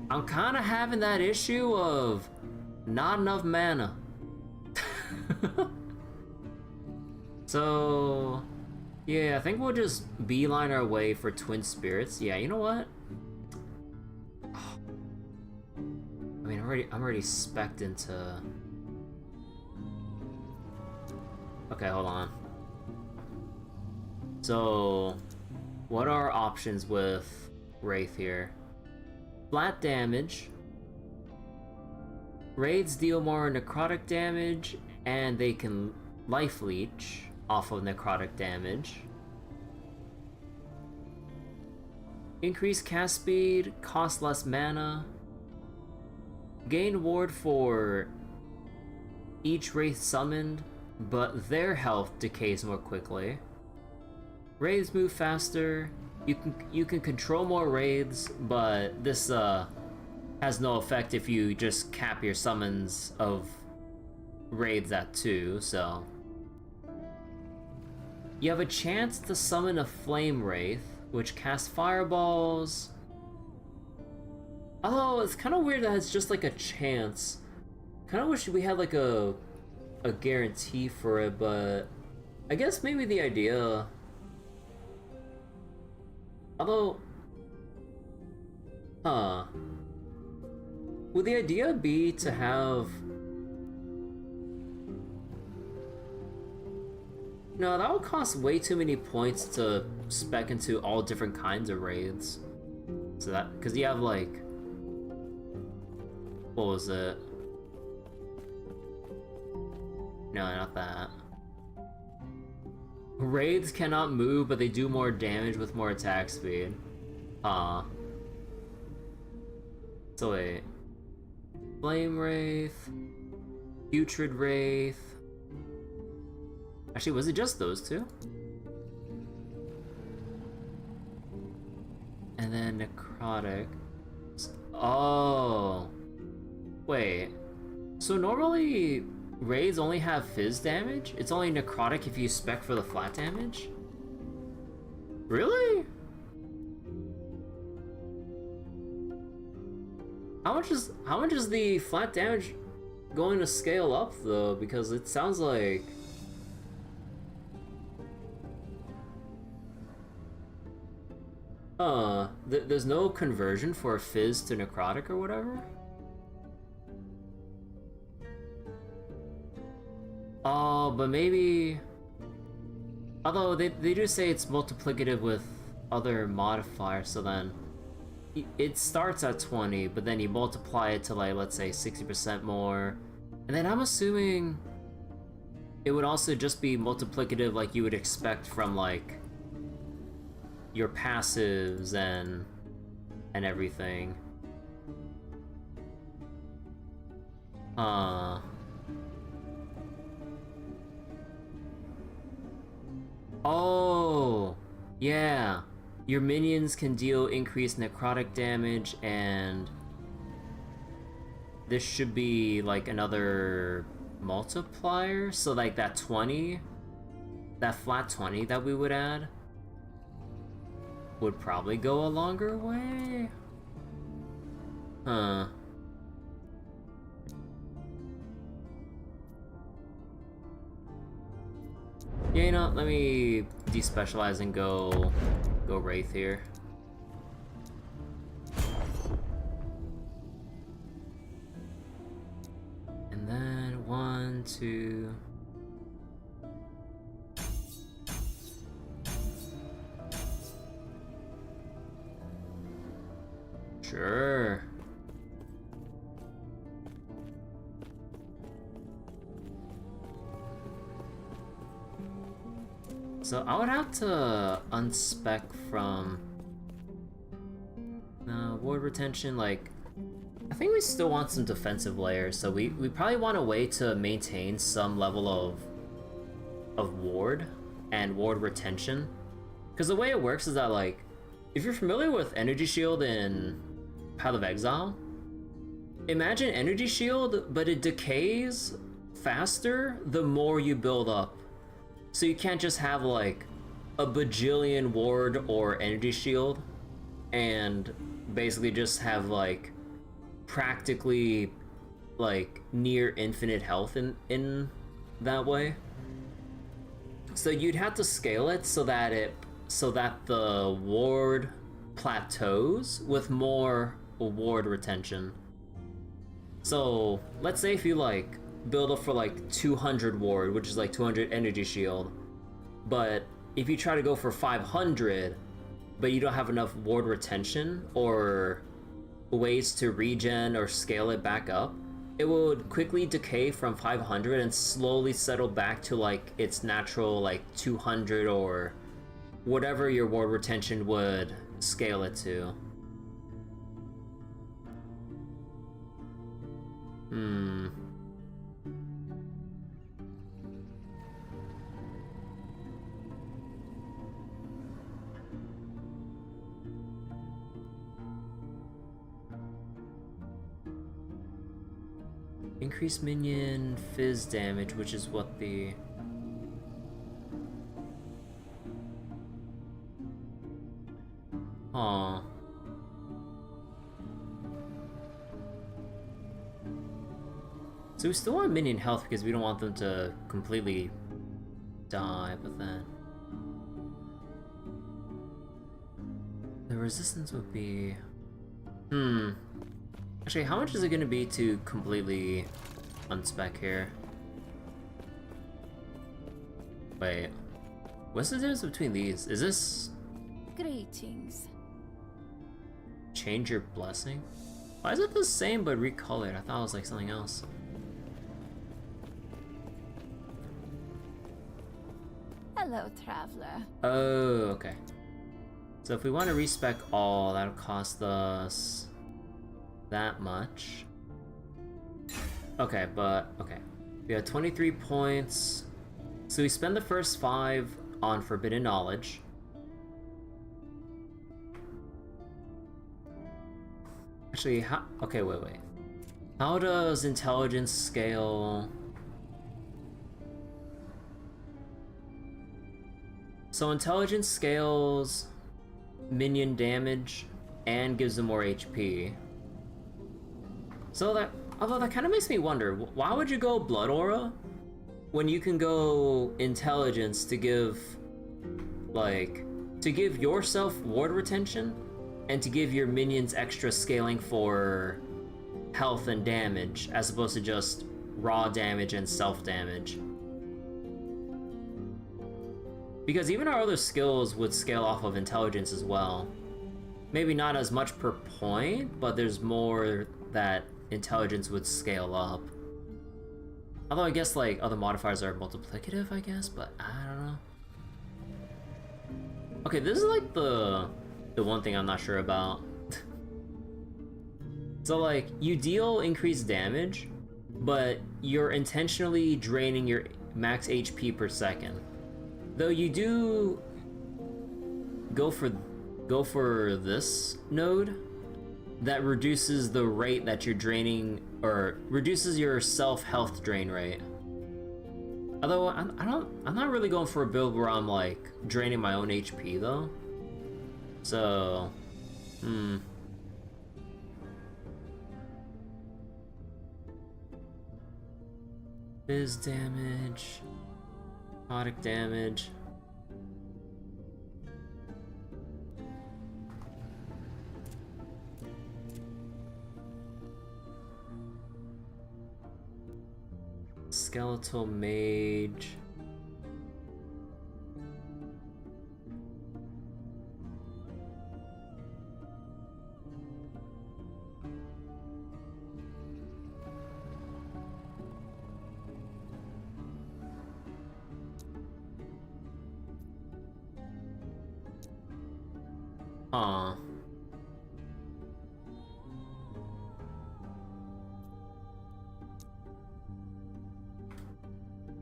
I'm kind of having that issue of not enough mana. So, yeah, I think we'll just beeline our way for Twin Spirits. Yeah, you know what? I mean, I'm already spec'd into... Okay, hold on. So, what are our options with Wraith here? Flat damage. Raids deal more necrotic damage, and they can life leech off of necrotic damage. Increase cast speed, cost less mana. Gain ward for each Wraith summoned, but their health decays more quickly. Raids move faster. You can control more raids, but this has no effect if you just cap your summons of raids at 2, so... You have a chance to summon a Flame Wraith, which casts fireballs. Oh, it's kind of weird that it's just like a chance. Kind of wish we had like a guarantee for it, but I guess maybe the idea... Although... Huh. Would the idea be to have... No, that would cost way too many points to spec into all different kinds of raids. So that... Because you have like... What was it? No, not that. Raids cannot move, but they do more damage with more attack speed. So wait. Flame Wraith. Putrid Wraith. Actually, was it just those two? And then Necrotic. Oh. Wait. So normally... Raids only have fizz damage? It's only necrotic if you spec for the flat damage? Really? How much is the flat damage going to scale up though? Because it sounds like... there's no conversion for fizz to necrotic or whatever? Oh, but maybe... Although they do say it's multiplicative with other modifiers, so then... It starts at 20, but then you multiply it to like, let's say 60% more. And then I'm assuming... It would also just be multiplicative like you would expect from like... Your passives and everything. Oh, yeah. Your minions can deal increased necrotic damage, and this should be like another multiplier. So like that 20, that flat 20 that we would add would probably go a longer way. Huh. Yeah, you know, let me despecialize and go Wraith here. And then 1, 2. Sure. So I would have to unspec from ward retention. Like, I think we still want some defensive layers, so we probably want a way to maintain some level of ward and ward retention. Because the way it works is that, like, if you're familiar with Energy Shield in Path of Exile, imagine Energy Shield, but it decays faster the more you build up. So you can't just have like a bajillion ward or Energy Shield and basically just have like practically like near infinite health in that way. So you'd have to scale it so that the ward plateaus with more ward retention. So let's say if you like build up for like 200 ward, which is like 200 energy shield, but if you try to go for 500 but you don't have enough ward retention or ways to regen or scale it back up, it would quickly decay from 500 and slowly settle back to like its natural like 200 or whatever your ward retention would scale it to. Increase minion fizz damage, which is what the... Aw. So we still want minion health because we don't want them to completely die, but then... The resistance would be... Actually, how much is it going to be to completely unspec here? Wait. What's the difference between these? Is this... Greetings. Change your blessing? Why is it the same but recolored? I thought it was like something else. Hello, traveler. Oh, okay. So if we want to respec all, that'll cost us that much. Okay, but okay. We have 23 points. So we spend the first 5 on Forbidden Knowledge. Actually, how... Okay, wait. How does intelligence scale... So intelligence scales minion damage and gives them more HP. So that... Although that kind of makes me wonder, why would you go Blood Aura when you can go Intelligence to give... Like... To give yourself ward retention and to give your minions extra scaling for health and damage, as opposed to just raw damage and self-damage. Because even our other skills would scale off of intelligence as well. Maybe not as much per point, but there's more that intelligence would scale up. Although I guess like other modifiers are multiplicative, I guess, but I don't know. Okay, this is like the one thing I'm not sure about. So like, you deal increased damage, but you're intentionally draining your max HP per second. Though you do go for this node that reduces the rate that you're draining, or reduces your self-health drain rate. Although I'm not really going for a build where I'm like draining my own HP though. So, Fizz damage, product damage. Skeletal mage. Huh.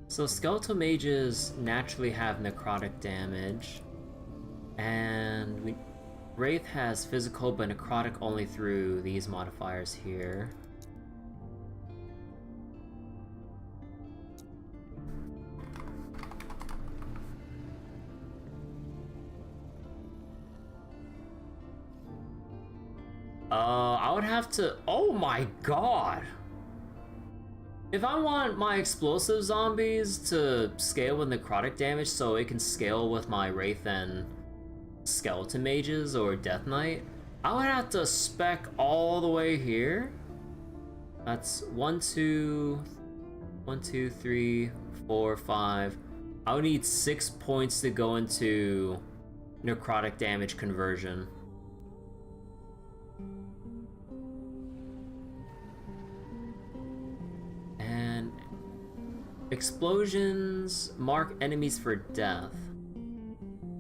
So skeletal mages naturally have necrotic damage, and Wraith has physical but necrotic only through these modifiers here. I would have to. Oh my god! If I want my explosive zombies to scale with necrotic damage so it can scale with my Wraith and skeleton mages or Death Knight, I would have to spec all the way here. That's 1, 2, 3, 4, 5. I would need 6 points to go into necrotic damage conversion. And explosions mark enemies for death.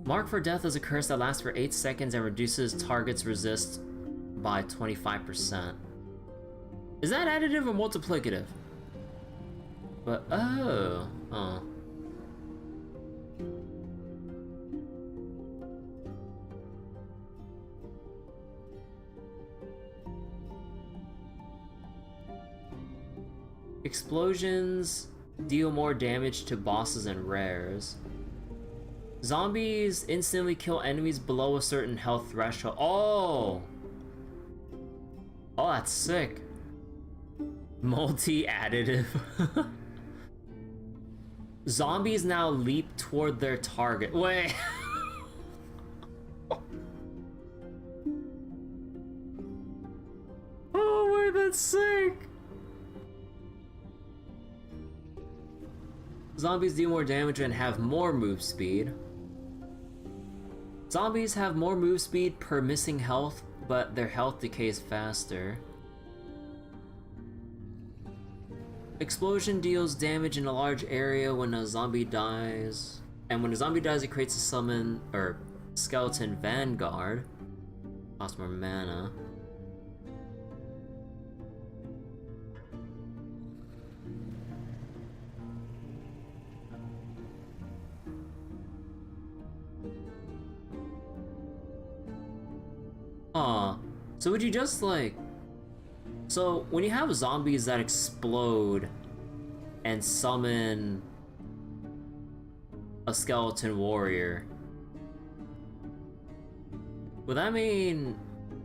Mark for death is a curse that lasts for 8 seconds and reduces target's resist by 25%. Is that additive or multiplicative? But oh. Explosions deal more damage to bosses and rares. Zombies instantly kill enemies below a certain health threshold. Oh! Oh, that's sick. Multi-additive. Zombies now leap toward their target. Wait. Oh, wait, that's sick. Zombies do more damage and have more move speed. Zombies have more move speed per missing health, but their health decays faster. Explosion deals damage in a large area when a zombie dies. And when a zombie dies, it creates a summon, or skeleton vanguard. Costs more mana. So would you just like... So when you have zombies that explode and summon a skeleton warrior, would that mean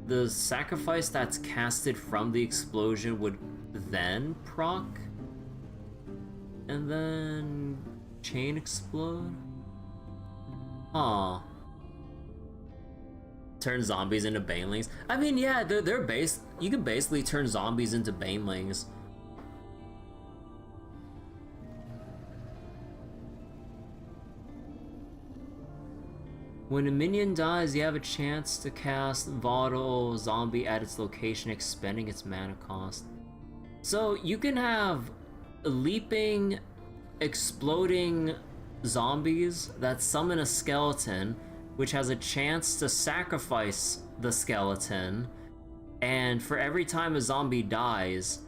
the sacrifice that's casted from the explosion would then proc? And then chain explode? Huh. Turn zombies into banelings. I mean, yeah, they're base. You can basically turn zombies into banelings. When a minion dies, you have a chance to cast Volatile Zombie at its location, expending its mana cost. So you can have leaping, exploding zombies that summon a skeleton, which has a chance to sacrifice the skeleton, and for every time a zombie dies,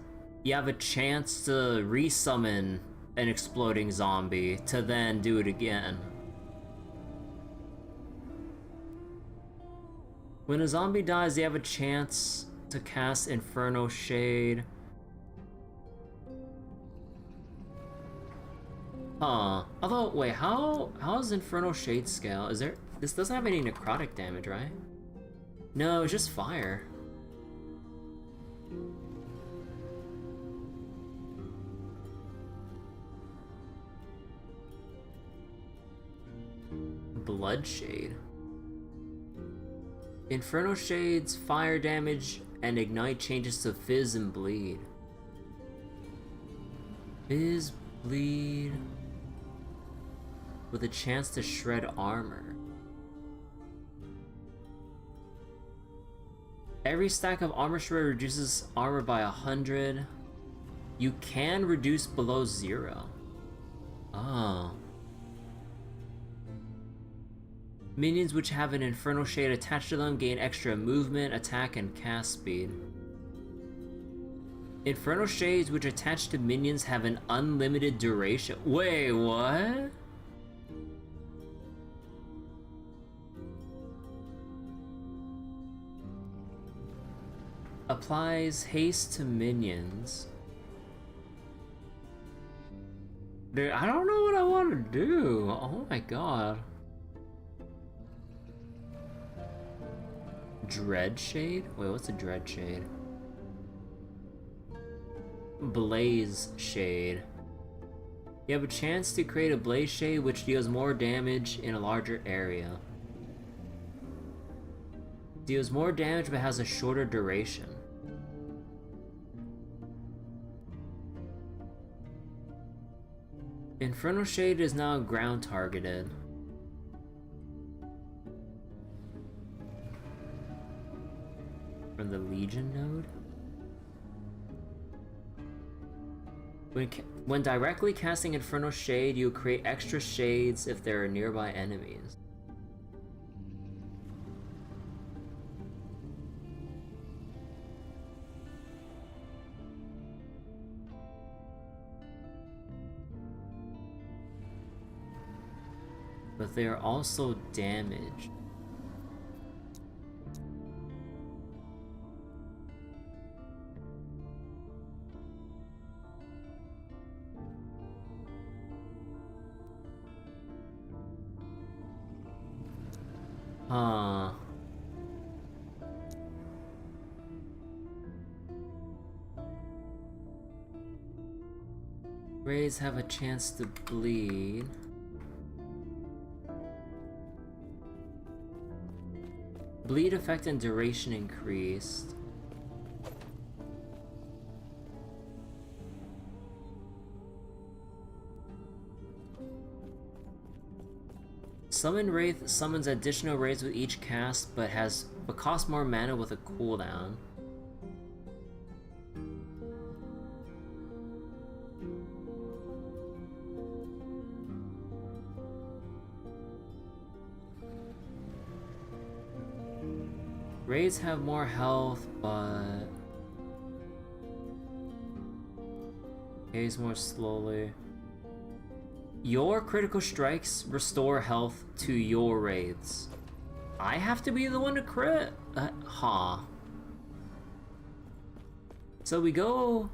you have a chance to resummon an exploding zombie to then do it again. When a zombie dies, you have a chance to cast Inferno Shade. Huh. Although, wait, how does Inferno Shade scale? Is there... This doesn't have any necrotic damage, right? No, it's just fire. Bloodshade. Inferno Shade's fire damage and ignite changes to Fizz and Bleed. Fizz, Bleed... with a chance to shred armor. Every stack of armor shred reduces armor by 100. You can reduce below 0. Oh. Minions which have an Infernal Shade attached to them gain extra movement, attack, and cast speed. Infernal Shades which attach to minions have an unlimited duration. Wait, what? Applies haste to minions. Dude, I don't know what I want to do. Oh my god. Dread Shade? Wait, what's a Dread Shade? Blaze Shade. You have a chance to create a Blaze Shade which deals more damage in a larger area. Deals more damage but has a shorter duration. Infernal Shade is now ground targeted. From the Legion node? When directly casting Infernal Shade, you create extra shades if there are nearby enemies. But they are also damaged. Huh. Rays have a chance to bleed. Bleed effect and duration increased. Summon Wraith summons additional wraiths with each cast, but costs more mana with a cooldown. Wraiths have more health, but haze more slowly. Your critical strikes restore health to your wraiths. I have to be the one to crit? So we go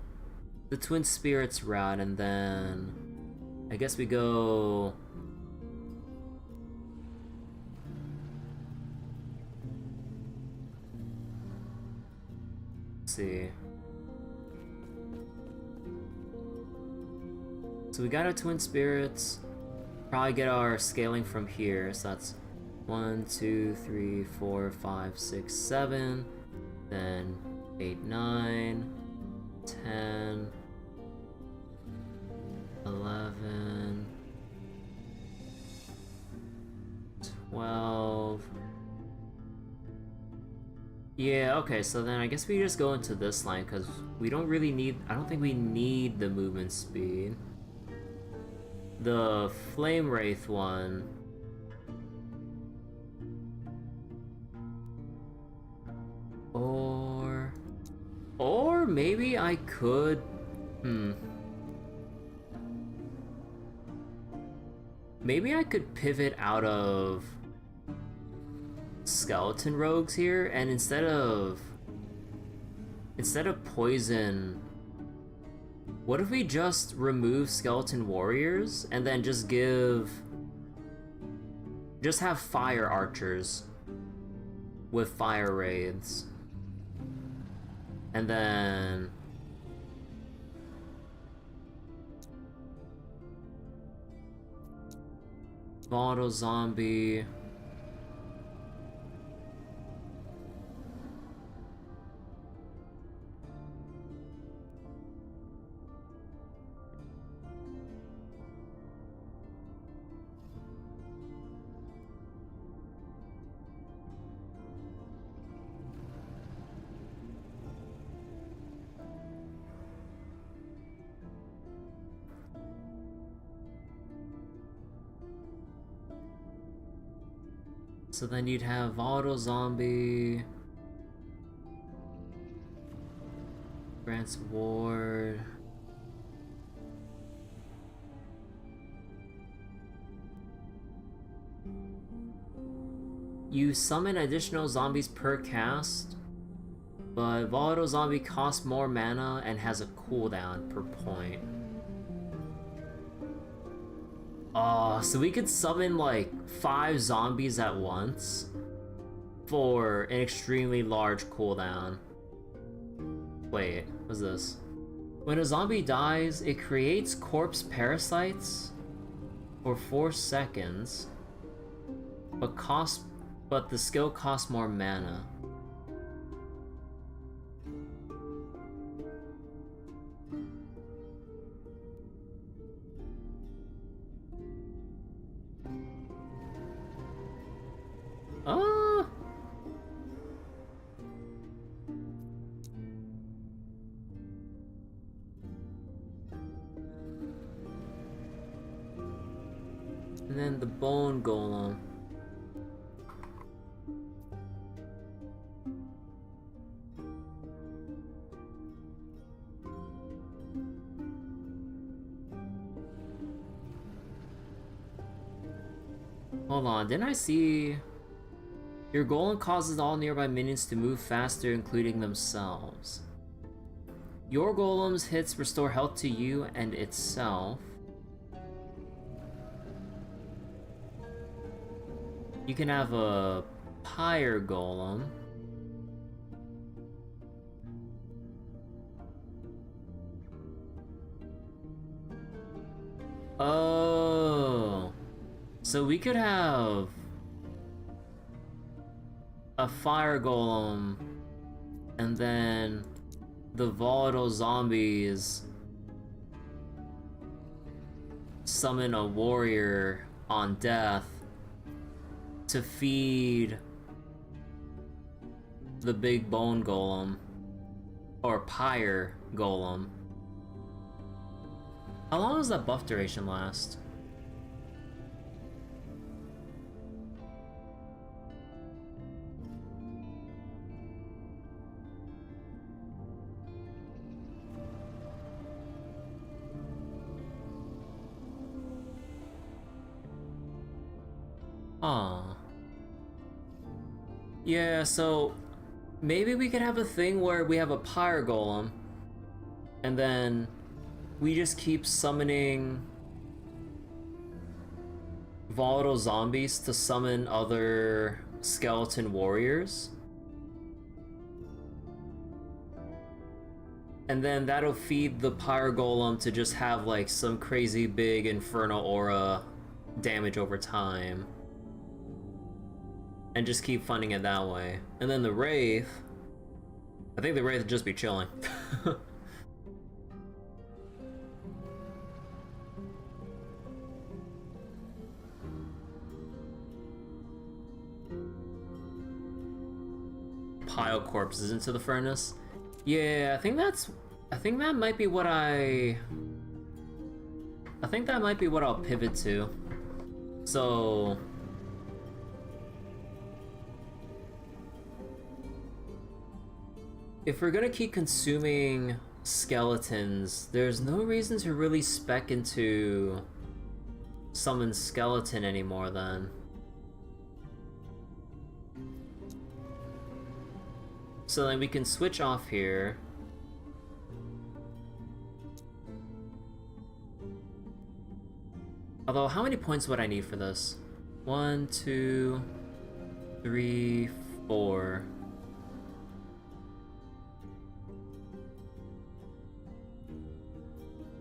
the Twin Spirits route, and then I guess we go... Let's see. So we got our Twin Spirits. Probably get our scaling from here. So that's 1, 2, 3, 4, 5, 6, 7. Then 8, 9, 10, 11, 12. Yeah, okay, so then I guess we just go into this line because we don't really need... I don't think we need the movement speed. The Flame Wraith one... Or maybe I could... Maybe I could pivot out of Skeleton Rogues here, and instead of poison, what if we just remove Skeleton Warriors and then just have Fire Archers with Fire Wraiths? And then... Volatile Zombie... So then you'd have volatile zombie, grants ward. You summon additional zombies per cast, but volatile zombie costs more mana and has a cooldown per point. Oh, so we could summon like 5 zombies at once for an extremely large cooldown. Wait, what's this? When a zombie dies, it creates corpse parasites for 4 seconds, but the skill costs more mana. Ah! And then the bone golem. Hold on, didn't I see... Your golem causes all nearby minions to move faster, including themselves. Your golem's hits restore health to you and itself. You can have a pyre golem. Oh, so we could have a fire golem, and then the volatile zombies summon a warrior on death to feed the big bone golem, or pyre golem. How long does that buff duration last? Aw. Yeah, so maybe we could have a thing where we have a pyre golem, and then we just keep summoning volatile zombies to summon other skeleton warriors. And then that'll feed the pyre golem to just have like some crazy big infernal aura damage over time. And just keep funding it that way. And then the Wraith, I think the Wraith would just be chilling. Pile corpses into the furnace. Yeah, I think that might be what I think that might be what I'll pivot to. So if we're gonna keep consuming skeletons, there's no reason to really spec into summon skeleton anymore then. So then we can switch off here. Although, how many points would I need for this? 1, 2, 3, 4.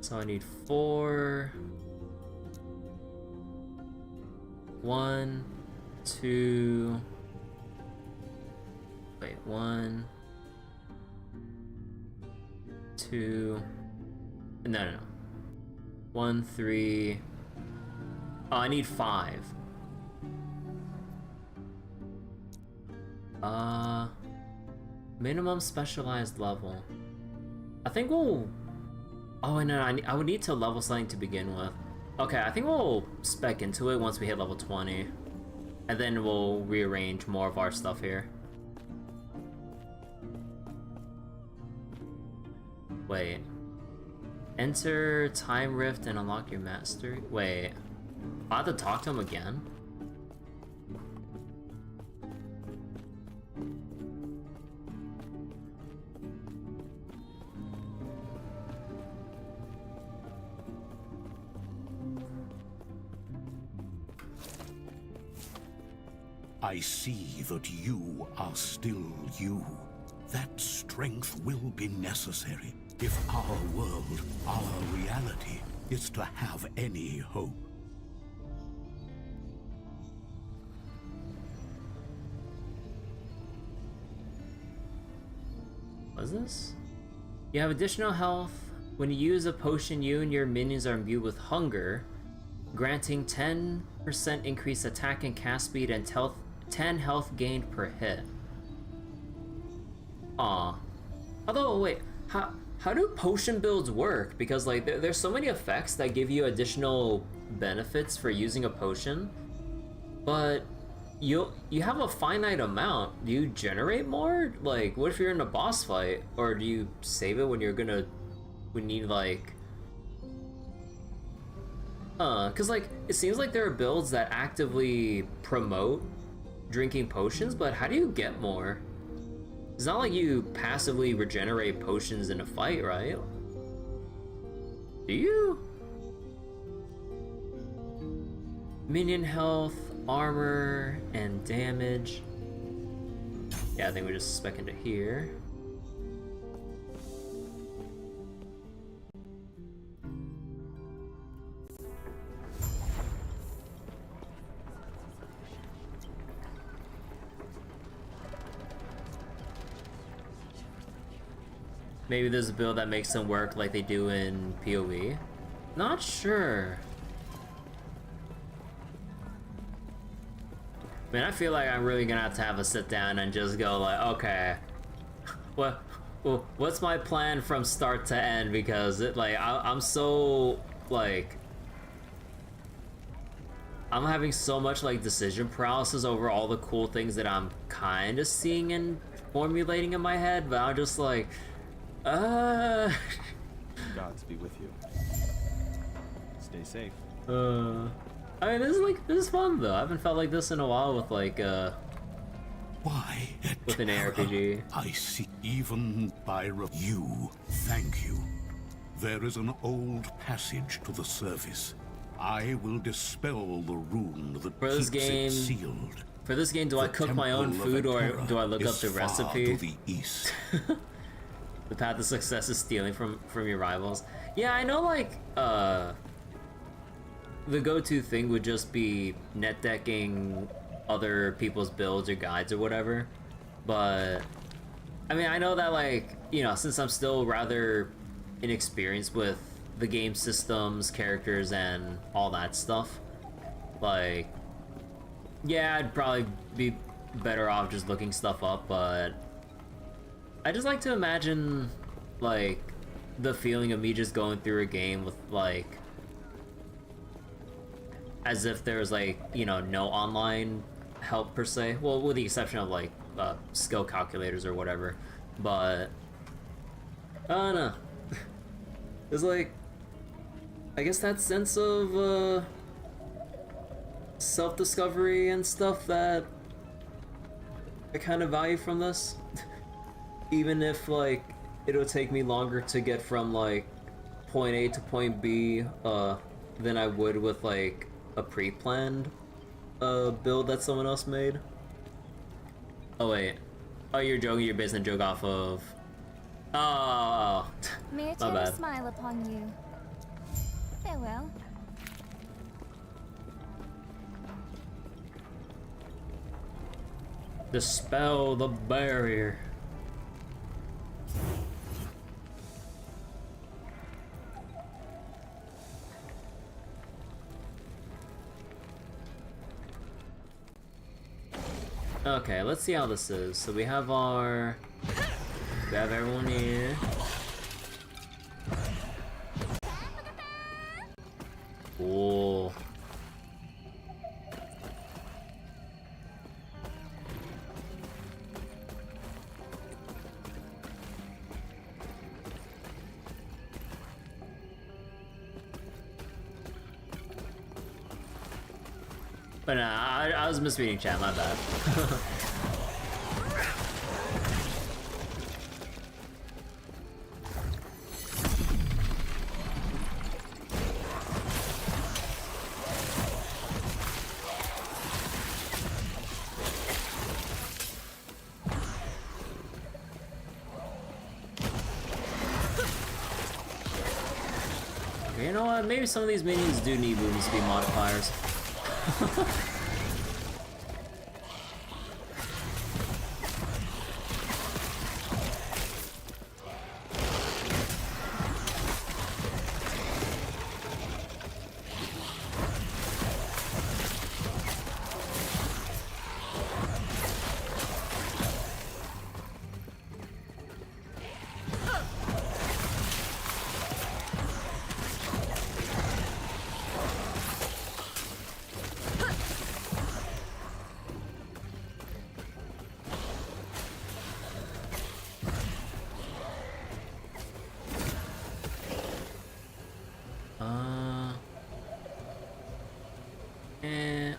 So I need 4. 1, 2. Wait, 1, 2. No. 1, 3. Oh, I need 5. Minimum specialized level. I think we'll... Oh, and I would need to level something to begin with. Okay, I think we'll spec into it once we hit level 20. And then we'll rearrange more of our stuff here. Wait. Enter Time Rift and unlock your mastery. Wait. I have to talk to him again? I see that you are still you. That strength will be necessary if our world, our reality, is to have any hope. What is this? You have additional health. When you use a potion, you and your minions are imbued with hunger, granting 10% increased attack and cast speed and 10 health gained per hit. Aw. Although, wait, how do potion builds work? Because, like, there's so many effects that give you additional benefits for using a potion, but you have a finite amount. Do you generate more? Like, what if you're in a boss fight? Or do you save it when you're gonna... when you need, like... cause, like, it seems like there are builds that actively promote drinking potions, but how do you get more? It's not like you passively regenerate potions in a fight, right? Do you? Minion health, armor, and damage. Yeah, I think we just spec into here. Maybe there's a build that makes them work like they do in PoE. Not sure. Man, I feel like I'm really gonna have a sit down and just go like, okay, what's my plan from start to end? Because it, like, I'm so, like, I'm having so much, like, decision paralysis over all the cool things that I'm kind of seeing and formulating in my head, but I'm just like, Gods be with you. Stay safe. I mean, this is fun though. I haven't felt like this in a while with, like, Why, with an ARPG. I see even by you. Thank you. There is an old passage to the surface. I will dispel the rune that For this keeps game, it sealed. For this game, do I cook my own food or do I look up the recipe? To the east. The path to success is stealing from your rivals. Yeah, I know, like, the go-to thing would just be net decking other people's builds or guides or whatever. But, I mean, I know that, like, you know, since I'm still rather inexperienced with the game systems, characters, and all that stuff, like, yeah, I'd probably be better off just looking stuff up, but I just like to imagine, like, the feeling of me just going through a game with, like, as if there's, like, you know, no online help per se. Well, with the exception of, like, skill calculators or whatever. But I don't know. It's like, I guess that sense of self-discovery and stuff that I kind of value from this. Even if, like, it'll take me longer to get from, like, point A to point B than I would with, like, a pre-planned build that someone else made. Oh wait. Oh, you're joking, you're basing a joke off of... Oh, May a my tender bad. smile upon you. Farewell. Dispel the barrier. Okay, let's see how this is. So we have everyone here. Cool. But nah, I was misreading chat, my bad. You know what? Maybe some of these minions do need movement speed modifiers.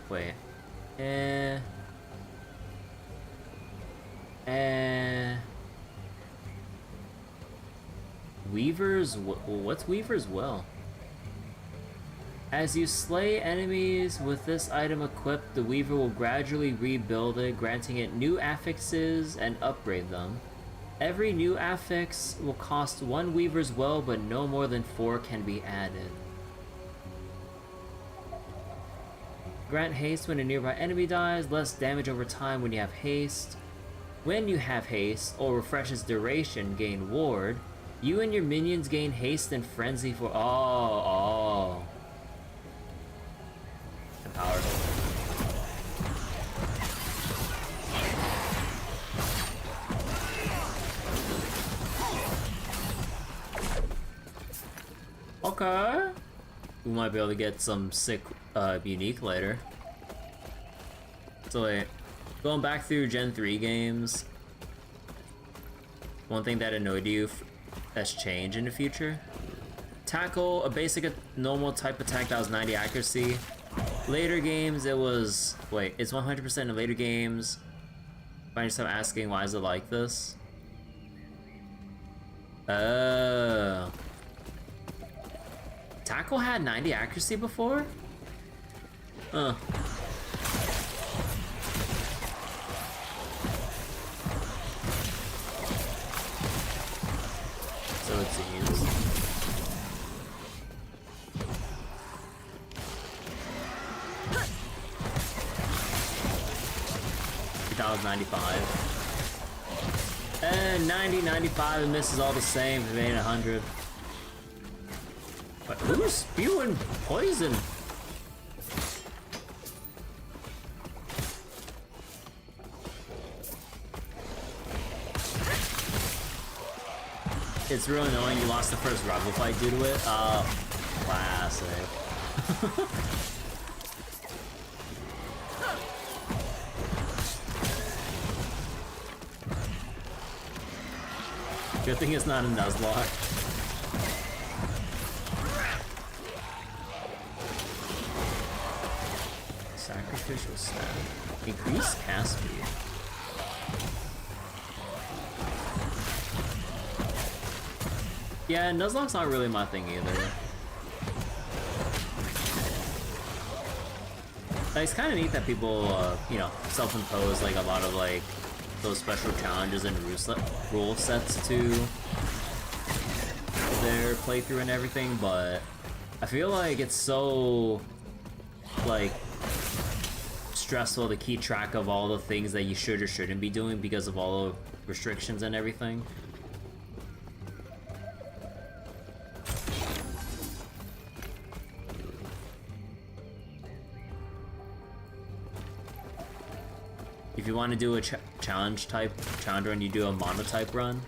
Wait. What's Weaver's Well? As you slay enemies with this item equipped, the Weaver will gradually rebuild it, granting it new affixes and upgrade them. Every new affix will cost 1 Weaver's Well, but no more than 4 can be added. Grant haste when a nearby enemy dies, less damage over time when you have haste. When you have haste, or refreshes duration, gain ward. You and your minions gain haste and frenzy for empowered. Okay. We might be able to get some sick unique later. So wait, going back through Gen 3 games, one thing that annoyed you that's changed in the future? Tackle, a basic normal type attack that was 90 accuracy. Later games it was, wait, it's 100% in later games. Find yourself asking, why is it like this? Oh. Tackle had 90 accuracy before? Huh. So it seems. That was 95. And 90, 95, and misses all the same. It ain't 100. But who's spewing poison? It's really annoying you lost the first rival fight due to it. Oh, classic. Good thing it's not a Nuzlocke. Sacrificial staff. Increased cast speed. Yeah, Nuzlocke's not really my thing either. Like, it's kind of neat that people, you know, self-impose like a lot of like those special challenges and rule sets to their playthrough and everything, but I feel like it's so like stressful to keep track of all the things that you should or shouldn't be doing because of all the restrictions and everything. If you want to do a challenge run, you do a monotype run.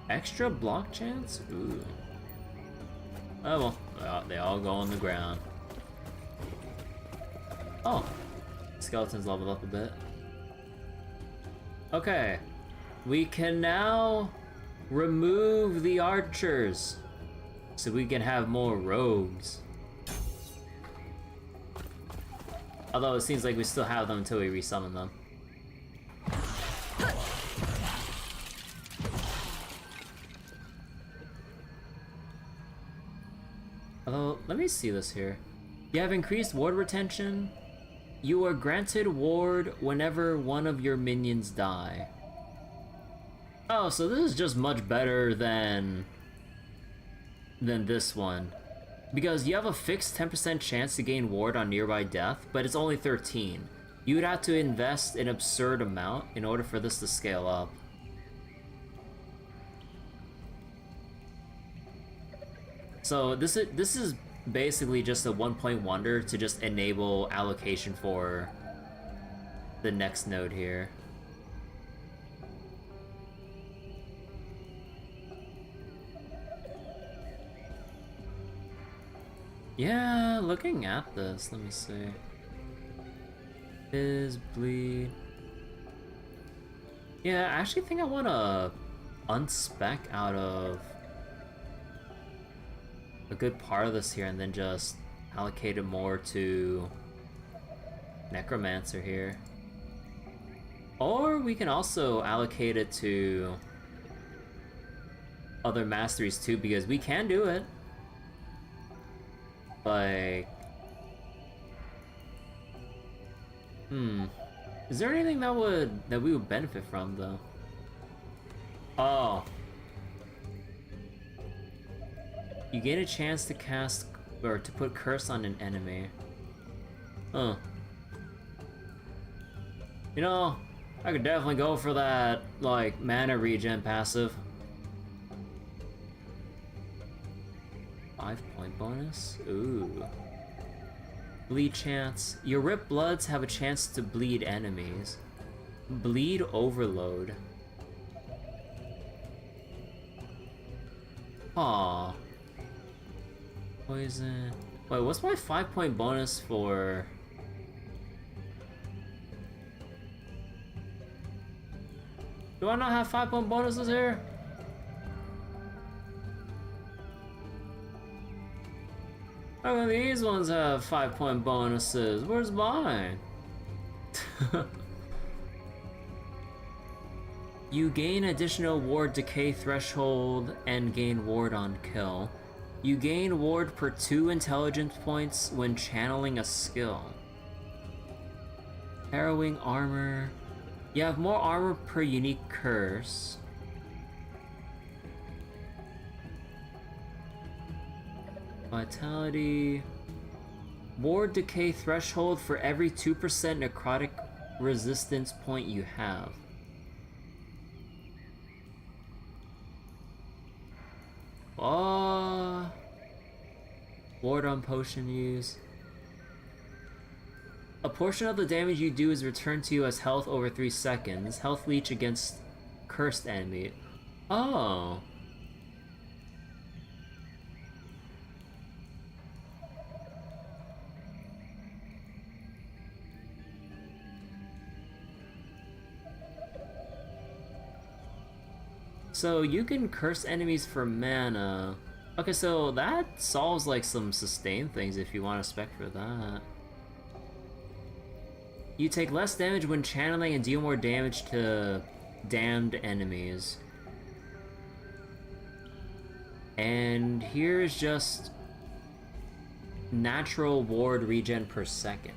Extra block chance? Ooh. Oh well, they all go on the ground. Oh, skeletons leveled up a bit. Okay, we can now Remove the archers so we can have more rogues. Although it seems like we still have them until we resummon them. Although, let me see this here. You have increased ward retention. You are granted ward whenever one of your minions die. Oh, so this is just much better than this one. Because you have a fixed 10% chance to gain ward on nearby death, but it's only 13. You would have to invest an absurd amount in order for this to scale up. So this is basically just a 1-point wonder to just enable allocation for the next node here. Yeah, looking at this, let me see. Is bleed. Yeah, I actually think I want to unspec out of a good part of this here and then just allocate it more to Necromancer here. Or we can also allocate it to other masteries too, because we can do it. Like, is there anything that we would benefit from though? Oh, you get a chance to cast or to put curse on an enemy. Huh. You know, I could definitely go for that like mana regen passive. 5-point bonus? Ooh. Bleed chance. Your ripped bloods have a chance to bleed enemies. Bleed overload. Aw. Poison. Wait, what's my 5-point bonus for? Do I not have 5-point bonuses here? Oh, these ones have 5-point bonuses. Where's mine? You gain additional ward decay threshold and gain ward on kill. You gain ward per 2 intelligence points when channeling a skill. Harrowing armor. You have more armor per unique curse. Vitality. Ward decay threshold for every 2% necrotic resistance point you have. Ward on potion use. A portion of the damage you do is returned to you as health over 3 seconds. Health leech against cursed enemy. Oh. So you can curse enemies for mana. Okay, so that solves like some sustain things if you want to spec for that. You take less damage when channeling and deal more damage to damned enemies. And here's just natural ward regen per second.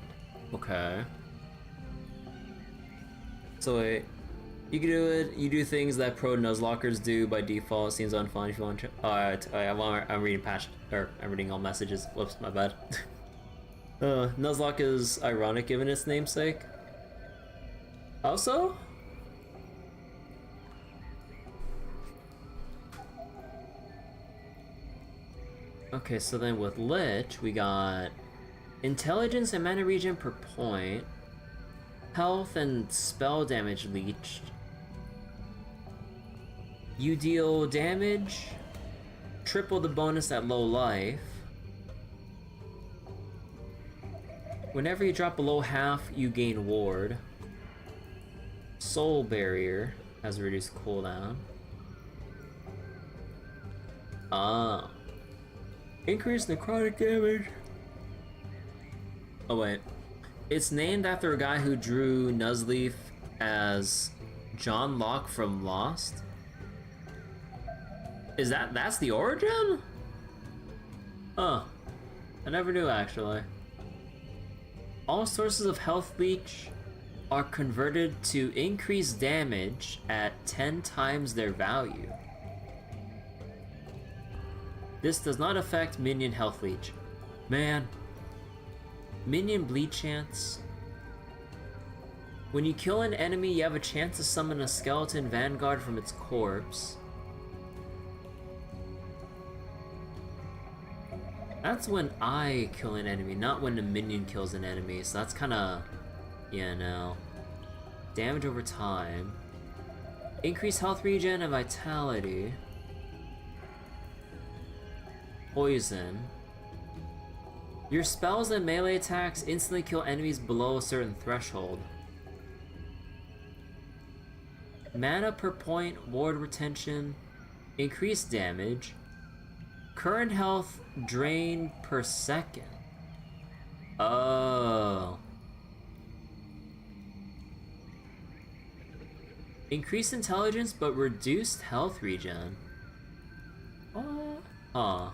Okay. So wait. You can do it. You do things that pro Nuzlockers do by default. It seems unfun if you want to. I'm reading patch, or I'm reading all messages. Whoops, my bad. Nuzlocke is ironic given its namesake. Also, okay, so then with Lich, we got intelligence and mana regen per point, health and spell damage leached. You deal damage, triple the bonus at low life. Whenever you drop below half, you gain ward. Soul barrier has a reduced cooldown. Ah. Increased necrotic damage. Oh wait. It's named after a guy who drew Nuzleaf as John Locke from Lost. That's the origin? Huh. I never knew actually. All sources of health leech are converted to increase damage at 10 times their value. This does not affect minion health leech. Man. Minion bleed chance. When you kill an enemy, you have a chance to summon a skeleton vanguard from its corpse. That's when I kill an enemy, not when a minion kills an enemy, so that's kinda... yeah, no. Damage over time. Increase health regen and vitality. Poison. Your spells and melee attacks instantly kill enemies below a certain threshold. Mana per point, ward retention, increased damage. Current health drain per second. Oh. Increased intelligence but reduced health regen. What? Huh.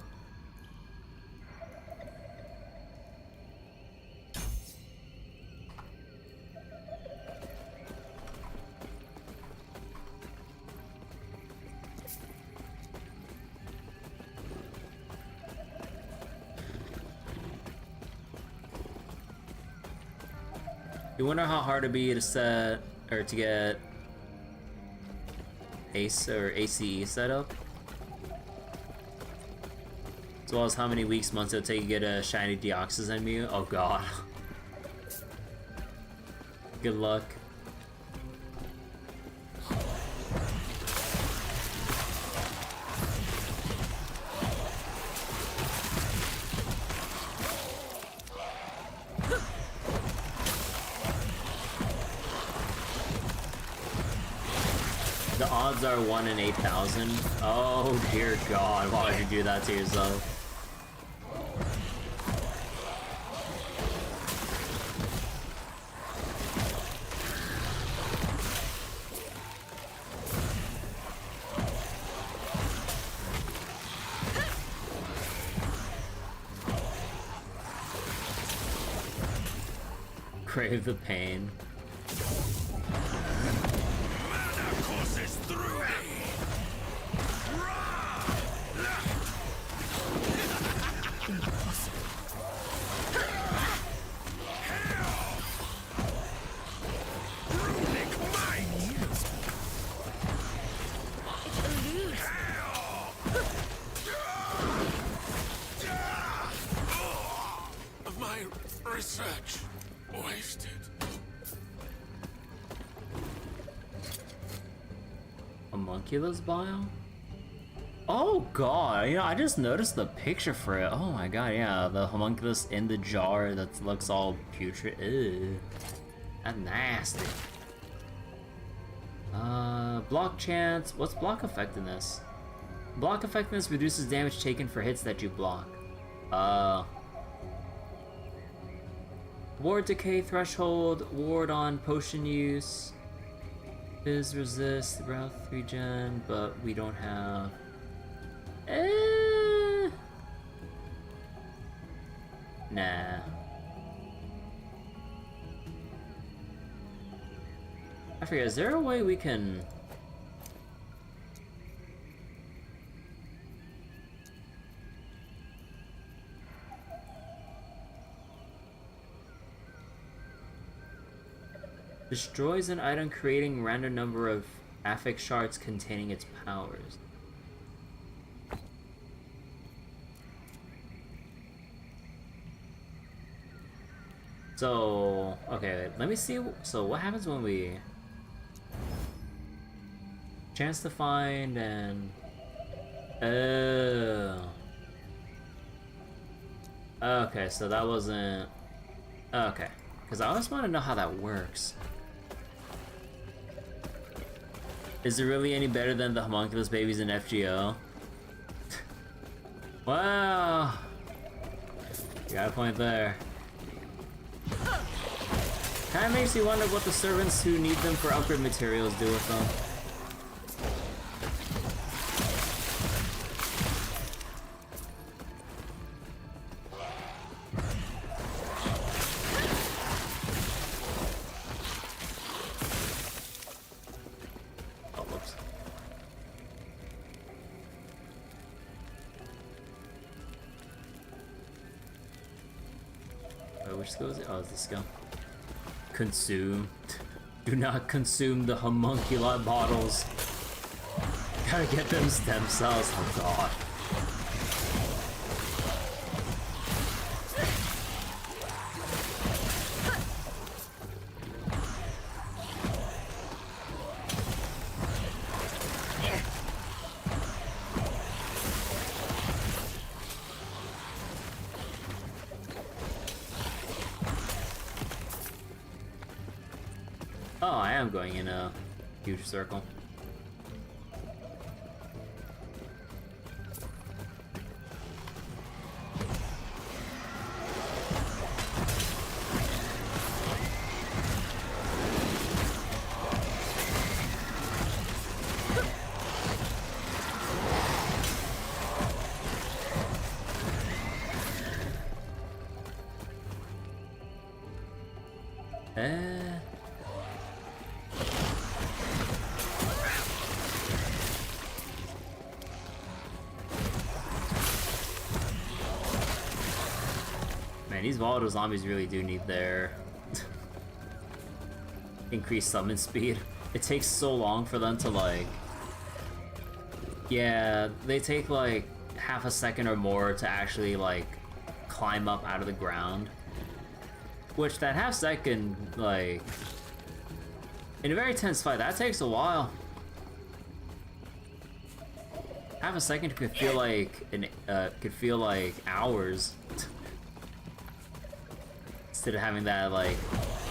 You wonder how hard it'd be to set, or to get ACE or ACE set up? As well as how many weeks, months it'll take to get a shiny Deoxys enemy? Oh god. Good luck. The odds are 1 in 8,000. Oh dear god, why would you do that to yourself? Crave the pain. Research wasted. Homunculus bile? Oh god, you know, I just noticed the picture for it. Oh my god, yeah, the homunculus in the jar that looks all putrid. Ew. That's nasty. Block chance. What's block effectiveness? Block effectiveness reduces damage taken for hits that you block. Ward decay threshold, ward on potion use, fizz resist, breath regen, but we don't have. Nah. I forget, is there a way we can... Destroys an item creating random number of affix shards containing its powers. So, okay, let me see. So what happens when we... Chance to find and... Oh. Okay, so that wasn't... Okay, because I always want to know how that works. Is it really any better than the homunculus babies in FGO? Wow. You got a point there. Kinda makes you wonder what the servants who need them for upgrade materials do with them. Oh, whoops. Wait, which skill is it? Oh, it's this skill. Consume. Do not consume the homunculi bottles. Gotta get them stem cells. Oh god. Oh, I am going in a huge circle. Man, these volatile zombies really do need their increased summon speed. It takes so long for them to like... Yeah, they take like half a second or more to actually like climb up out of the ground. Which that half second, like... In a very tense fight, that takes a while. Half a second could feel like hours. Instead of having that like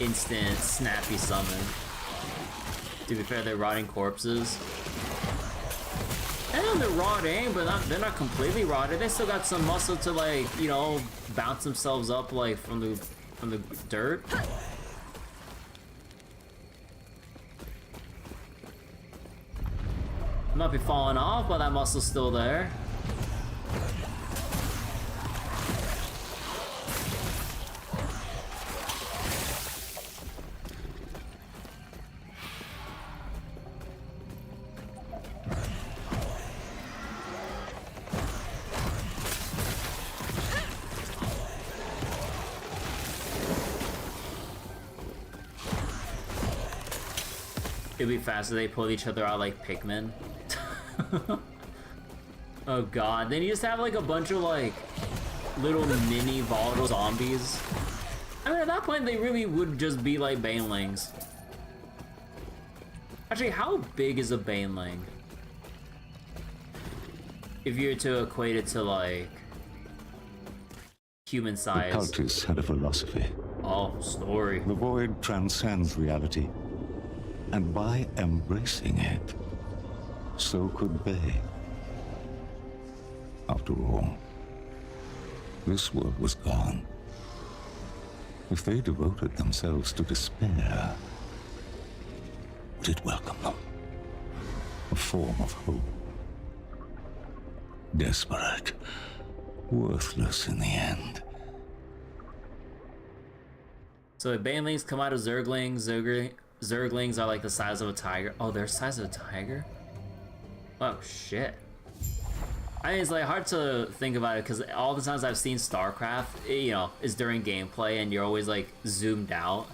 instant snappy summon. To be fair, they're rotting corpses. And they're rotting, but they're not completely rotted. They still got some muscle to like, you know, bounce themselves up like from the dirt. Might be falling off, but that muscle's still there. It'd be faster they pull each other out like Pikmin. Oh god, then you just have like a bunch of like little mini volatile zombies. I mean, at that point they really would just be like banelings. Actually, how big is a baneling? If you were to equate it to like human size. The cultists had a philosophy. Oh, story. The void transcends reality. And by embracing it, so could they. After all, this world was gone. If they devoted themselves to despair, would it welcome them? A form of hope. Desperate, worthless in the end. So if banelings come out of zerglings, zerglings are like the size of a tiger. Oh, they're the size of a tiger? Oh shit. I mean, it's like hard to think about it because all the times I've seen StarCraft, you know, is during gameplay and you're always like zoomed out.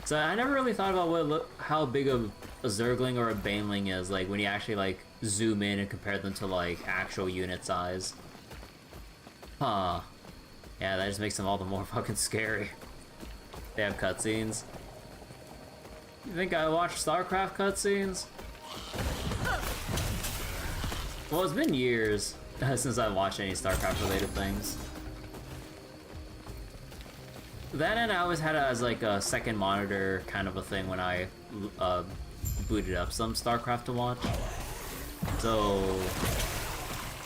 So I never really thought about how big of a zergling or a baneling is, like when you actually like zoom in and compare them to like actual unit size. Huh. Yeah, that just makes them all the more fucking scary. They have cutscenes. You think I watch StarCraft cutscenes? Well, it's been years since I've watched any StarCraft related things. That and I always had it as like a second monitor kind of a thing when I booted up some StarCraft to watch. So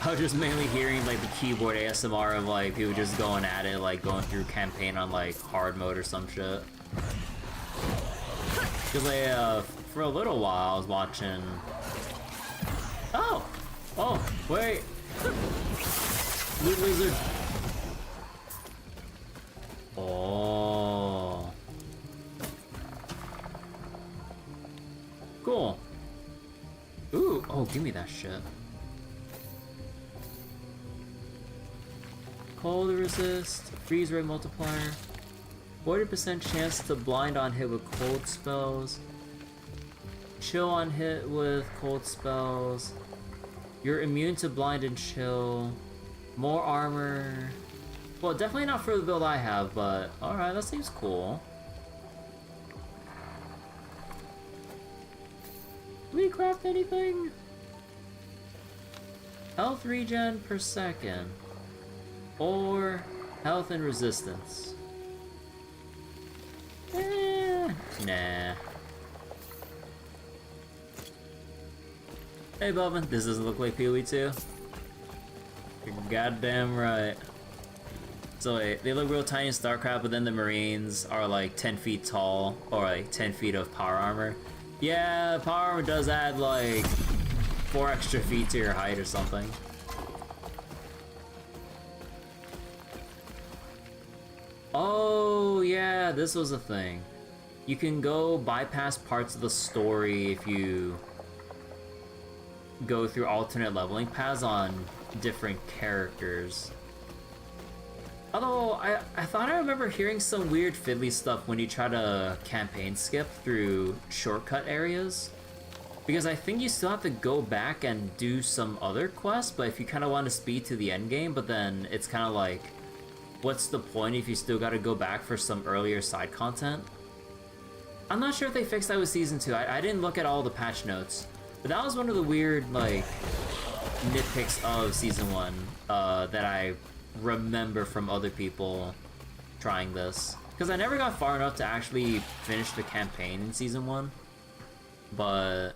I was just mainly hearing like the keyboard ASMR of like people just going at it, like going through campaign on like hard mode or some shit. Cause like for a little while I was watching. Oh, wait. Loot lizard. Oh. Cool. Ooh, oh, give me that shit. Cold resist, freeze rate multiplier, 40% chance to blind on hit with cold spells, chill on hit with cold spells, you're immune to blind and chill, more armor. Well, definitely not for the build I have, but alright, that seems cool. Do we craft anything? Health regen per second. Or health and resistance. Nah. Hey Bubba, this doesn't look like PoE 2. You're goddamn right. So wait, they look real tiny in StarCraft, but then the Marines are like 10 feet tall, or like 10 feet of power armor. Yeah, power armor does add like 4 extra feet to your height or something. Oh yeah, this was a thing. You can go bypass parts of the story if you go through alternate leveling paths on different characters. Although, I thought I remember hearing some weird fiddly stuff when you try to campaign skip through shortcut areas. Because I think you still have to go back and do some other quests, but if you kind of want to speed to the end game, but then it's kind of like, what's the point if you still gotta go back for some earlier side content? I'm not sure if they fixed that with Season 2. I didn't look at all the patch notes. But that was one of the weird, like, nitpicks of Season 1 that I remember from other people trying this. Because I never got far enough to actually finish the campaign in Season 1. But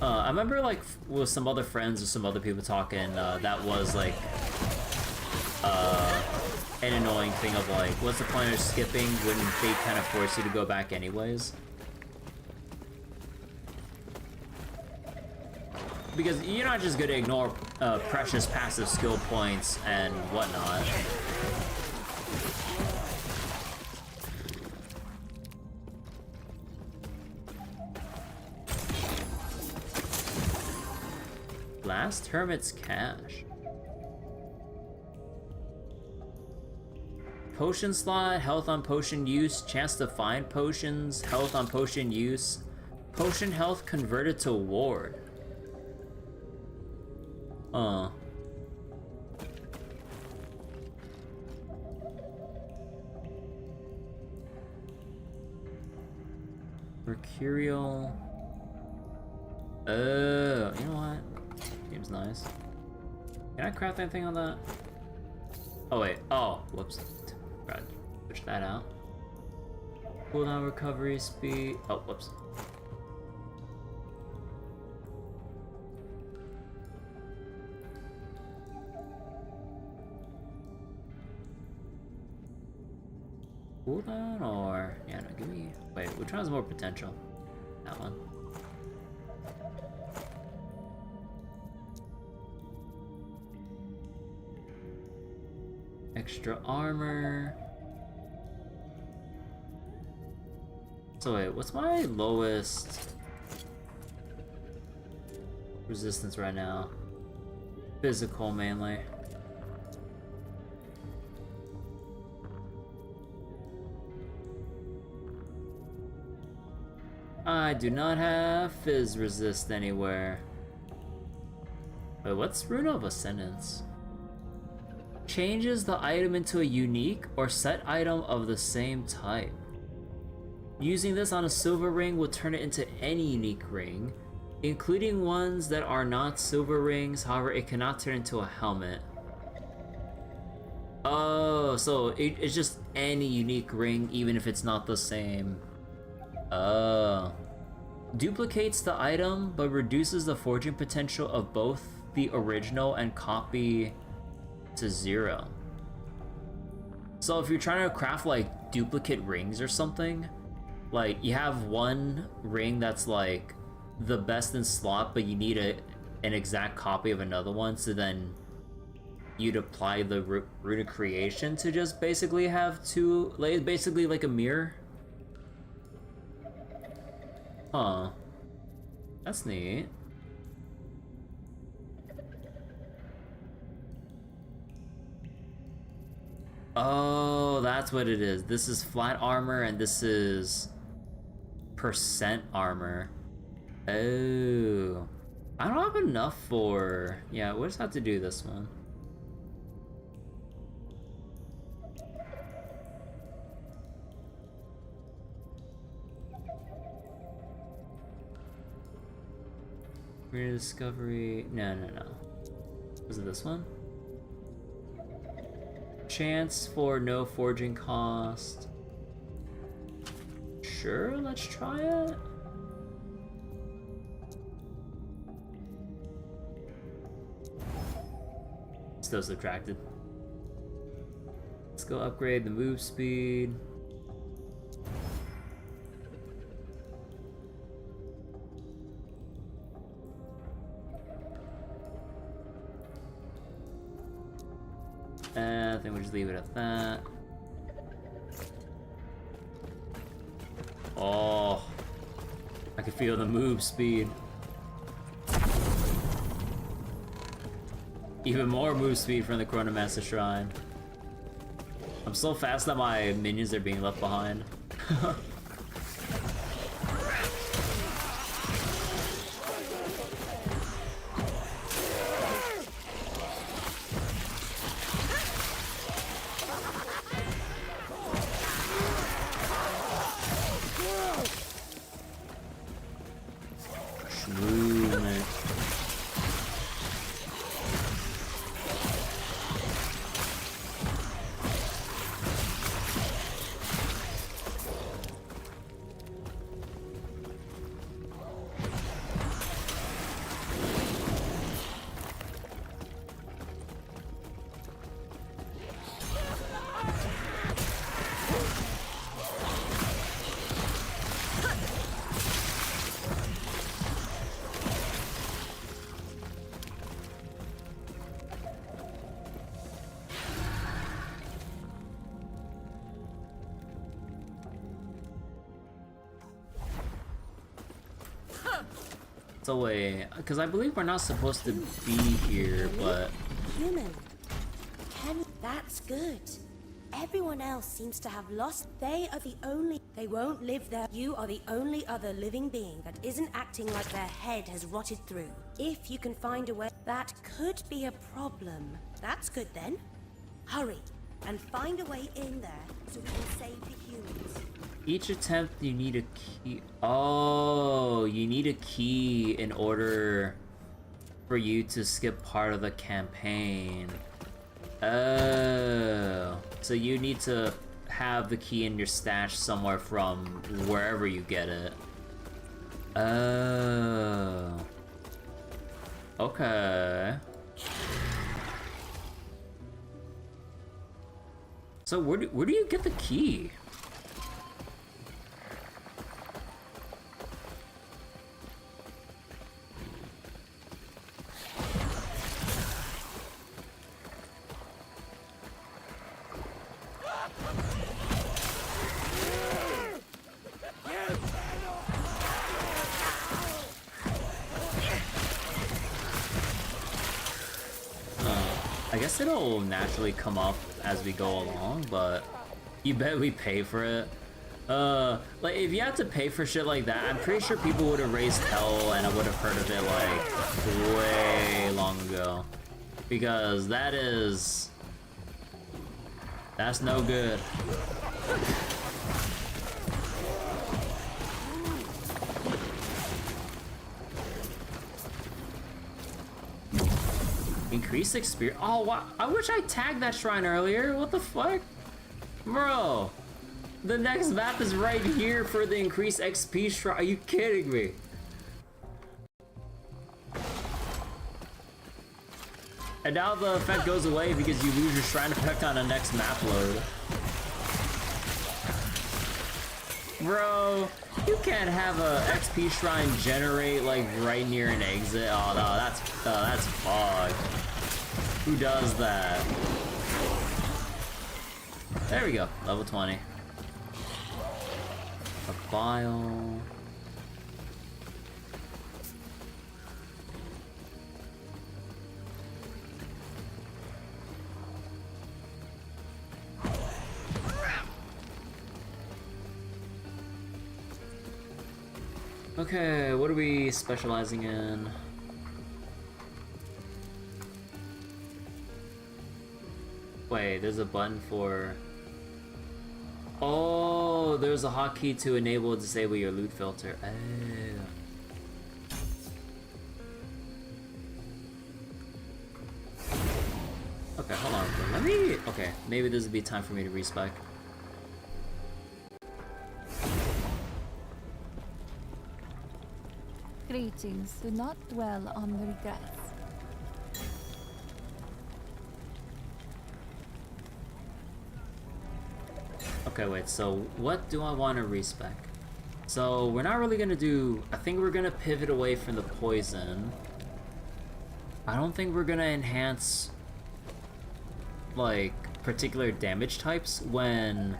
I remember, like, with some other friends or some other people talking, that was, like, an annoying thing of, like, what's the point of skipping when they kind of force you to go back anyways? Because you're not just gonna ignore precious passive skill points and whatnot. Last Hermit's Cache. Potion slot, health on potion use, chance to find potions, health on potion use, potion health converted to ward. Mercurial. Oh, you know what? Seems nice. Can I craft anything on that? Oh wait. Oh, whoops. Right. Switch that out. Cooldown recovery speed. Oh, whoops. Cooldown or yeah, no, give me. Wait, which one has more potential? That one. Extra armor. So wait, what's my lowest resistance right now? Physical mainly. I do not have Fizz resist anywhere. Wait, what's Rune of Ascendance? Changes the item into a unique or set item of the same type. Using this on a silver ring will turn it into any unique ring, including ones that are not silver rings. However, it cannot turn into a helmet. Oh, so it's just any unique ring, even if it's not the same. Oh. Duplicates the item, but reduces the forging potential of both the original and copy to 0. So if you're trying to craft like duplicate rings or something, like you have one ring that's like the best in slot, but you need an exact copy of another one, so then you'd apply the rune of creation to just basically have two, like basically like a mirror. Huh. That's neat. Oh, that's what it is. This is flat armor and this is percent armor. Oh. I don't have enough for... Yeah, we'll just have to do this one. Rediscovery... No. Was it this one? Chance for no forging cost. Sure, let's try it. Still subtracted. Let's go upgrade the move speed. I think we'll just leave it at that. Oh, I can feel the move speed. Even more move speed from the Necromancer Shrine. I'm so fast that my minions are being left behind. So wait, because I believe we're not supposed to be here, but... Human. That's good. Everyone else seems to have lost. They are the only... They won't live there. You are the only other living being that isn't acting like their head has rotted through. If you can find a way, that could be a problem. That's good then. Hurry, and find a way in there so we can save the humans. Each attempt, you need a key. Oh, you need a key in order for you to skip part of the campaign. Oh, so you need to have the key in your stash somewhere from wherever you get it. Oh. Okay. So where do you get the key? I guess it'll naturally come up as we go along, but you bet we pay for it. Like if you had to pay for shit like that, I'm pretty sure people would have raised hell and I would have heard of it like way long ago. Because that's no good. Increased experience. Oh wow! I wish I tagged that shrine earlier. What the fuck, bro? The next map is right here for the increased XP shrine. Are you kidding me? And now the effect goes away because you lose your shrine effect on the next map load. Bro, you can't have a XP shrine generate like right near an exit. Oh no, that's fucked. Who does that? There we go, level 20. A vial. Okay, what are we specializing in? Wait, there's a button for... Oh, there's a hotkey to enable and disable your loot filter. Oh. Okay, hold on. Let me... Okay, maybe this would be time for me to respec. Greetings. Do not dwell on regrets. Okay, wait, so what do I want to respec? So we're not really gonna do... I think we're gonna pivot away from the poison. I don't think we're gonna enhance like particular damage types when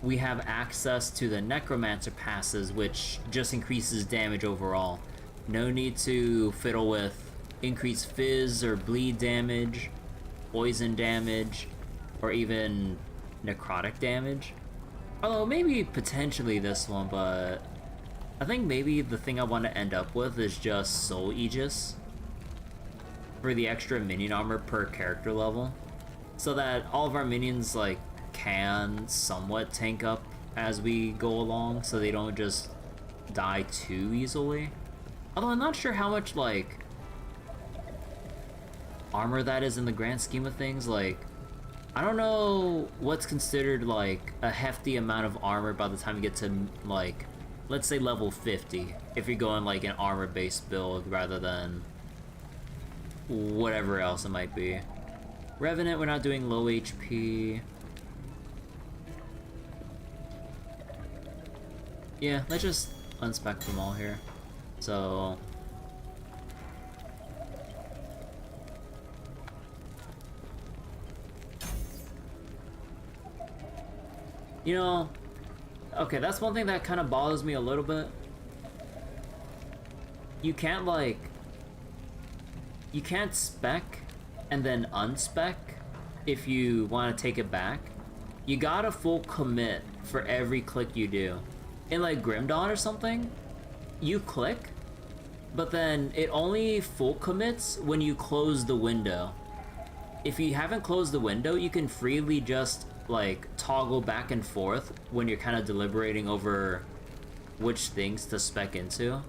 we have access to the Necromancer passes, which just increases damage overall. No need to fiddle with increased fizz or bleed damage, poison damage, or even necrotic damage. Although maybe potentially this one, but I think maybe the thing I want to end up with is just Soul Aegis for the extra minion armor per character level, so that all of our minions like can somewhat tank up as we go along, so they don't just die too easily. Although I'm not sure how much like armor that is in the grand scheme of things. Like, I don't know what's considered like a hefty amount of armor by the time you get to like, let's say level 50, if you're going like an armor based build rather than whatever else it might be. Revenant, we're not doing low HP. Yeah, let's just unspec them all here. So... You know, okay, that's one thing that kind of bothers me a little bit. You can't like... You can't spec and then unspec if you want to take it back. You gotta full commit for every click you do. In like Grim Dawn or something, you click, but then it only full commits when you close the window. If you haven't closed the window, you can freely just like toggle back and forth when you're kind of deliberating over which things to spec into.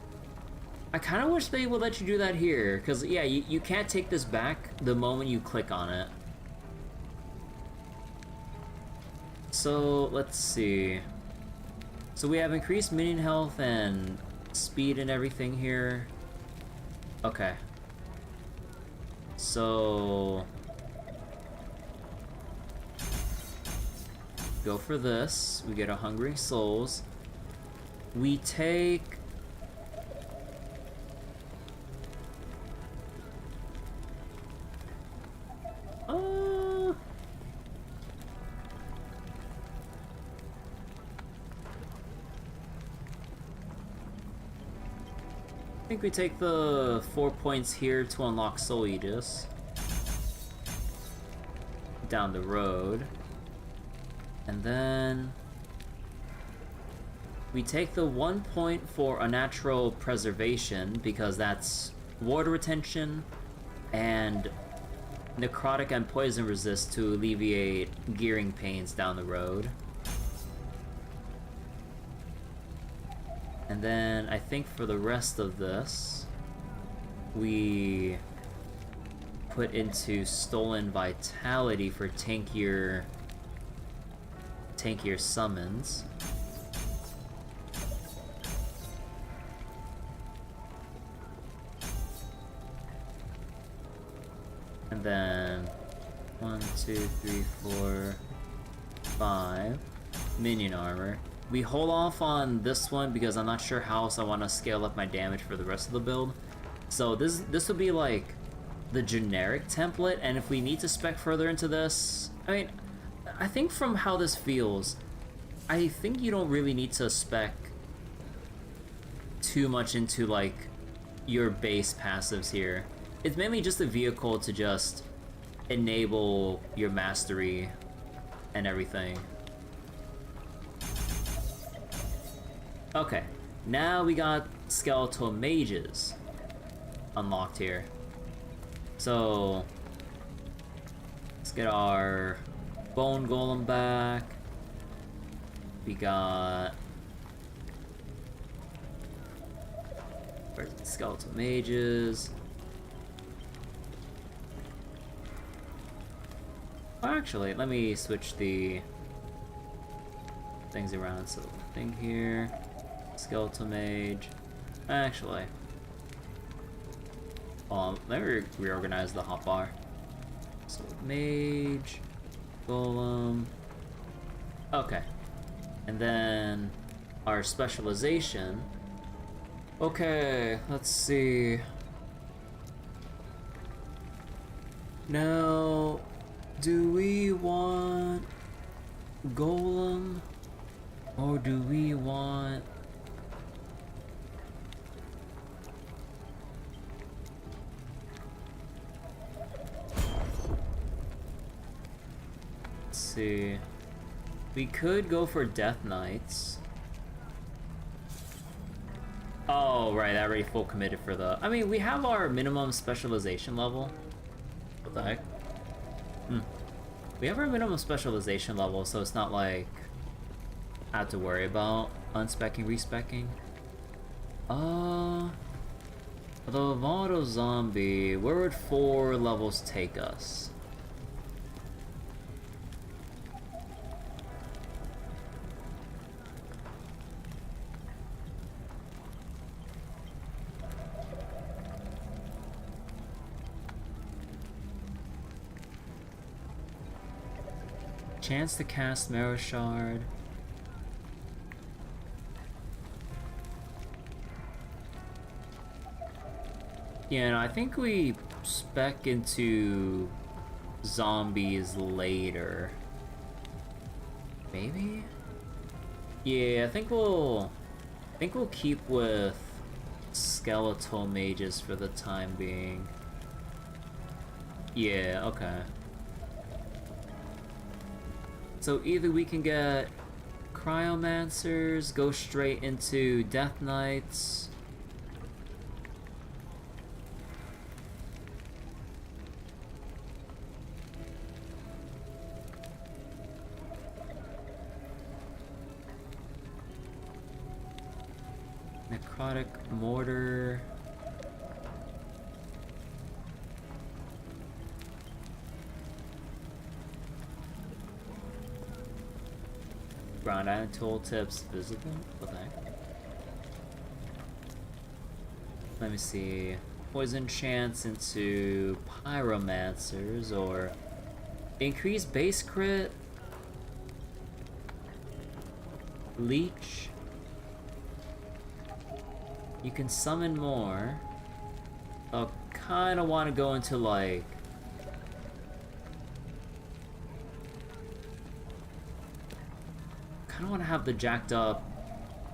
I kind of wish they would let you do that here, because yeah, you can't take this back the moment you click on it. So let's see. So we have increased minion health and speed and everything here. Okay. So... go for this. We get a Hungering Souls. We take... I think we take the 4 points here to unlock Soul Aegis. Down the road. And then we take the 1 point for Unnatural Preservation, because that's water retention and necrotic and poison resist to alleviate gearing pains down the road. And then I think for the rest of this, we put into Stolen Vitality for tankier summons. And then 1, 2, 3, 4, 5 minion armor. We hold off on this one because I'm not sure how else I want to scale up my damage for the rest of the build. So this will be like the generic template, and if we need to spec further into this, I mean, I think from how this feels, I think you don't really need to spec too much into like your base passives here. It's mainly just a vehicle to just enable your mastery and everything. Okay, now we got skeletal mages unlocked here. So let's get our bone golem back. We got skeletal mages. Well, actually, let me switch the things around. So thing here, skeletal mage. Actually, let me reorganize the hotbar. So mage, golem. Okay, and then our specialization. Okay, let's see. Now, do we want golem or do we want let's see. We could go for Death Knights. Oh, right, I already full committed for the... I mean, we have our minimum specialization level. What the heck? We have our minimum specialization level, so it's not like I have to worry about unspecking, respecking. The Lovato Zombie, where would 4 levels take us? Chance to cast Marrow Shard. Yeah, no, I think we spec into zombies later. Maybe? Yeah, I think we'll keep with skeletal mages for the time being. Yeah, okay. So either we can get Cryomancers, go straight into Death Knights. Necrotic Mortar. Ground iron tooltips visible? What the heck? Let me see. Poison chance into pyromancers or increase base crit. Leech. You can summon more. I kind of want to go into like I don't want to have the jacked up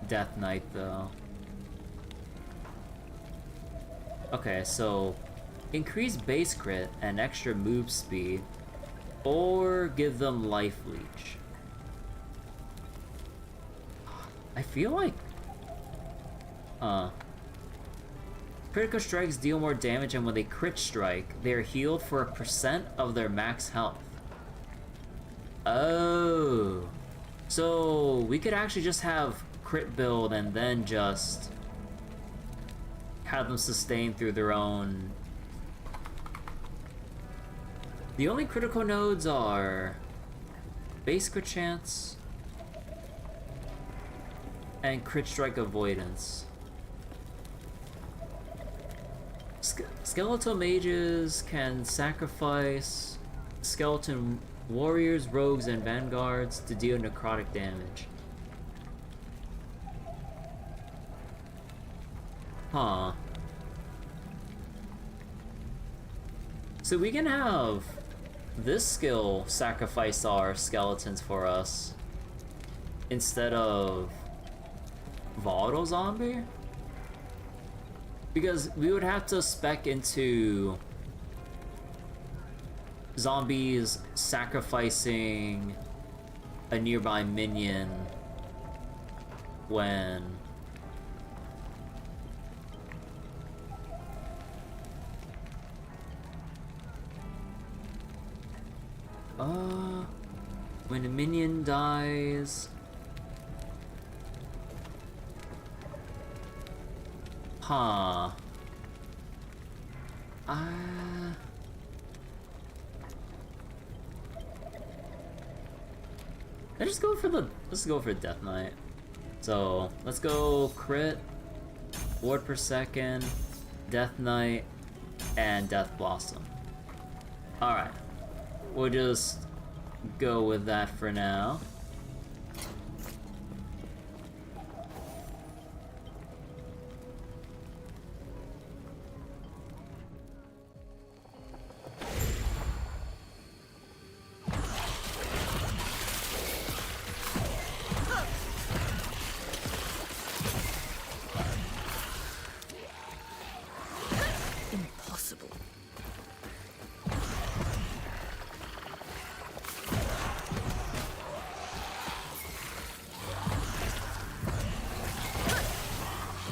Death Knight though. Okay, so increase base crit and extra move speed, or give them life leech. I feel like critical strikes deal more damage, and when they crit strike, they are healed for 1% of their max health. Oh. So we could actually just have crit build and then just have them sustain through their own. The only critical nodes are base crit chance and crit strike avoidance. Skeletal mages can sacrifice skeleton warriors, rogues, and vanguards to deal necrotic damage. Huh. So we can have this skill sacrifice our skeletons for us instead of volatile zombie? Because we would have to spec into zombies sacrificing a nearby minion when when a minion dies. Huh. Let's go for Death Knight. So let's go crit, ward per second, Death Knight, and Death Blossom. Alright. We'll just go with that for now. Impossible.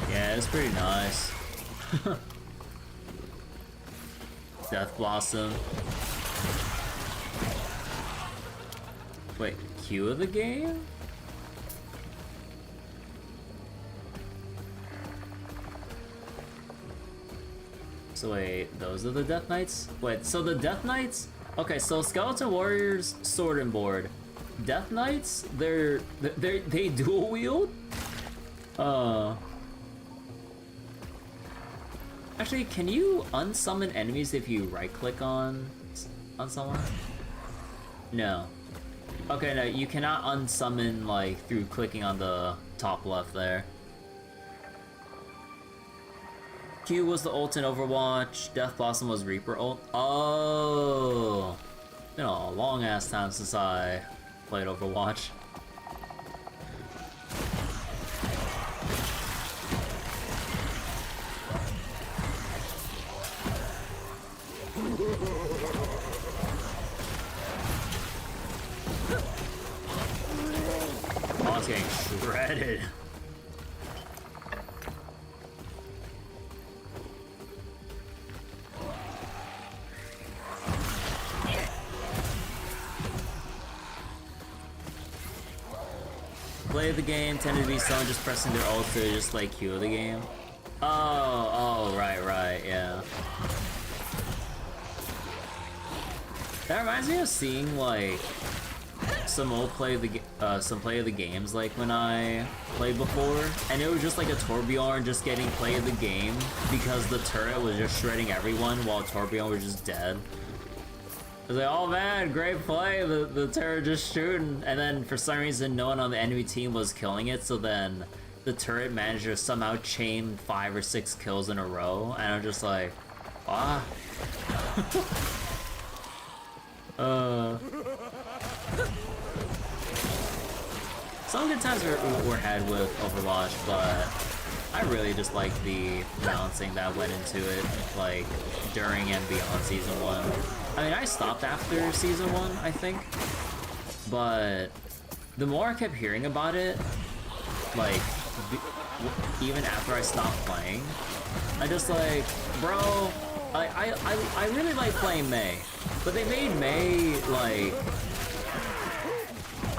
Yeah, it's pretty nice. Death Blossom. Wait, Q of the game? So wait, those are the Death Knights? Wait, so the Death Knights? Okay, so Skeleton Warriors, Sword and Board. Death Knights, they dual wield? Actually, can you unsummon enemies if you right-click on someone? No. Okay, no, you cannot unsummon, like, through clicking on the top left there. Q was the ult in Overwatch, Death Blossom was Reaper ult. Oh! Been a long-ass time since I played Overwatch. Oh, it's getting shredded. Play the game tended to be someone just pressing their ult to just like Q the game. Oh, right, yeah. That reminds me of seeing like some play of the games like when I played before, and it was just like a Torbjorn just getting play of the game because the turret was just shredding everyone while Torbjorn was just dead. I was like, oh man, great play, the turret just shooting, and then for some reason no one on the enemy team was killing it, so then the turret managed to somehow chain 5 or 6 kills in a row, and I'm just like, ah. Some good times were had with Overwatch, but I really just like the balancing that went into it, like, during and beyond Season 1. I mean, I stopped after Season 1, I think, but the more I kept hearing about it, like, even after I stopped playing, I just like, bro, I really like playing Mei, but they made Mei, like,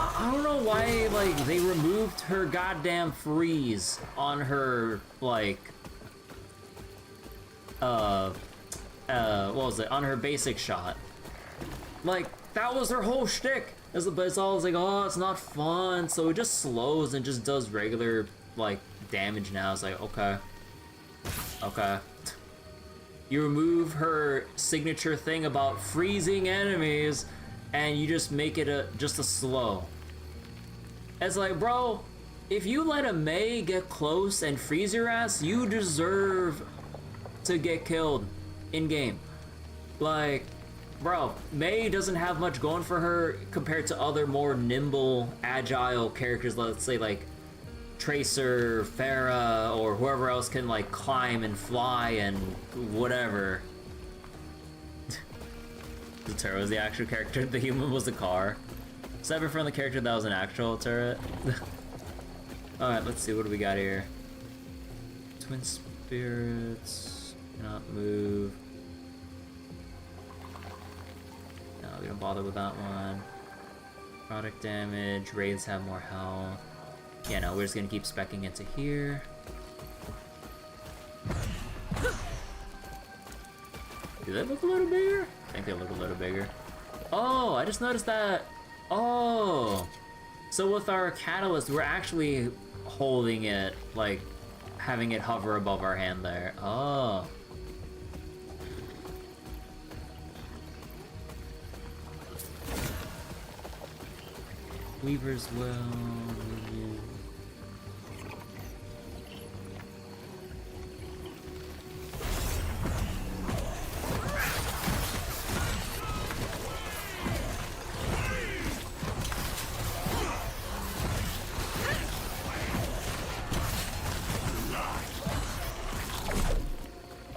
I don't know why, like, they removed her goddamn freeze on her, like, what was it, on her basic shot. Like, that was her whole shtick. But it's always like, oh, it's not fun, so it just slows and just does regular, like, damage now. It's like, okay. Okay. You remove her signature thing about freezing enemies, and you just make it just a slow. It's like, bro, if you let a Mei get close and freeze your ass, you deserve to get killed in-game. Like, bro, Mei doesn't have much going for her compared to other more nimble, agile characters, let's say like Tracer, Pharah, or whoever else can like climb and fly and whatever. The turret was the actual character, the human was the car. Separate from the character that was an actual turret. Alright, let's see, what do we got here? Twin spirits, cannot move. No, we don't bother with that one. Product damage, raids have more health. Yeah, no, we're just gonna keep speccing into here. Do they look a little bigger? I think they look a little bigger. Oh, I just noticed that. Oh, so with our catalyst, we're actually holding it, like, having it hover above our hand there. Oh. Weaver's Will.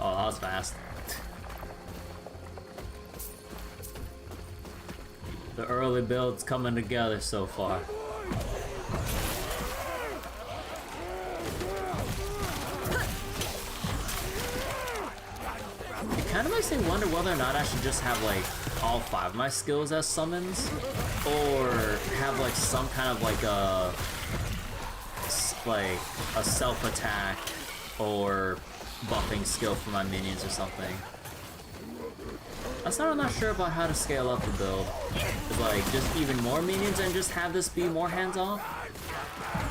Oh, that was fast. The early build's coming together so far. It kind of makes me wonder whether or not I should just have like all 5 of my skills as summons, or have like some kind of like a self-attack or buffing skill for my minions or something. I'm not sure about how to scale up the build. Like, just even more minions and just have this be more hands-off?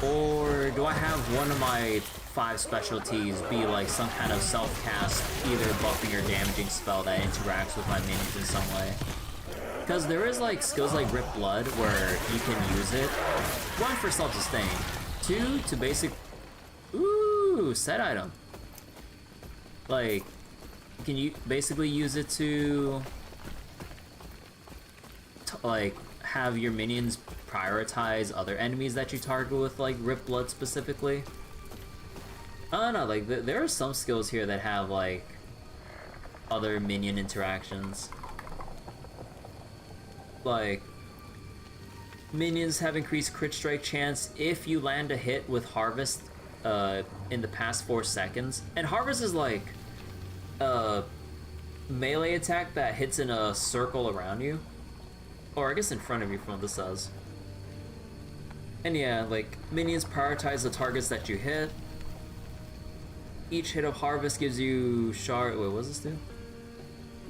Or do I have one of my 5 specialties be like some kind of self-cast, either buffing or damaging spell that interacts with my minions in some way? Because there is like skills like Rip Blood where you can use it. 1, for self-sustain. 2, to basic... Ooh, set item. Like, can you basically use it to like have your minions prioritize other enemies that you target with like Rip Blood specifically? I don't know, like there are some skills here that have like other minion interactions. Like, minions have increased crit strike chance if you land a hit with Harvest in the past 4 seconds. And Harvest is like a melee attack that hits in a circle around you. Or I guess in front of you from what this says. And yeah, like, minions prioritize the targets that you hit. Each hit of Harvest gives you shard... Wait, what does this do?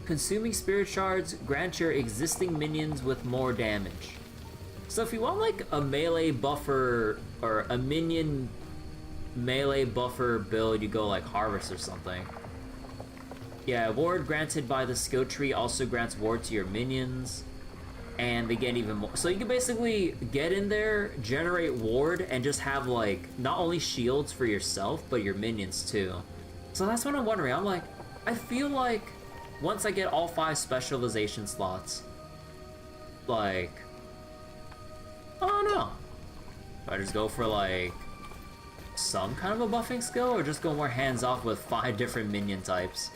Consuming spirit shards grant your existing minions with more damage. So if you want like a melee buffer or a minion melee buffer build, you go like Harvest or something. Yeah, ward granted by the skill tree also grants ward to your minions, and they get even more. So you can basically get in there, generate ward, and just have like not only shields for yourself, but your minions too. So that's what I'm wondering. I'm like, I feel like once I get all 5 specialization slots, like, I don't know. Do I just go for like some kind of a buffing skill, or just go more hands-off with 5 different minion types?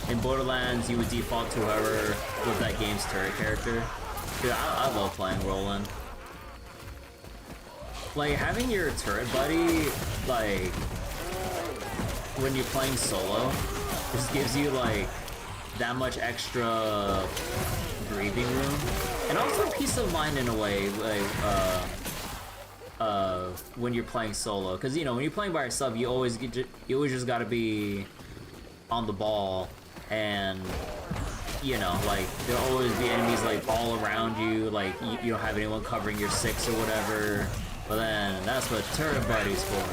In Borderlands, you would default to whoever was that game's turret character. Dude, I love playing Roland. Like, having your turret buddy, like, when you're playing solo, just gives you, like, that much extra breathing room. And also peace of mind in a way, like, when you're playing solo. Because, you know, when you're playing by yourself, you always just gotta be on the ball. And, you know, like, there'll always be enemies, like, all around you. Like, you don't have anyone covering your 6 or whatever. But then, that's what turret buddy's for.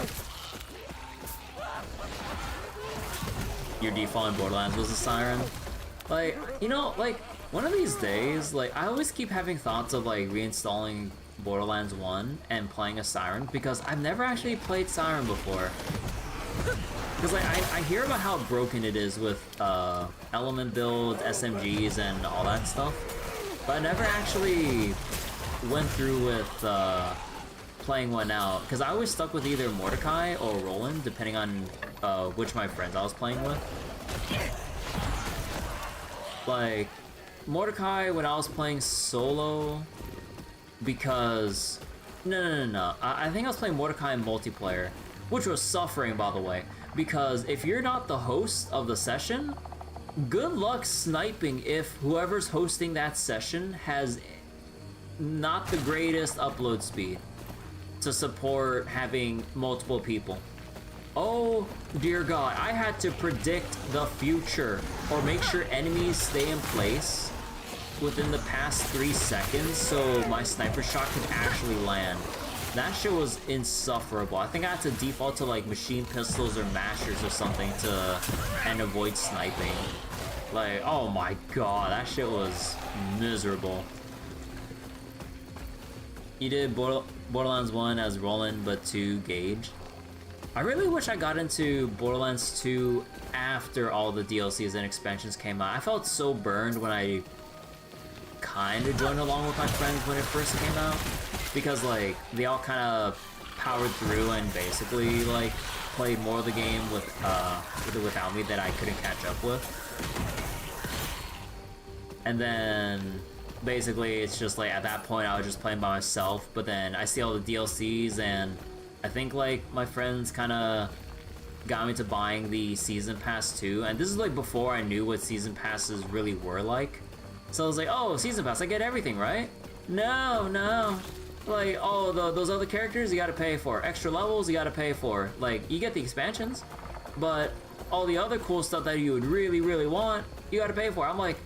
Your default in Borderlands was a siren. Like, you know, like, one of these days, like, I always keep having thoughts of, like, reinstalling Borderlands 1 and playing a siren, because I've never actually played siren before. Because, like, I hear about how broken it is with, element builds, SMGs, and all that stuff. But I never actually went through with, playing one out, because I always stuck with either Mordecai or Roland, depending on which of my friends I was playing with. Like, Mordecai when I was playing solo, because... No. I think I was playing Mordecai in multiplayer, which was suffering, by the way, because if you're not the host of the session, good luck sniping if whoever's hosting that session has not the greatest upload speed to support having multiple people. Oh dear God, I had to predict the future or make sure enemies stay in place within the past 3 seconds so my sniper shot could actually land. That shit was insufferable. I think I had to default to like machine pistols or mashers or something and avoid sniping. Like, oh my God, that shit was miserable. You did Borderlands 1 as Roland, but 2 Gage. I really wish I got into Borderlands 2 after all the DLCs and expansions came out. I felt so burned when I kind of joined along with my friends when it first came out, because like they all kind of powered through and basically like played more of the game without me that I couldn't catch up with. And then basically it's just like at that point I was just playing by myself, but then I see all the DLCs and I think like my friends kind of got me to buying the season pass too, and this is like before I knew what season passes really were like. So I was like, oh, season pass, I get everything, right? No. Like, oh, those other characters you gotta pay for. Extra levels you gotta pay for. Like, you get the expansions, but all the other cool stuff that you would really, really want, you gotta pay for. I'm like,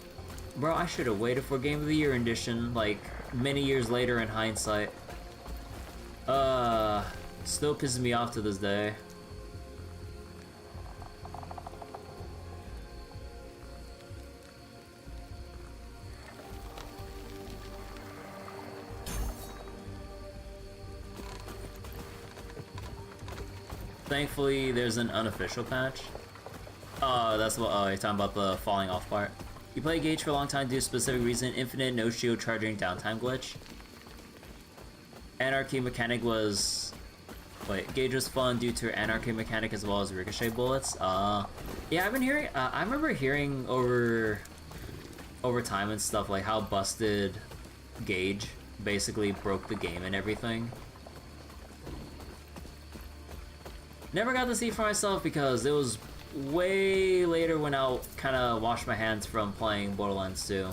bro, I should have waited for Game of the Year edition, like, many years later in hindsight. Still pisses me off to this day. Thankfully, there's an unofficial patch. Oh, that's what, you're talking about the falling off part. You play Gage for a long time due to a specific reason, infinite no shield charging downtime glitch. Anarchy mechanic was... Wait, Gage was fun due to anarchy mechanic as well as ricochet bullets. Yeah, I've been hearing, I remember hearing over time and stuff like how busted Gage basically broke the game and everything. Never got to see for myself because it was way later when I kind of washed my hands from playing Borderlands 2.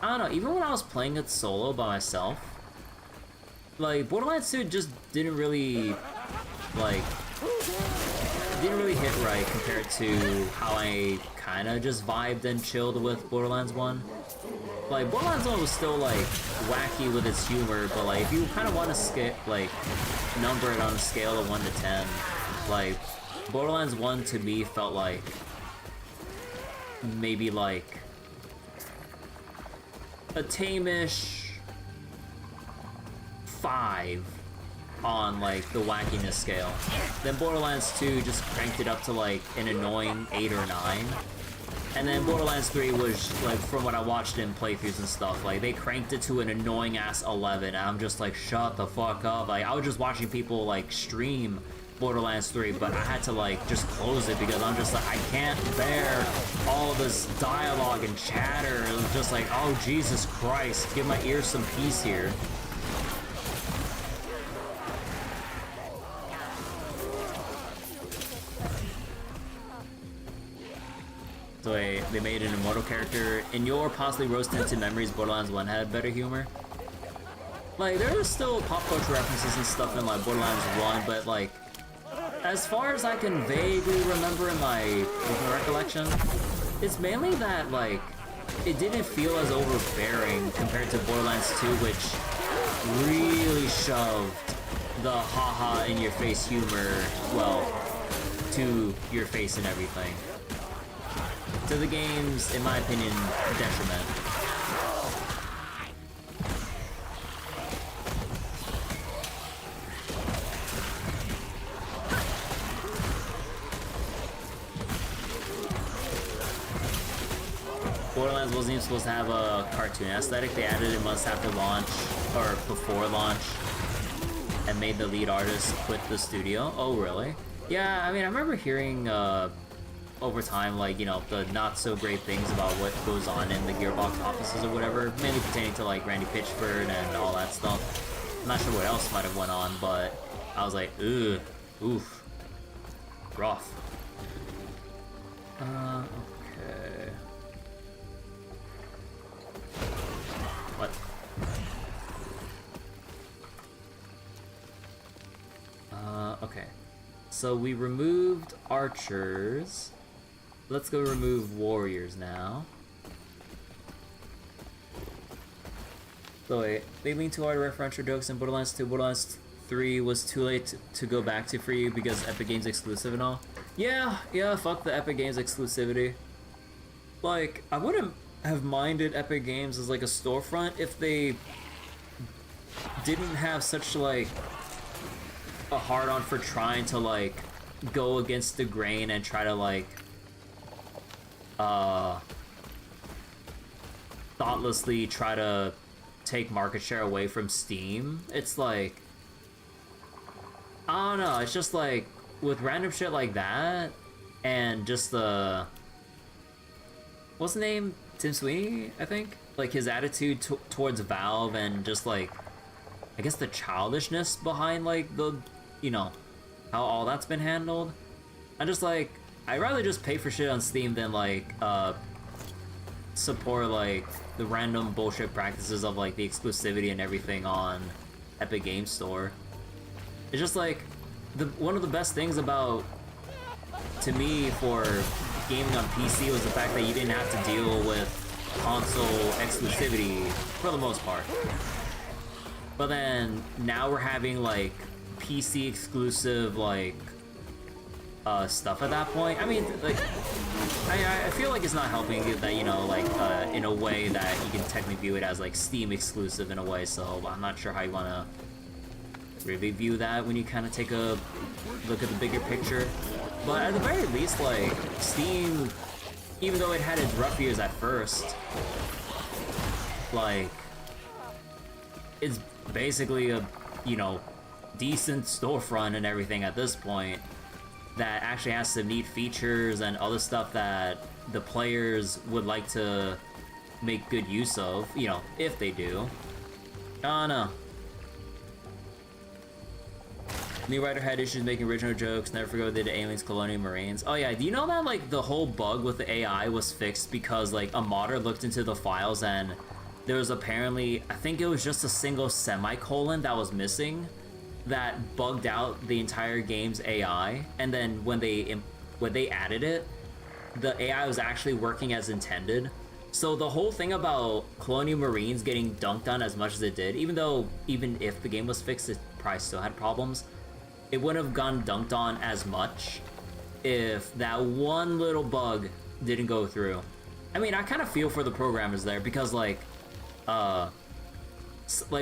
I don't know, even when I was playing it solo by myself, like, Borderlands 2 just didn't really, like, hit right compared to how I kind of just vibed and chilled with Borderlands 1. Like, Borderlands 1 was still, like, wacky with its humor, but, like, if you kind of want to number it on a scale of 1 to 10, like, Borderlands 1 to me felt like maybe, like, a tame-ish 5 on like the wackiness scale. Then Borderlands 2 just cranked it up to like an annoying 8 or 9. And then Borderlands 3 was like, from what I watched in playthroughs and stuff, like they cranked it to an annoying ass 11. And I'm just like, shut the fuck up. Like I was just watching people like stream Borderlands 3, but I had to like just close it because I'm just like, I can't bear all this dialogue and chatter. It was just like, oh Jesus Christ, give my ears some peace here. So they made an immortal character. In your possibly rose-tinted memories, Borderlands 1 had better humor. Like, there are still pop culture references and stuff in like Borderlands 1, but like, as far as I can vaguely remember in my recollection, it's mainly that like, it didn't feel as overbearing compared to Borderlands 2, which really shoved the haha in your face humor, well, to your face and everything. To the game's, in my opinion, detriment. Borderlands wasn't even supposed to have a cartoon aesthetic. They added it months after launch, or before launch, and made the lead artist quit the studio. Oh, really? Yeah, I mean, I remember hearing, over time, like, you know, the not so great things about what goes on in the Gearbox offices or whatever, mainly pertaining to like Randy Pitchford and all that stuff. I'm not sure what else might have went on, but I was like, ugh, oof, rough. Okay. What? Okay. So we removed archers. Let's go remove warriors now. So wait, they lean too hard to referential jokes in Borderlands 2. Borderlands 3 was too late to go back to for you because Epic Games exclusive and all. Yeah, fuck the Epic Games exclusivity. Like, I wouldn't have minded Epic Games as like a storefront if they didn't have such like a hard-on for trying to like go against the grain and try to like thoughtlessly try to take market share away from Steam. It's like, I don't know, it's just like with random shit like that and just the, what's the name? Tim Sweeney, I think? Like his attitude towards Valve and just like, I guess the childishness behind like the, you know, how all that's been handled. I'm just like, I'd rather just pay for shit on Steam than like support like the random bullshit practices of like the exclusivity and everything on Epic Games Store. It's just like one of the best things about, to me, for gaming on PC was the fact that you didn't have to deal with console exclusivity for the most part. But then now we're having like PC exclusive like stuff at that point. I mean, like, I feel like it's not helping that, you know, like, in a way that you can technically view it as, like, Steam exclusive in a way, so I'm not sure how you want to really view that when you kind of take a look at the bigger picture. But at the very least, like, Steam, even though it had its rough years at first, like, it's basically a, you know, decent storefront and everything at this point that actually has some neat features and other stuff that the players would like to make good use of, you know, if they do. I don't know. New writer had issues making original jokes, never forgot they did aliens, colonial marines. Oh yeah, do you know that like the whole bug with the AI was fixed because like a modder looked into the files and there was apparently, I think it was just a single semicolon that was missing that bugged out the entire game's AI, and then when they added it, the AI was actually working as intended. So the whole thing about Colonial Marines getting dunked on as much as it did, even if the game was fixed, it probably still had problems. It wouldn't have gone dunked on as much if that one little bug didn't go through. I mean, I kind of feel for the programmers there because like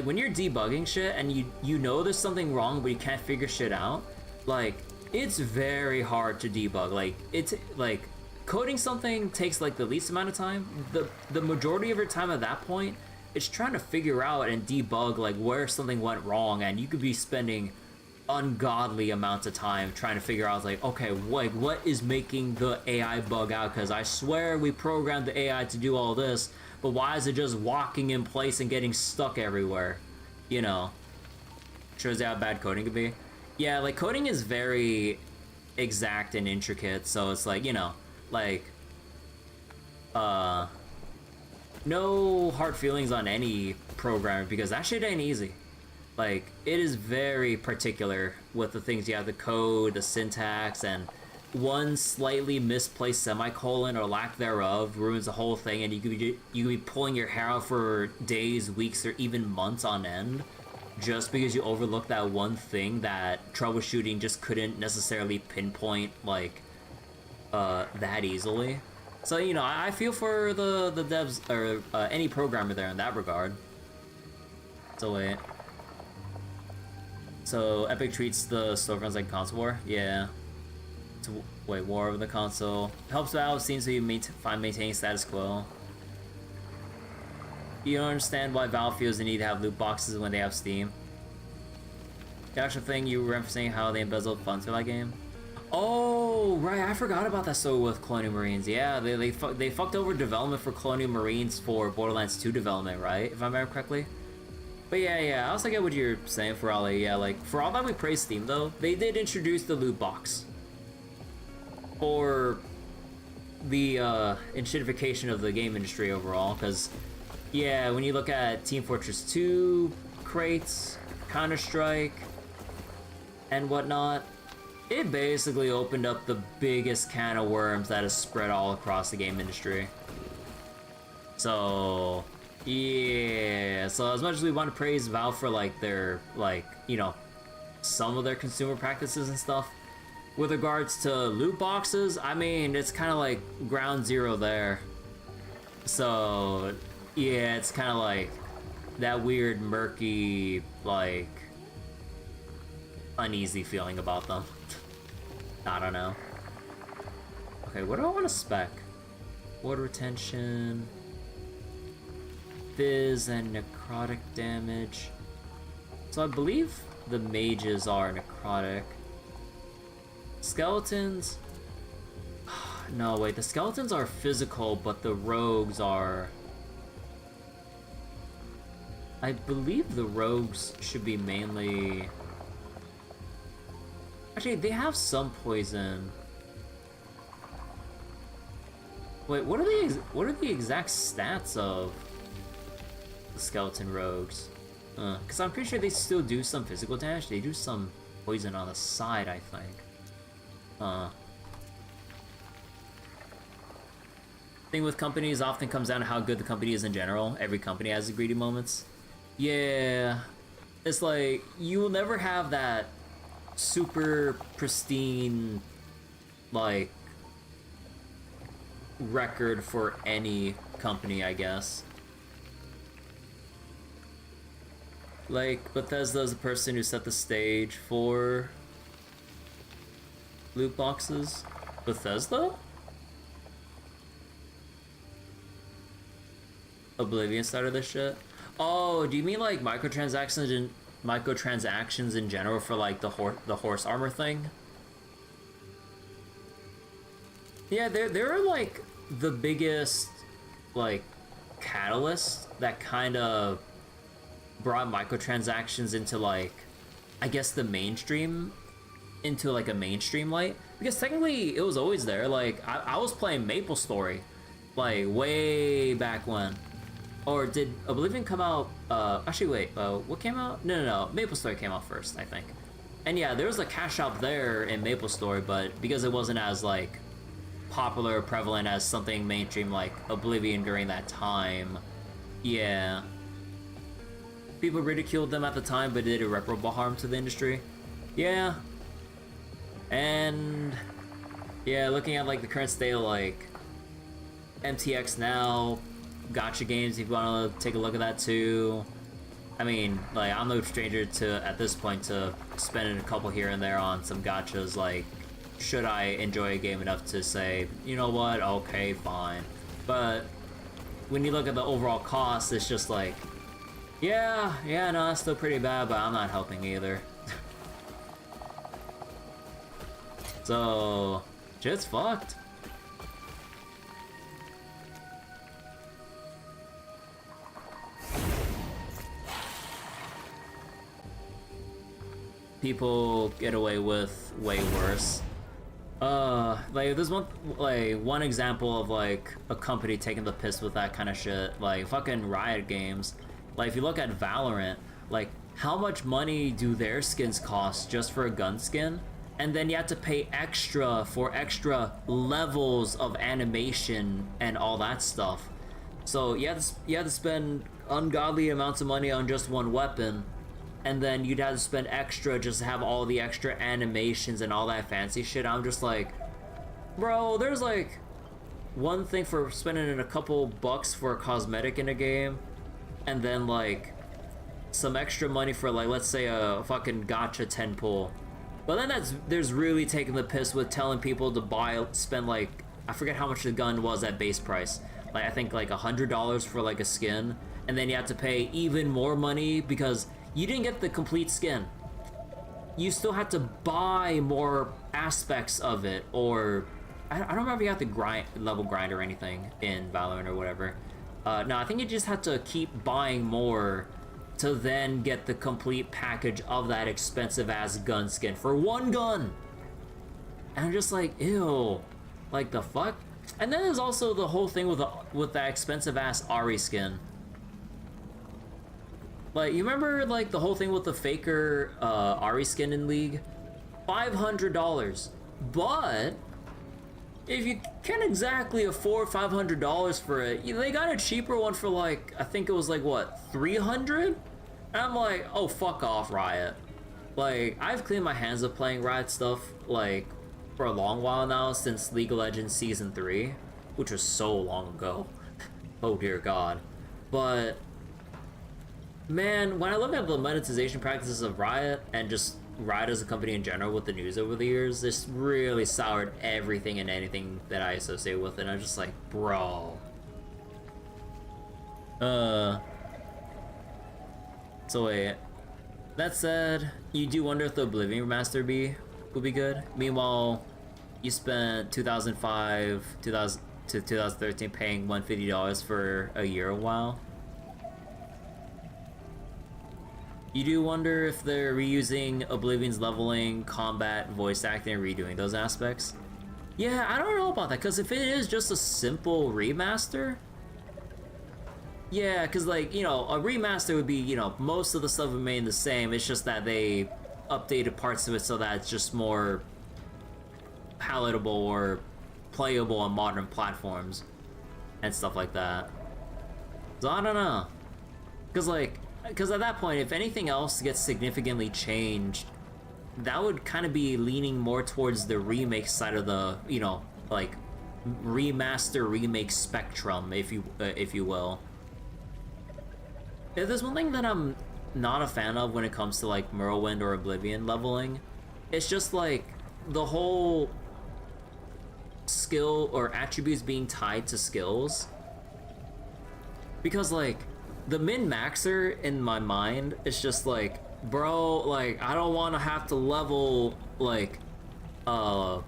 when you're debugging shit and you know there's something wrong but you can't figure shit out, like it's very hard to debug. Like it's like coding something takes like the least amount of time. The majority of your time at that point it's trying to figure out and debug like where something went wrong, and you could be spending ungodly amounts of time trying to figure out, like, okay, what is making the AI bug out? Because I swear we programmed the AI to do all this, but why is it just walking in place and getting stuck everywhere? You know, shows you how bad coding could be. Yeah, like, coding is very exact and intricate, so it's like, you know, like, no hard feelings on any programmer, because that shit ain't easy. Like, it is very particular with the things you have to code, the syntax, and one slightly misplaced semicolon or lack thereof ruins the whole thing, and you could be pulling your hair out for days, weeks, or even months on end just because you overlooked that one thing that troubleshooting just couldn't necessarily pinpoint, like, that easily. So, you know, I feel for the devs, or any programmer there in that regard. So wait. So Epic treats the storefronts like console war? Yeah. Wait, war over the console. Helps Valve seems to be maintaining status quo. You don't understand why Valve feels the need to have loot boxes when they have Steam. The actual thing you were referencing how they embezzled funds for that game? Oh, right, I forgot about that story with Colonial Marines. Yeah, they fucked over development for Colonial Marines for Borderlands 2 development, right? If I remember correctly. But yeah, I also get what you're saying, Ferali. Yeah, like, for all that we praise Steam, though, they did introduce the loot box for the enshittification of the game industry overall, because, yeah, when you look at Team Fortress 2, crates, Counter-Strike, and whatnot, it basically opened up the biggest can of worms that has spread all across the game industry. So, yeah, so as much as we want to praise Valve for, like, their, like, you know, some of their consumer practices and stuff, with regards to loot boxes, I mean, it's kind of like ground zero there. So, yeah, it's kind of like that weird, murky, like, uneasy feeling about them. I don't know. Okay, what do I want to spec? Water retention, fizz, and necrotic damage. So I believe the mages are necrotic. Skeletons... No, wait, the skeletons are physical, but the rogues are... I believe the rogues should be mainly... Actually, they have some poison. Wait, what are the exact stats of the skeleton rogues? Because I'm pretty sure they still do some physical damage. They do some poison on the side, I think. Thing with companies often comes down to how good the company is in general. Every company has greedy moments. Yeah, it's like you will never have that super pristine, like, record for any company, I guess. Like, Bethesda's the person who set the stage for loot boxes. Bethesda? Oblivion started this shit? Oh, do you mean like microtransactions in general for like the horse armor thing? Yeah, they're like the biggest, like, catalyst that kind of brought microtransactions into, like, I guess the mainstream, into like a mainstream light, because technically it was always there. Like, I was playing MapleStory like way back when. Or did Oblivion come out? Actually, wait. What came out? No. MapleStory came out first, I think. And yeah, there was a cash shop there in MapleStory, but because it wasn't as, like, popular or prevalent as something mainstream like Oblivion during that time, yeah, people ridiculed them at the time, but did irreparable harm to the industry. Yeah. And yeah, looking at like the current state of like MTX now, gacha games, if you want to take a look at that too. I mean, like, I'm no stranger to, at this point, to spending a couple here and there on some gachas. Like, should I enjoy a game enough to say, you know what, okay, fine. But when you look at the overall cost, it's just like, yeah, no, that's still pretty bad, but I'm not helping either. So, shit's fucked. People get away with way worse. Like there's one example of like a company taking the piss with that kind of shit, like fucking Riot Games. Like if you look at Valorant, like how much money do their skins cost just for a gun skin? And then you have to pay extra for extra levels of animation and all that stuff. So you have to spend ungodly amounts of money on just one weapon. And then you'd have to spend extra just to have all the extra animations and all that fancy shit. I'm just like, bro, there's like one thing for spending in a couple bucks for a cosmetic in a game, and then like some extra money for like, let's say a fucking gacha 10 pull. But then there's really taking the piss with telling people to spend like, I forget how much the gun was at base price. Like I think like $100 for like a skin, and then you have to pay even more money because you didn't get the complete skin. You still had to buy more aspects of it, or I don't remember if you had to level grind or anything in Valorant or whatever. No, I think you just had to keep buying more to then get the complete package of that expensive ass gun skin for one gun. And I'm just like, ew, like the fuck? And then there's also the whole thing with that expensive ass Ari skin. Like, you remember, like, the whole thing with the faker Ari skin in League? $500. But, if you can't exactly afford $500 for it, they got a cheaper one for, like, I think it was, like, what, $300? And I'm like, oh, fuck off, Riot. Like, I've cleaned my hands of playing Riot stuff, like, for a long while now, since League of Legends Season 3, which was so long ago. Oh, dear God. But man, when I look at the monetization practices of Riot and just Riot as a company in general with the news over the years, this really soured everything and anything that I associate with it. And I'm just like, bro. So wait, that said, you do wonder if the Oblivion remaster would be good. Meanwhile, you spent 2005 to 2013 paying $150 for a year a while. You do wonder if they're reusing Oblivion's leveling, combat, voice acting, and redoing those aspects. Yeah, I don't know about that, because if it is just a simple remaster, yeah, because like, you know, a remaster would be, you know, most of the stuff remain the same, it's just that they updated parts of it so that it's just more palatable or playable on modern platforms and stuff like that. So I don't know, because at that point, if anything else gets significantly changed, that would kind of be leaning more towards the remake side of the, you know, like remaster remake spectrum, if you will. If there's one thing that I'm not a fan of when it comes to like Morrowind or Oblivion leveling, it's just like the whole skill or attributes being tied to skills. Because like the min-maxer in my mind is just like, bro, like I don't want to have to level like level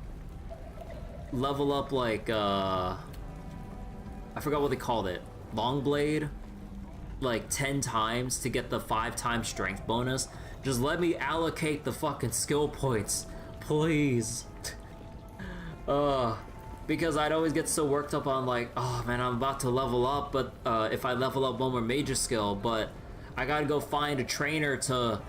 up like I forgot what they called it, Longblade, like 10 times to get the 5 times strength bonus. Just let me allocate the fucking skill points, please. Because I'd always get so worked up on like, oh man, I'm about to level up, but if I level up one more major skill, but I gotta go find a trainer to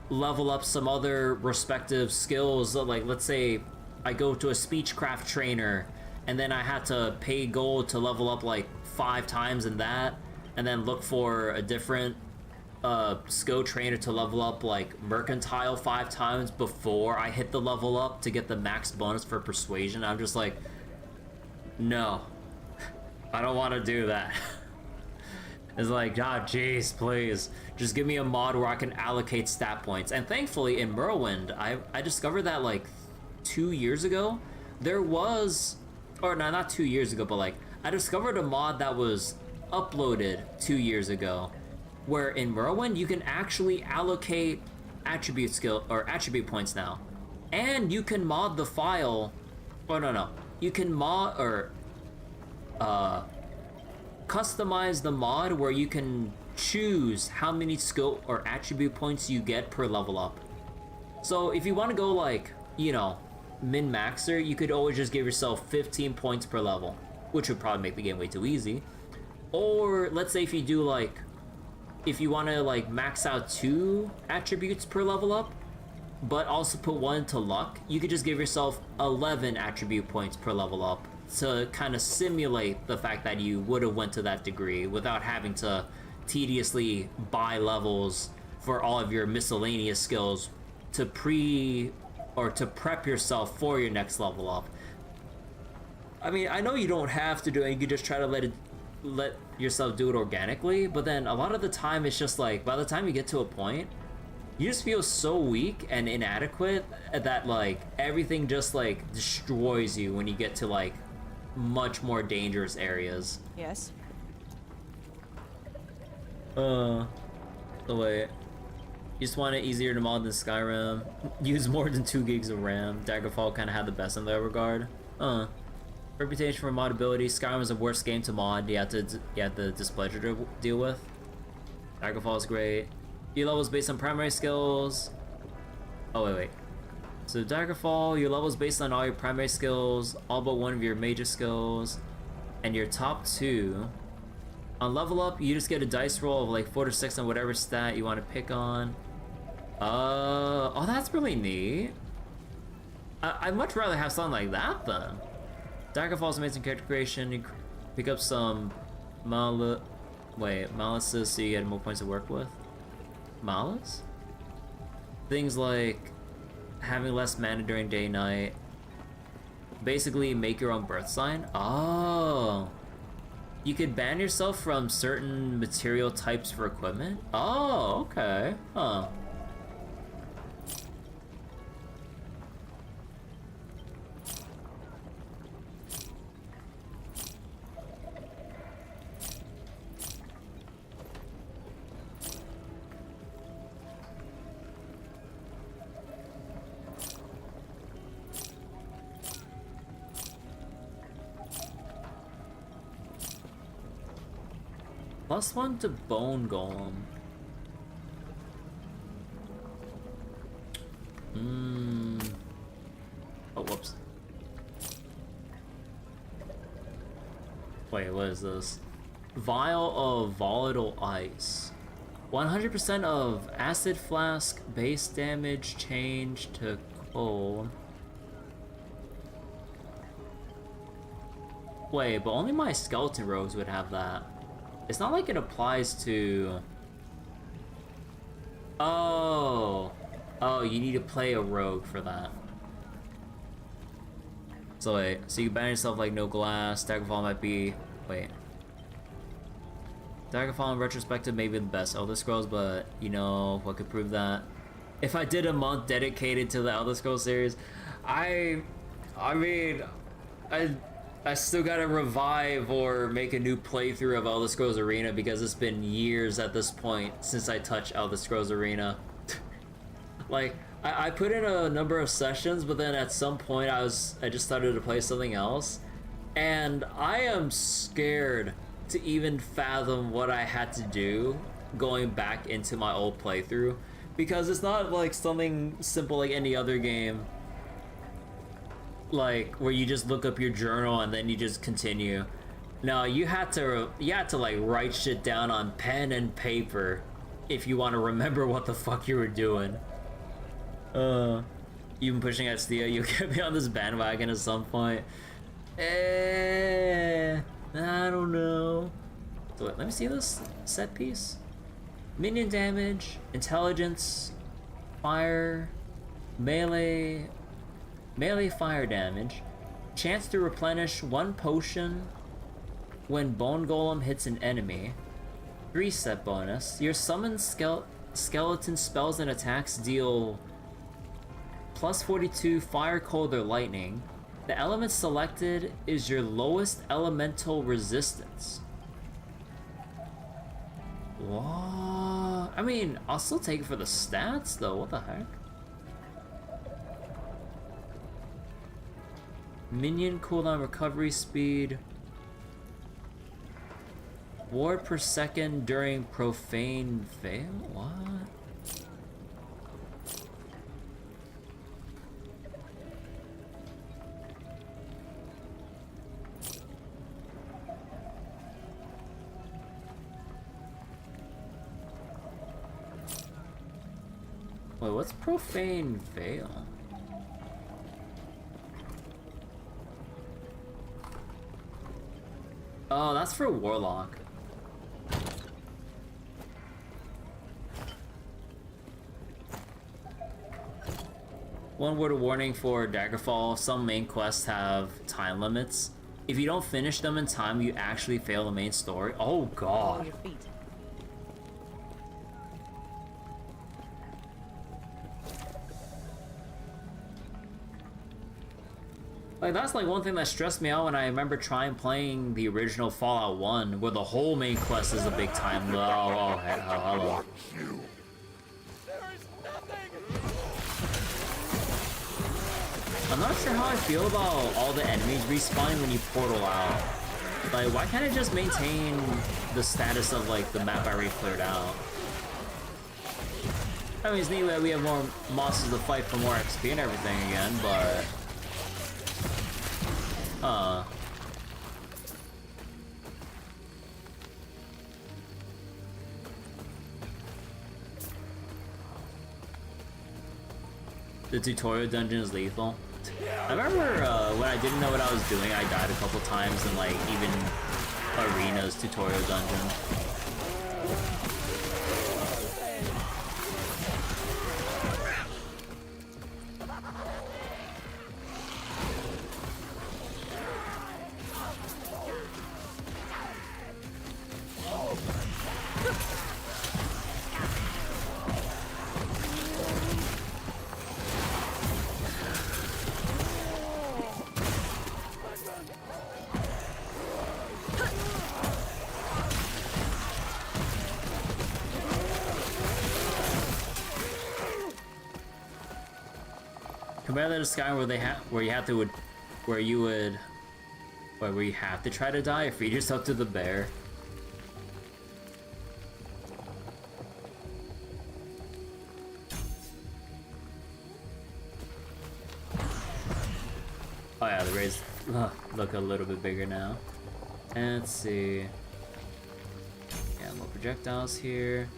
level up some other respective skills. Like let's say I go to a speechcraft trainer and then I had to pay gold to level up like 5 times in that, and then look for a different skill trainer to level up like mercantile 5 times before I hit the level up to get the max bonus for persuasion. I'm just like, no, I don't want to do that. It's like, ah, jeez, please, just give me a mod where I can allocate stat points. And thankfully in Morrowind, I discovered that like 2 years ago, there was, or no, not 2 years ago, but like I discovered a mod that was uploaded 2 years ago, where in Morrowind you can actually allocate attribute skill or attribute points now. And you can mod the file. Oh, no. You can mod or customize the mod where you can choose how many skill or attribute points you get per level up. So if you want to go like, you know, min-maxer, you could always just give yourself 15 points per level, which would probably make the game way too easy. Or let's say if you do like, if you want to like max out 2 attributes per level up, but also put 1 to luck, you could just give yourself 11 attribute points per level up to kind of simulate the fact that you would have went to that degree without having to tediously buy levels for all of your miscellaneous skills to prep yourself for your next level up. I mean, I know you don't have to do it, you could just try to let yourself do it organically, but then a lot of the time it's just like, by the time you get to a point, you just feel so weak and inadequate that like everything just like destroys you when you get to like much more dangerous areas. Yes. So wait. You just want it easier to mod than Skyrim. Use more than 2 gigs of RAM. Daggerfall kind of had the best in that regard. Reputation for modability. Skyrim is the worst game to mod. You have the displeasure to deal with. Daggerfall is great. Your level is based on primary skills. Oh wait. So Daggerfall, your level is based on all your primary skills, all but one of your major skills, and your top 2. On level up, you just get a dice roll of like 4 to 6 on whatever stat you want to pick on. Oh, that's really neat. I'd much rather have something like that then. Daggerfall's amazing character creation. You pick up some malices so you get more points to work with. Malice? Things like having less mana during day night. Basically make your own birth sign. Oh. You could ban yourself from certain material types for equipment. Oh, okay. Huh. +1 to Bone Golem. Oh, whoops. Wait, what is this? Vial of Volatile Ice. 100% of Acid Flask base damage changed to cold. Wait, but only my skeleton rogues would have that. It's not like it applies to... Oh, you need to play a rogue for that. So wait, so you ban yourself like no glass. Daggerfall might be... Wait. Daggerfall in retrospective may be the best Elder Scrolls, but you know what could prove that? If I did a month dedicated to the Elder Scrolls series, I still gotta revive or make a new playthrough of Elder Scrolls Arena because it's been years at this point since I touched Elder Scrolls Arena. Like, I put in a number of sessions, but then at some point I just started to play something else, and I am scared to even fathom what I had to do going back into my old playthrough, because it's not like something simple like any other game, like where you just look up your journal and then you just continue. No, you had to like write shit down on pen and paper if you want to remember what the fuck you were doing. Even pushing at Stia, you'll get me on this bandwagon at some point. I don't know. So wait, let me see this set piece. Minion damage, intelligence, fire, melee fire damage, chance to replenish 1 potion when Bone Golem hits an enemy, 3 set bonus. Your summoned skeleton spells and attacks deal +42 fire, cold, or lightning. The element selected is your lowest elemental resistance. What? I mean, I'll still take it for the stats though, what the heck? Minion cooldown recovery speed. Ward per second during profane veil? What? Wait, what's profane veil? Oh, that's for Warlock. One word of warning for Daggerfall, some main quests have time limits. If you don't finish them in time, you actually fail the main story. Oh god. Your feet. Like, that's like one thing that stressed me out when I remember trying playing the original Fallout 1, where the whole main quest is a big time. Oh, hello. I'm not sure how I feel about all the enemies respawning when you portal out. Like, why can't it just maintain the status of, like, the map I already cleared out? I mean, it's neat that we have more monsters to fight for more XP and everything again, but... The tutorial dungeon is lethal. I remember when I didn't know what I was doing, I died a couple times in like even Arena's tutorial dungeon. Compare that to Skyrim where you have to try to die or feed yourself to the bear. Oh yeah, the rays look a little bit bigger now. And let's see. Yeah, more projectiles here.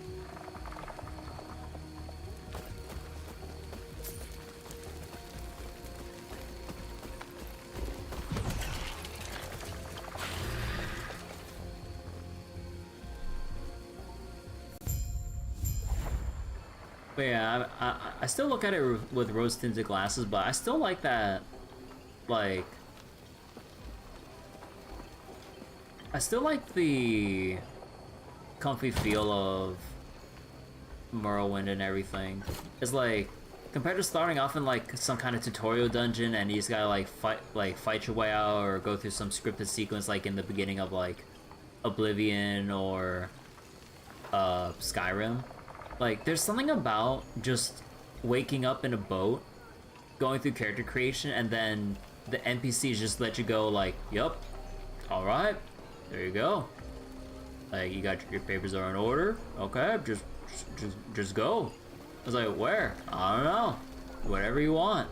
But yeah, I still look at it with rose-tinted glasses, but I still like that, like... I still like the comfy feel of Morrowind and everything. It's like, compared to starting off in like some kind of tutorial dungeon and you just gotta like fight your way out or go through some scripted sequence like in the beginning of like Oblivion or Skyrim. Like, there's something about just waking up in a boat, going through character creation, and then the NPCs just let you go like, yup, alright, there you go. Like, you got your papers are in order, okay, just go. I was like, where? I don't know. Whatever you want.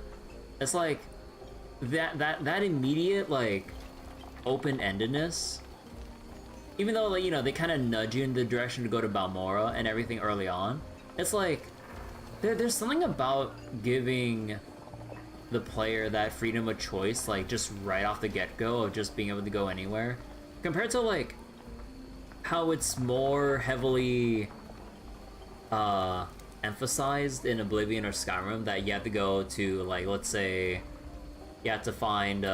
It's like, that immediate, like, open-endedness. Even though, like, you know, they kind of nudge you in the direction to go to Balmora and everything early on, it's like, there's something about giving the player that freedom of choice, like, just right off the get-go of just being able to go anywhere. Compared to, like, how it's more heavily, emphasized in Oblivion or Skyrim that you have to go to, like, let's say, you have to find,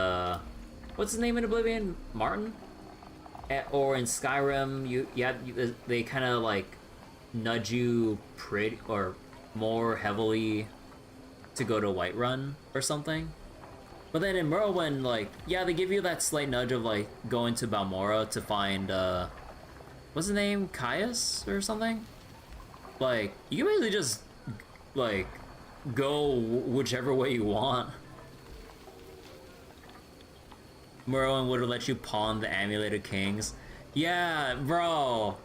what's his name in Oblivion? Martin? Or in Skyrim, they kind of like nudge you pretty or more heavily to go to Whiterun or something. But then in Morrowind, like, yeah, they give you that slight nudge of like going to Balmora to find what's his name, Caius or something. Like, you can basically just like go whichever way you want. Merlin would have let you pawn the Amulet of Kings. Yeah, bro.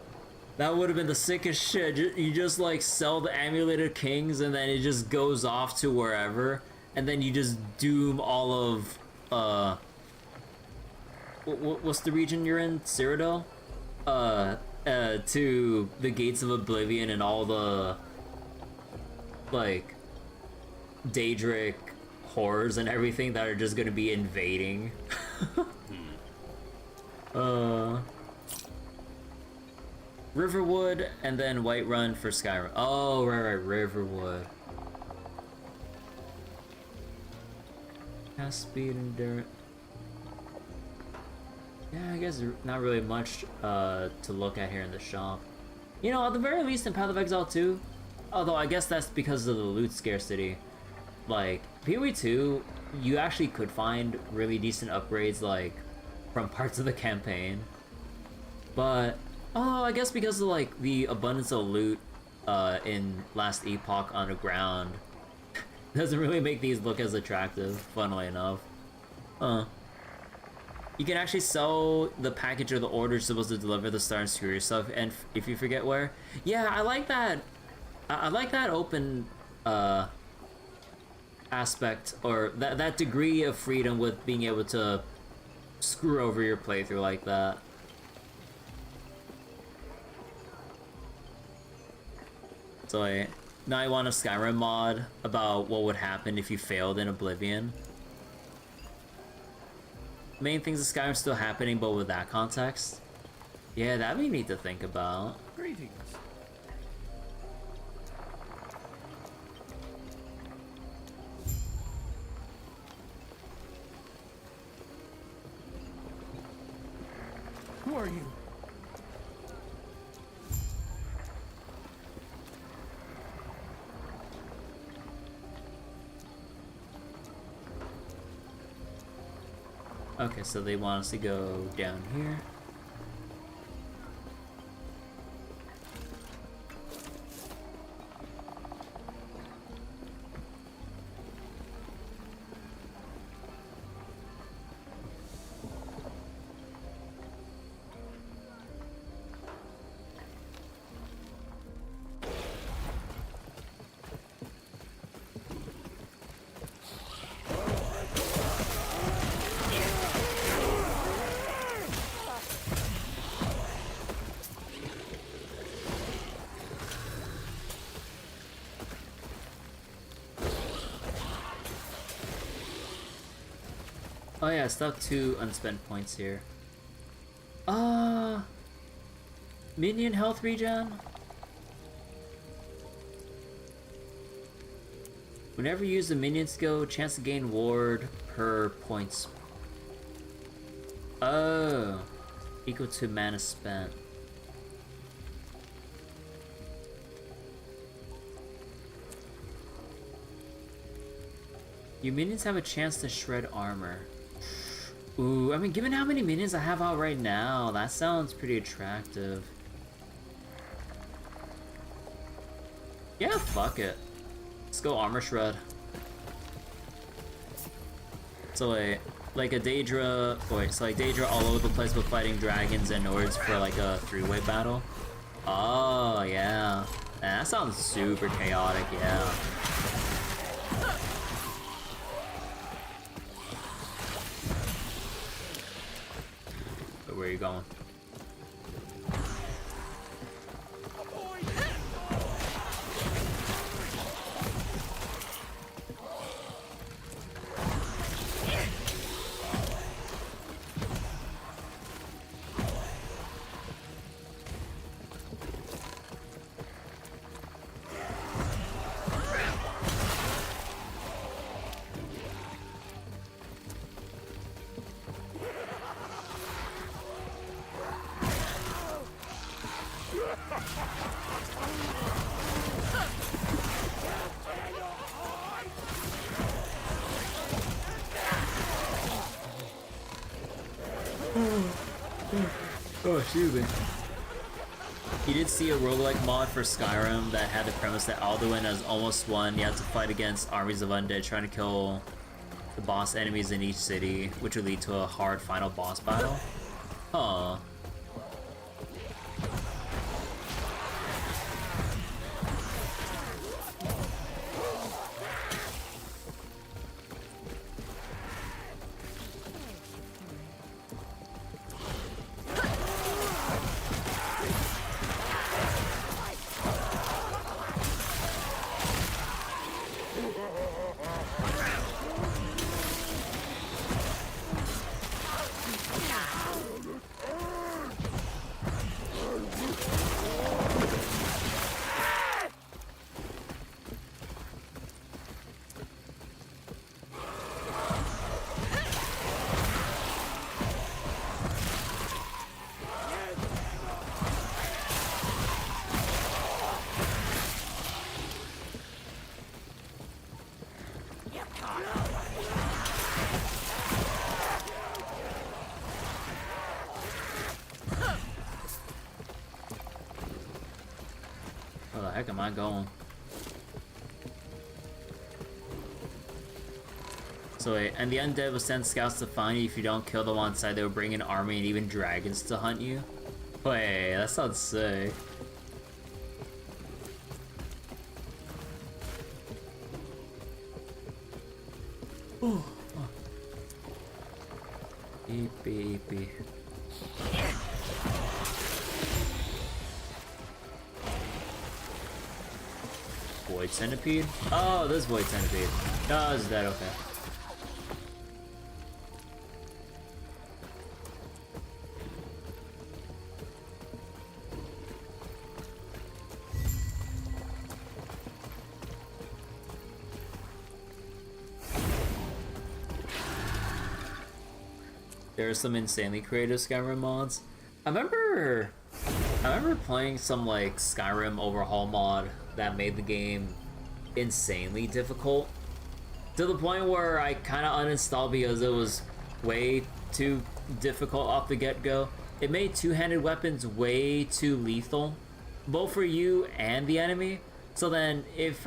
That would have been the sickest shit. You just like sell the Amulet of Kings and then it just goes off to wherever. And then you just doom all of, what's the region you're in? Cyrodiil? To the Gates of Oblivion and all the, like, Daedric horrors and everything that are just gonna be invading. Riverwood and then Whiterun for Skyrim. Oh, right, Riverwood. Cast speed, endurance. Yeah, I guess there's not really much to look at here in the shop. You know, at the very least in Path of Exile 2, although I guess that's because of the loot scarcity. Like, PoE 2, you actually could find really decent upgrades, like, from parts of the campaign. But, oh, I guess because of, like, the abundance of loot in Last Epoch Underground, doesn't really make these look as attractive, funnily enough. You can actually sell the package or the order supposed to deliver the star and secure yourself, and if you forget where. Yeah, I like that. I like that open aspect, or that degree of freedom with being able to screw over your playthrough like that. So now I want a Skyrim mod about what would happen if you failed in Oblivion. Main things of Skyrim still happening, but with that context. Yeah, that'd be neat to think about. Greetings. Who are you? Okay, so they want us to go down here. Oh yeah, still have 2 unspent points here. Minion health regen? Whenever you use the minion skill, chance to gain ward per points. Oh, equal to mana spent. Your minions have a chance to shred armor. Ooh, I mean, given how many minions I have out right now, that sounds pretty attractive. Yeah, fuck it. Let's go armor shred. So like a Daedra, wait, so like Daedra all over the place with fighting dragons and Nords for like a 3-way battle. Oh, yeah. Man, that sounds super chaotic, yeah. Where are you going? Oh, excuse me. You did see a roguelike mod for Skyrim that had the premise that Alduin has almost won. You have to fight against armies of undead trying to kill the boss enemies in each city, which would lead to a hard final boss battle. Huh. Where the heck am I going? So wait, and the undead will send scouts to find you if you don't kill them on site. They will bring an army and even dragons to hunt you. Wait, that sounds sick. Oh. Eepy, eepy. Void Centipede? Oh, this Void Centipede. Oh, is that okay? There are some insanely creative Skyrim mods. I remember playing some like Skyrim overhaul mod that made the game insanely difficult to the point where I kind of uninstalled because it was way too difficult off the get-go. It made two-handed weapons way too lethal, both for you and the enemy. So then if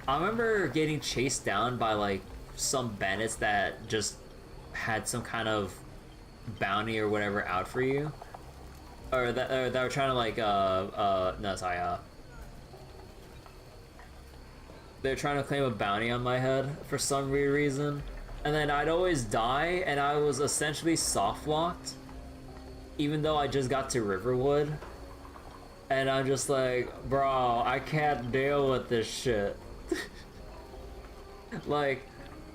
I remember getting chased down by like some bandits that just had some kind of bounty or whatever out for you, or that were trying to like they're trying to claim a bounty on my head for some weird reason, and then I'd always die, and I was essentially soft locked, even though I just got to Riverwood, and I'm just like, bro, I can't deal with this shit. Like,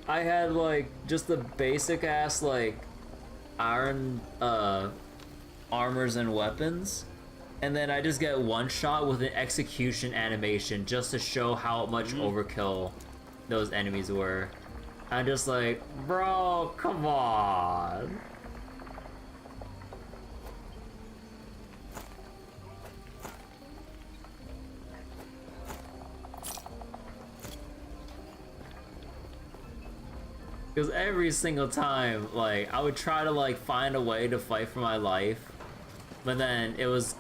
I had like just the basic ass like iron armors and weapons, and then I just get one shot with an execution animation just to show how much overkill those enemies were. I'm just like, bro, come on. Because every single time, like, I would try to like find a way to fight for my life, but then it was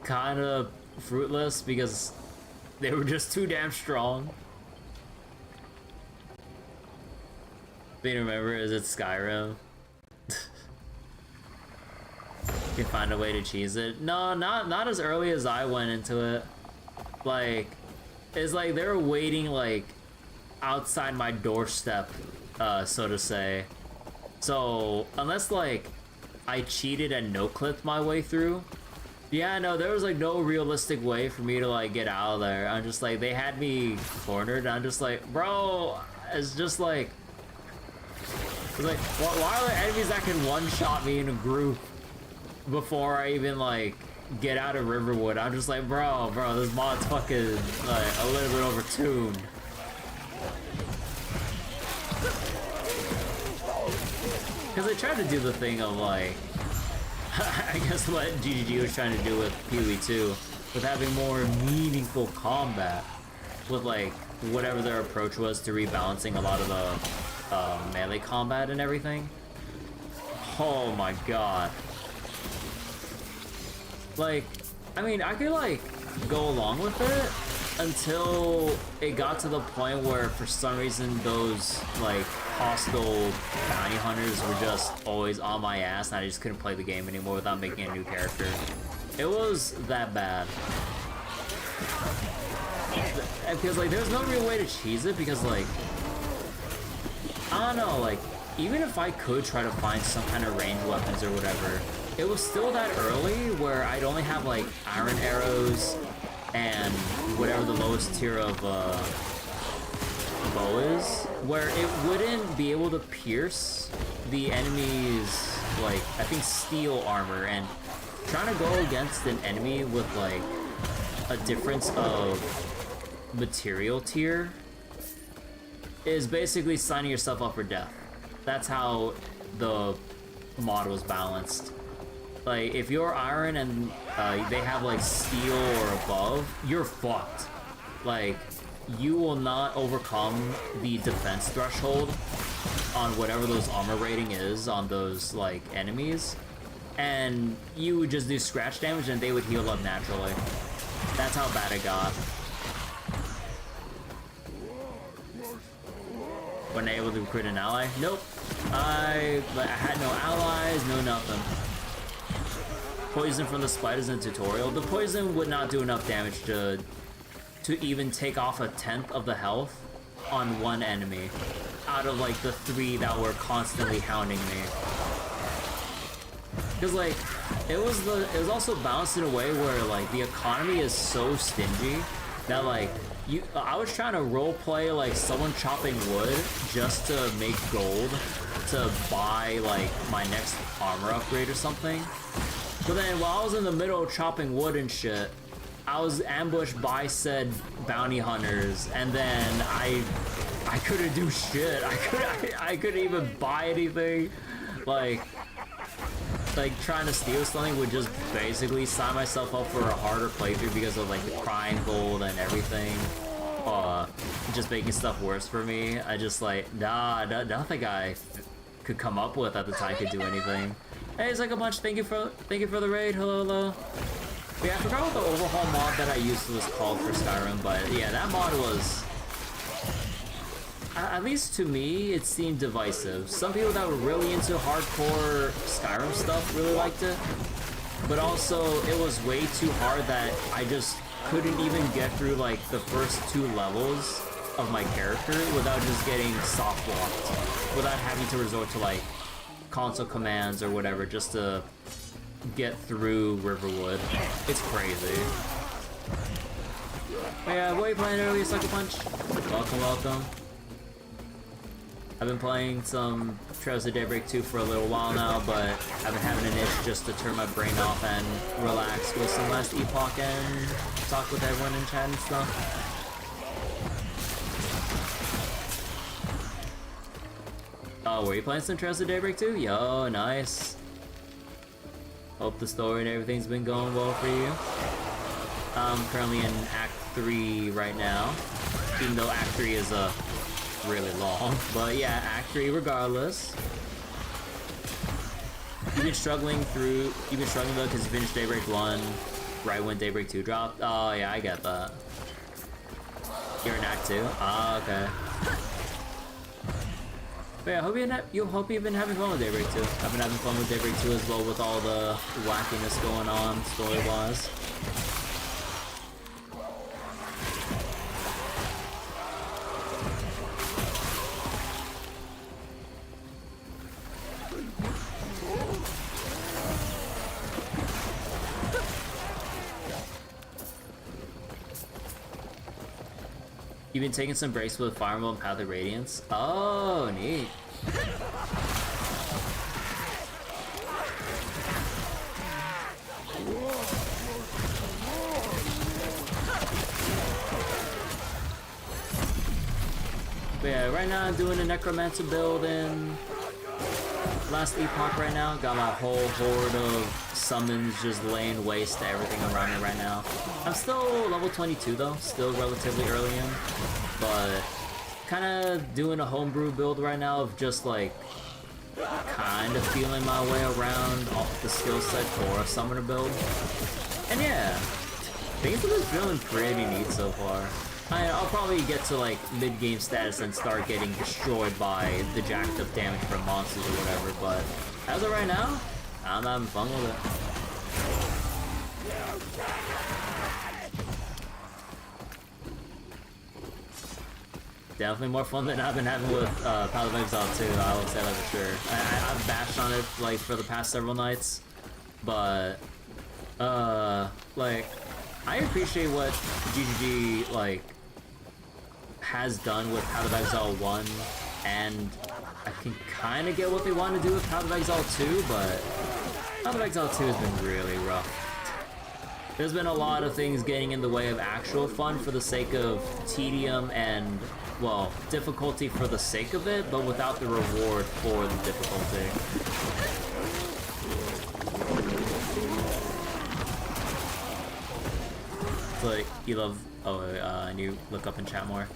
kind of fruitless because they were just too damn strong. Thing to remember is it's Skyrim. You can find a way to cheese it. No, not as early as I went into it. Like, it's like they were waiting like outside my doorstep, so to say. So unless like I cheated and no-clipped my way through, yeah, no, there was like no realistic way for me to like get out of there. I'm just like, they had me cornered. I'm just like, bro, it's just like, it's like, why are there enemies that can one-shot me in a group before I even like get out of Riverwood? I'm just like, bro, this mod's fucking like a little bit overtuned. Because they tried to do the thing of like, I guess what GGG was trying to do with PoE 2, with having more meaningful combat, with like whatever their approach was to rebalancing a lot of the melee combat and everything. Oh my god. Like, I mean, I could like go along with it, until it got to the point where for some reason those like hostile bounty hunters were just always on my ass and I just couldn't play the game anymore without making a new character. It was that bad. Because like there's no real way to cheese it because like I don't know, like even if I could try to find some kind of ranged weapons or whatever, it was still that early where I'd only have like iron arrows and whatever the lowest tier of bow is, where it wouldn't be able to pierce the enemy's like I think steel armor, and trying to go against an enemy with like a difference of material tier is basically signing yourself up for death. That's how the mod was balanced. Like, if you're iron and they have like steel or above, you're fucked. Like, you will not overcome the defense threshold on whatever those armor rating is on those like enemies, and you would just do scratch damage and they would heal up naturally. That's how bad it got. Wasn't able to recruit an ally? Nope. I had no allies, no nothing. Poison from the spiders in the tutorial. The poison would not do enough damage to even take off 1/10 of the health on one enemy out of like the 3 that were constantly hounding me. Because like it was also balanced in a way where like the economy is so stingy that like I was trying to roleplay like someone chopping wood just to make gold to buy like my next armor upgrade or something. But then while I was in the middle of chopping wood and shit, I was ambushed by said bounty hunters, and then I couldn't do shit. I couldn't even buy anything. Like trying to steal something would just basically sign myself up for a harder playthrough because of like the crime gold and everything. Just making stuff worse for me. I just like nothing I could come up with at the time could do anything. Hey, it's like a bunch. Thank you for the raid. Hello. But yeah, I forgot what the overhaul mod that I used was called for Skyrim, but yeah, that mod was, at least to me, it seemed divisive. Some people that were really into hardcore Skyrim stuff really liked it, but also it was way too hard that I just couldn't even get through like the first 2 levels of my character without just getting soft locked, without having to resort to like console commands or whatever just to get through Riverwood. It's crazy. But yeah, what are you playing earlier, Sucker Punch? Welcome. I've been playing some Trails of Daybreak 2 for a little while now, but I've been having an itch just to turn my brain off and relax with some Last Epoch and talk with everyone in chat and stuff. Oh, were you playing some Trails of Daybreak 2? Yo, nice. Hope the story and everything's been going well for you. I'm currently in Act 3 right now, even though Act 3 is really long. But yeah, Act 3 regardless. You've been struggling though because you finished Daybreak 1 right when Daybreak 2 dropped? Oh yeah, I get that. You're in Act 2? Ah, okay. But yeah, hope you've been having fun with Daybreak 2. I've been having fun with Daybreak 2 as well with all the wackiness going on story-wise. You've been taking some breaks with Fire Emblem Path of Radiance? Oh, neat. But yeah, right now I'm doing a Necromancer build in Last Epoch right now. Got my whole horde of summons just laying waste to everything around me right now. I'm still level 22 though, still relatively early in, but kind of doing a homebrew build right now of just like kind of feeling my way around off the skill set for a summoner build. And yeah, Things have been feeling pretty neat so far. I'll probably get to like mid-game status and start getting destroyed by the jacked up damage from monsters or whatever, but as of right now, I'm having fun with it. Definitely more fun than I've been having with Path of Exile 2, I will say that for sure. I've bashed on it like for the past several nights, but like I appreciate what GGG like has done with Path of Exile 1, and I can kind of get what they want to do with Path of Exile 2, but Path of Exile 2 has been really rough. There's been a lot of things getting in the way of actual fun for the sake of tedium and, well, difficulty for the sake of it, but without the reward for the difficulty. It's like, you love, and you look up in chat more.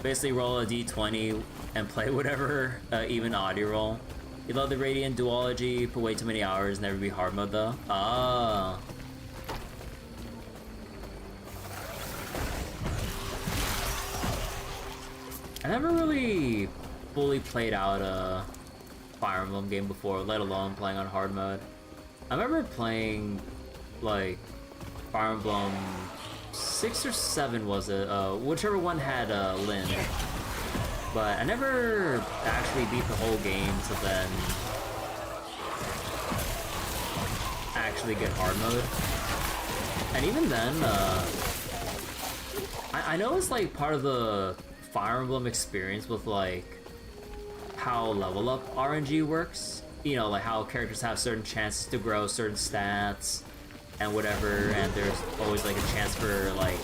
Basically roll a d20 and play whatever even odd you roll. You love the Radiant duology, put way too many hours, never be hard mode though. Ah. I never really fully played out a Fire Emblem game before, let alone playing on hard mode. I remember playing like Fire Emblem 6 or 7 was it, whichever one had Lyn. But I never actually beat the whole game to then actually get hard mode. And even then, I know it's like part of the Fire Emblem experience with like how level up RNG works. You know, like how characters have certain chances to grow certain stats and whatever, and there's always like a chance for like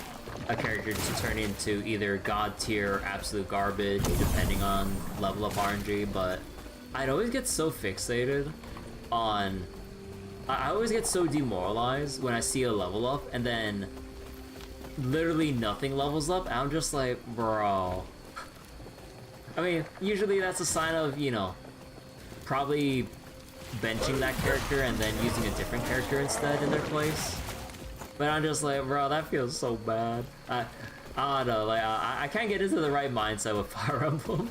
a character to turn into either god tier or absolute garbage depending on level up RNG. But I'd always get so fixated on, I always get so demoralized when I see a level up and then literally nothing levels up. I'm just like, bro. I mean, usually that's a sign of, you know, probably benching that character and then using a different character instead in their place. But I'm just like, bro, that feels so bad. I don't know, like, I can't get into the right mindset with Fire Emblem.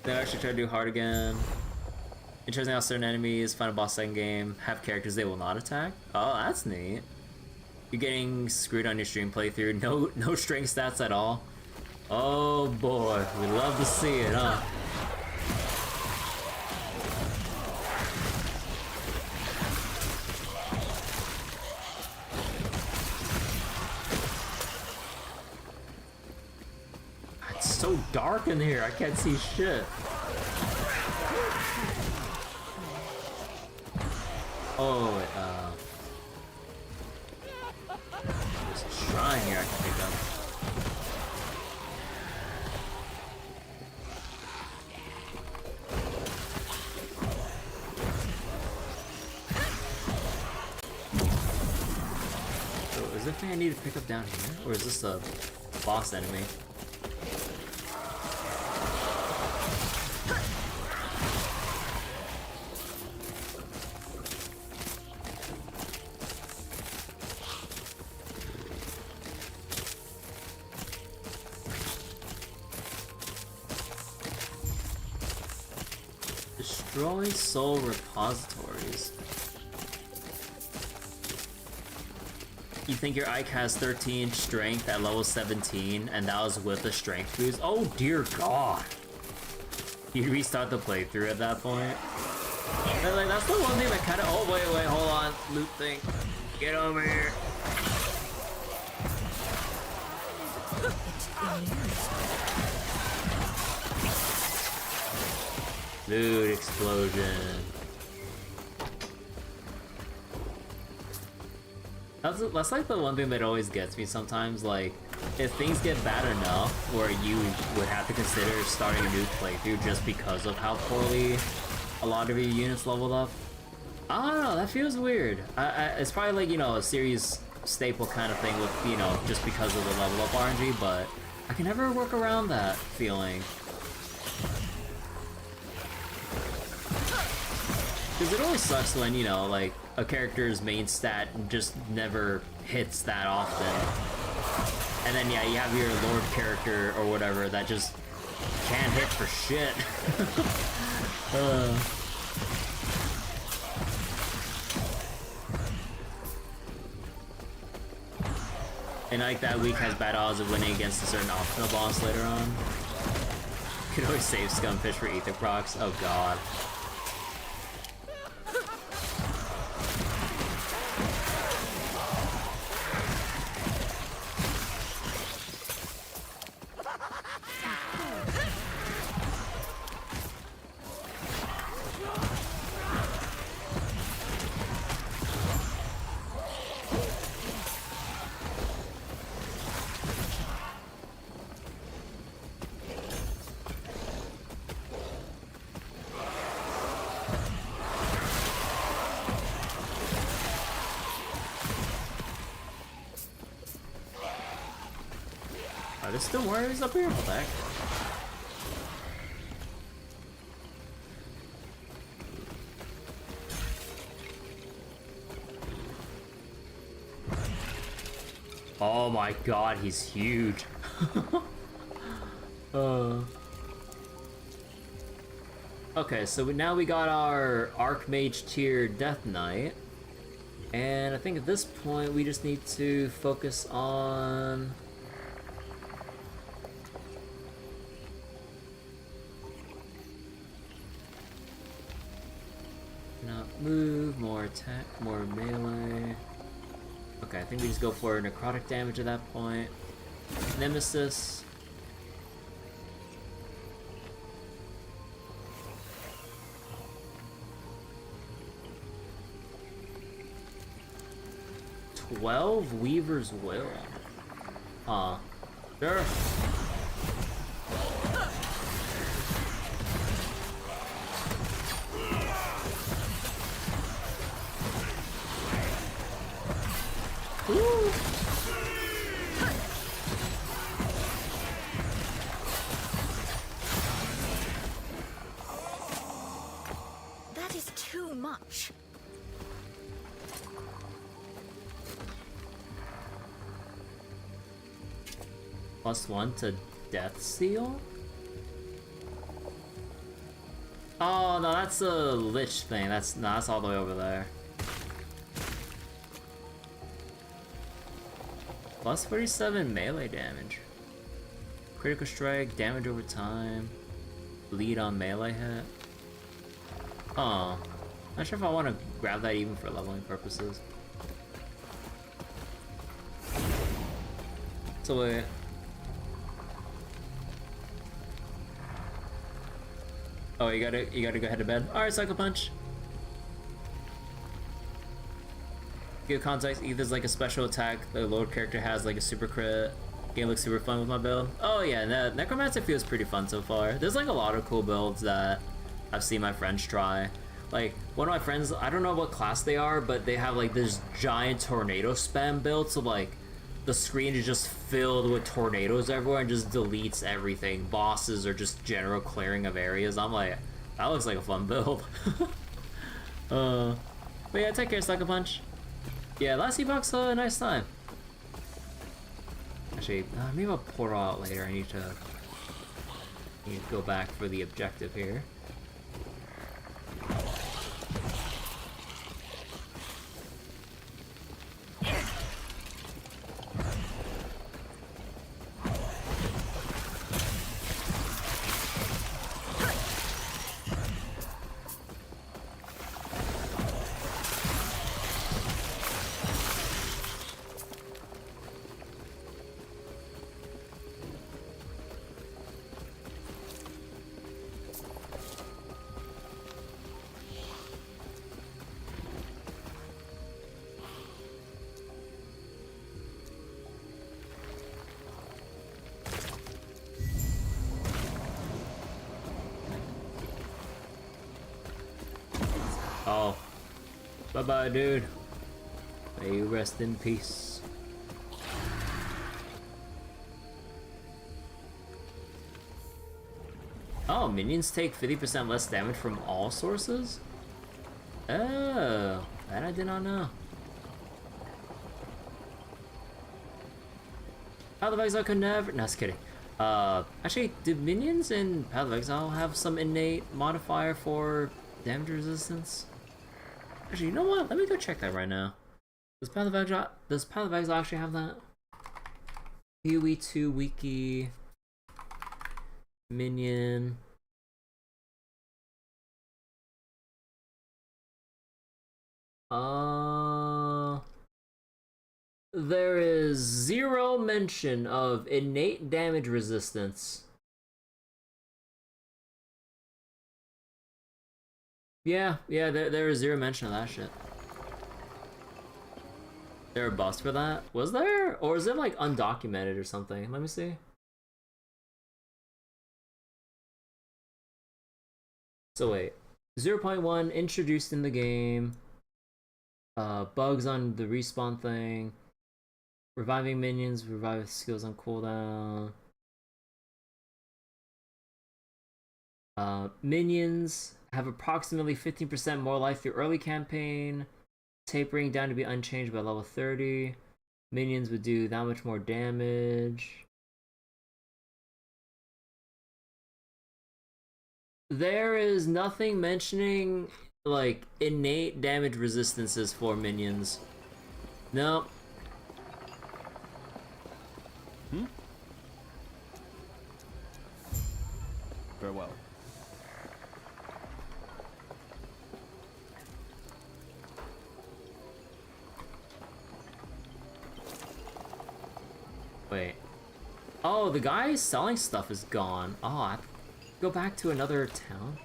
Then I actually try to do hard again. Interesting how certain enemies, final boss second game, have characters they will not attack. Oh, that's neat. You're getting screwed on your stream playthrough. No strength stats at all. Oh boy, we love to see it, huh? It's so dark in here, I can't see shit. Oh, there's a shrine here I can pick up. So, is there anything I need to pick up down here? Or is this a boss enemy? Destroy soul repositories. You think your Ike has 13 strength at level 17, and that was with a strength boost? Oh dear god! You restart the playthrough at that point? And like, that's the one thing that kind of— oh wait, hold on, loot thing. Get over here. Loot explosion. That's like the one thing that always gets me sometimes, like, if things get bad enough where you would have to consider starting a new playthrough just because of how poorly a lot of your units leveled up. I don't know, that feels weird. It's probably like, you know, a series staple kind of thing with, you know, just because of the level up RNG, but I can never work around that feeling. Because it always sucks when, you know, like, a character's main stat just never hits that often. And then, yeah, you have your Lord character or whatever that just can't hit for shit. And like that week has bad odds of winning against a certain optional boss later on. You could always save Scumfish for Ether procs. Oh god. Are there still warriors up here? What the heck? Oh my god, he's huge. Okay, so now we got our Archmage tier Death Knight. And I think at this point we just need to focus on... not move, more attack, more melee. Okay, I think we just go for necrotic damage at that point. Nemesis. Weaver's Will. Huh. Sure. Ooh. That is too much. +1 to Death Seal? Oh no, that's a Lich thing. That's all the way over there. +47 melee damage. Critical strike, damage over time. Bleed on melee hit. Oh. Not sure if I want to grab that even for leveling purposes. So wait. Oh, you gotta go head to bed. Alright, Cycle Punch. Give context, Ether's like a special attack the Lord character has, like a super crit. Game looks super fun with my build. Oh yeah, Necromancer feels pretty fun so far. There's like a lot of cool builds that I've seen my friends try. Like, one of my friends, I don't know what class they are, but they have like this giant tornado spam build, so like, the screen is just filled with tornadoes everywhere and just deletes everything. Bosses or just general clearing of areas. I'm like, that looks like a fun build. But yeah, take care, Sucker Punch. Yeah, Last Epoch's a nice time. Actually, maybe I'll portal out later. I need to go back for the objective here. Oh. Bye-bye, dude. May you rest in peace. Oh, minions take 50% less damage from all sources? Oh, that I did not know. Path of Exile could never. No, just kidding. Actually, do minions in Path of Exile have some innate modifier for damage resistance? Actually, you know what? Let me go check that right now. Does Path of Exile actually have that? PoE 2 wiki minion. There is zero mention of innate damage resistance. Yeah, there is zero mention of that shit. There a buffs for that? Was there? Or is it like undocumented or something? Let me see. So wait. 0.1 introduced in the game. Bugs on the respawn thing. Reviving minions, revive skills on cooldown. Minions have approximately 15% more life through early campaign, tapering down to be unchanged by level 30. Minions would do that much more damage. There is nothing mentioning like innate damage resistances for minions. Nope. Farewell. Wait. Oh, the guy selling stuff is gone. Oh, I have to go back to another town?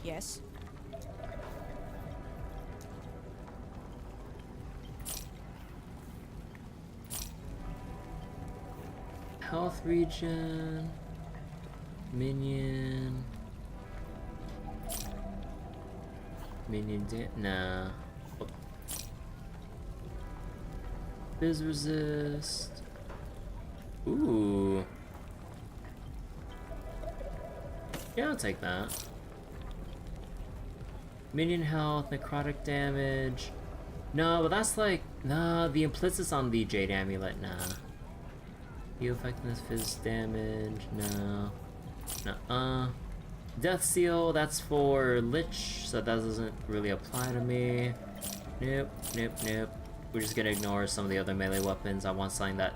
Yes. Health regen. Minion. Nah. Oh. Biz resist. Ooh. Yeah, I'll take that. Minion health, necrotic damage. No, but that's like, nah, the implicit's on the Jade Amulet, nah. Heal effectiveness, fizz damage, no. Nuh-uh. Death Seal, that's for Lich, so that doesn't really apply to me. Nope. We're just gonna ignore some of the other melee weapons. I want something that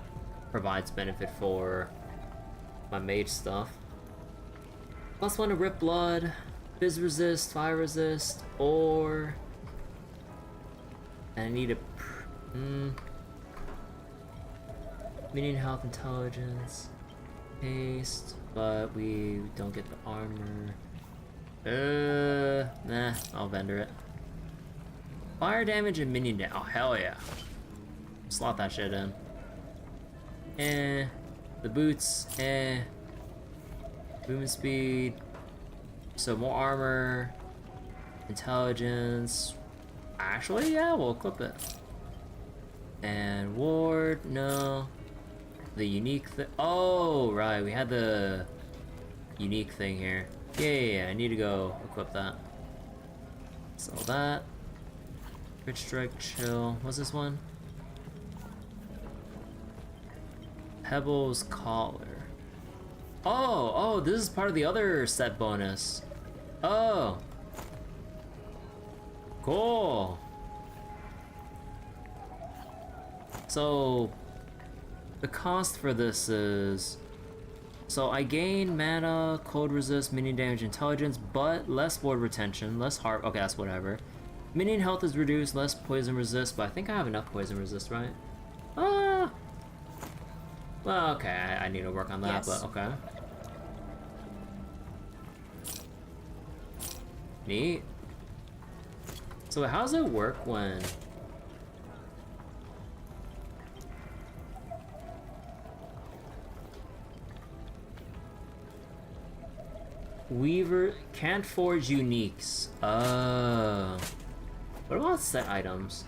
provides benefit for my mage stuff. +1 to Rip Blood. Fizz resist, fire resist, or I need a minion health, intelligence, haste, but we don't get the armor. Nah, I'll vendor it. Fire damage and minion damage. Oh hell yeah! Slot that shit in. The boots. Movement speed. So more armor, intelligence. Actually, yeah, we'll equip it. And ward, no. The unique thing. Oh, right, we had the unique thing here. Yeah, I need to go equip that. Sell that. Crit strike, chill. What's this one? Pebble's collar. Oh, this is part of the other set bonus. Oh. Cool. So, the cost for this is... So I gain mana, cold resist, minion damage, intelligence, but less ward retention, less heart... Okay, that's whatever. Minion health is reduced, less poison resist, but I think I have enough poison resist, right? Ah! Well, okay, I need to work on that, Yes. but okay. Neat. So how does it work when... Weaver can't forge uniques. What about set items?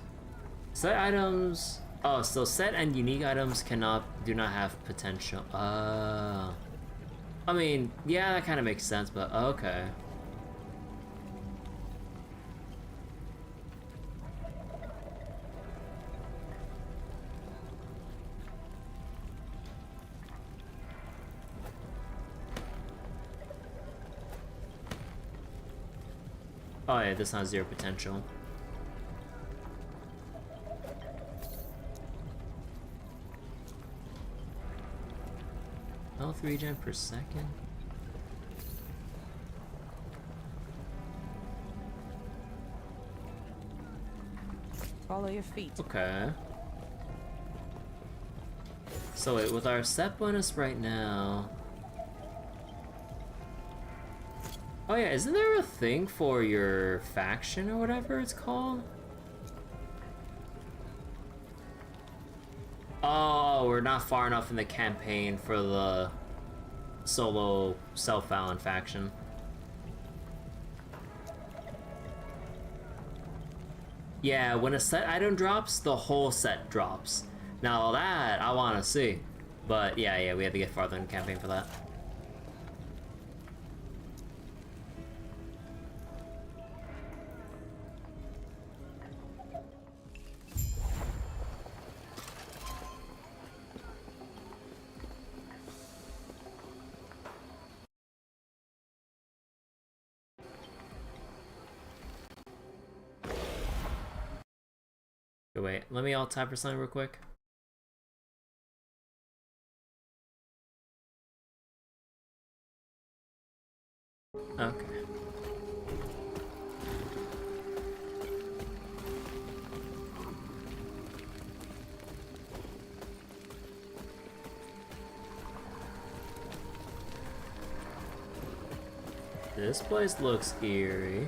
Set items Oh, so set and unique items do not have potential. I mean, yeah, that kind of makes sense, but okay. Oh yeah, this has 0 potential. Health regen per second. Follow your feet. Okay. So wait, with our set bonus right now. Oh yeah, isn't there a thing for your faction or whatever it's called? Oh, we're not far enough in the campaign for the solo self-found faction. Yeah, when a set item drops, the whole set drops. Now that I want to see. But yeah, we have to get farther in the campaign for that. Wait, let me alt tab for something real quick. Okay. This place looks eerie.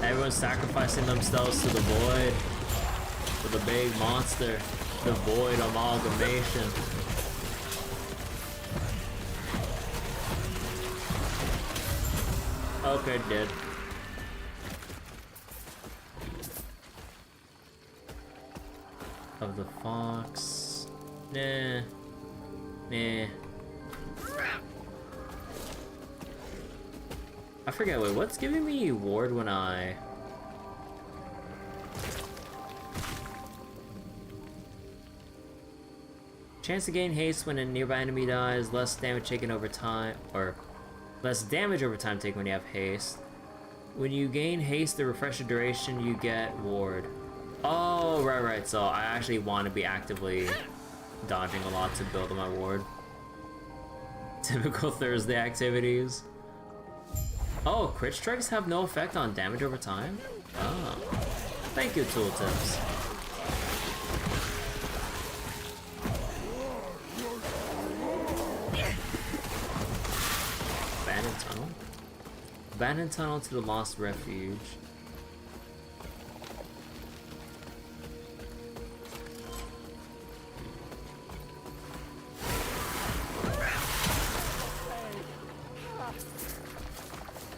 Everyone's sacrificing themselves to the void. For the big monster. The void amalgamation. Okay, dead. Of the fox. Nah. Nah. I forget, wait, what's giving me ward when I... Chance to gain haste when a nearby enemy dies, less damage taken over time, or less damage over time taken when you have haste. When you gain haste, the refresher duration, you get ward. Oh, right, so I actually want to be actively dodging a lot to build on my ward. Typical Thursday activities. Oh, crit strikes have no effect on damage over time? Oh. Thank you, tooltips. Abandoned tunnel? Abandoned tunnel to the lost refuge.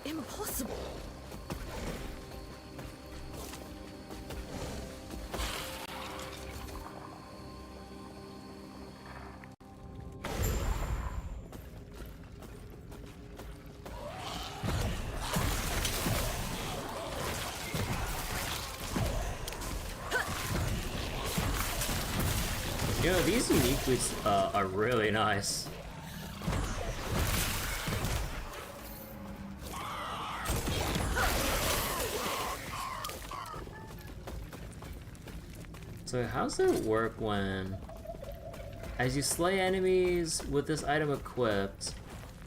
Impossible. You know, these unique boots are really nice. So how does it work when... As you slay enemies with this item equipped,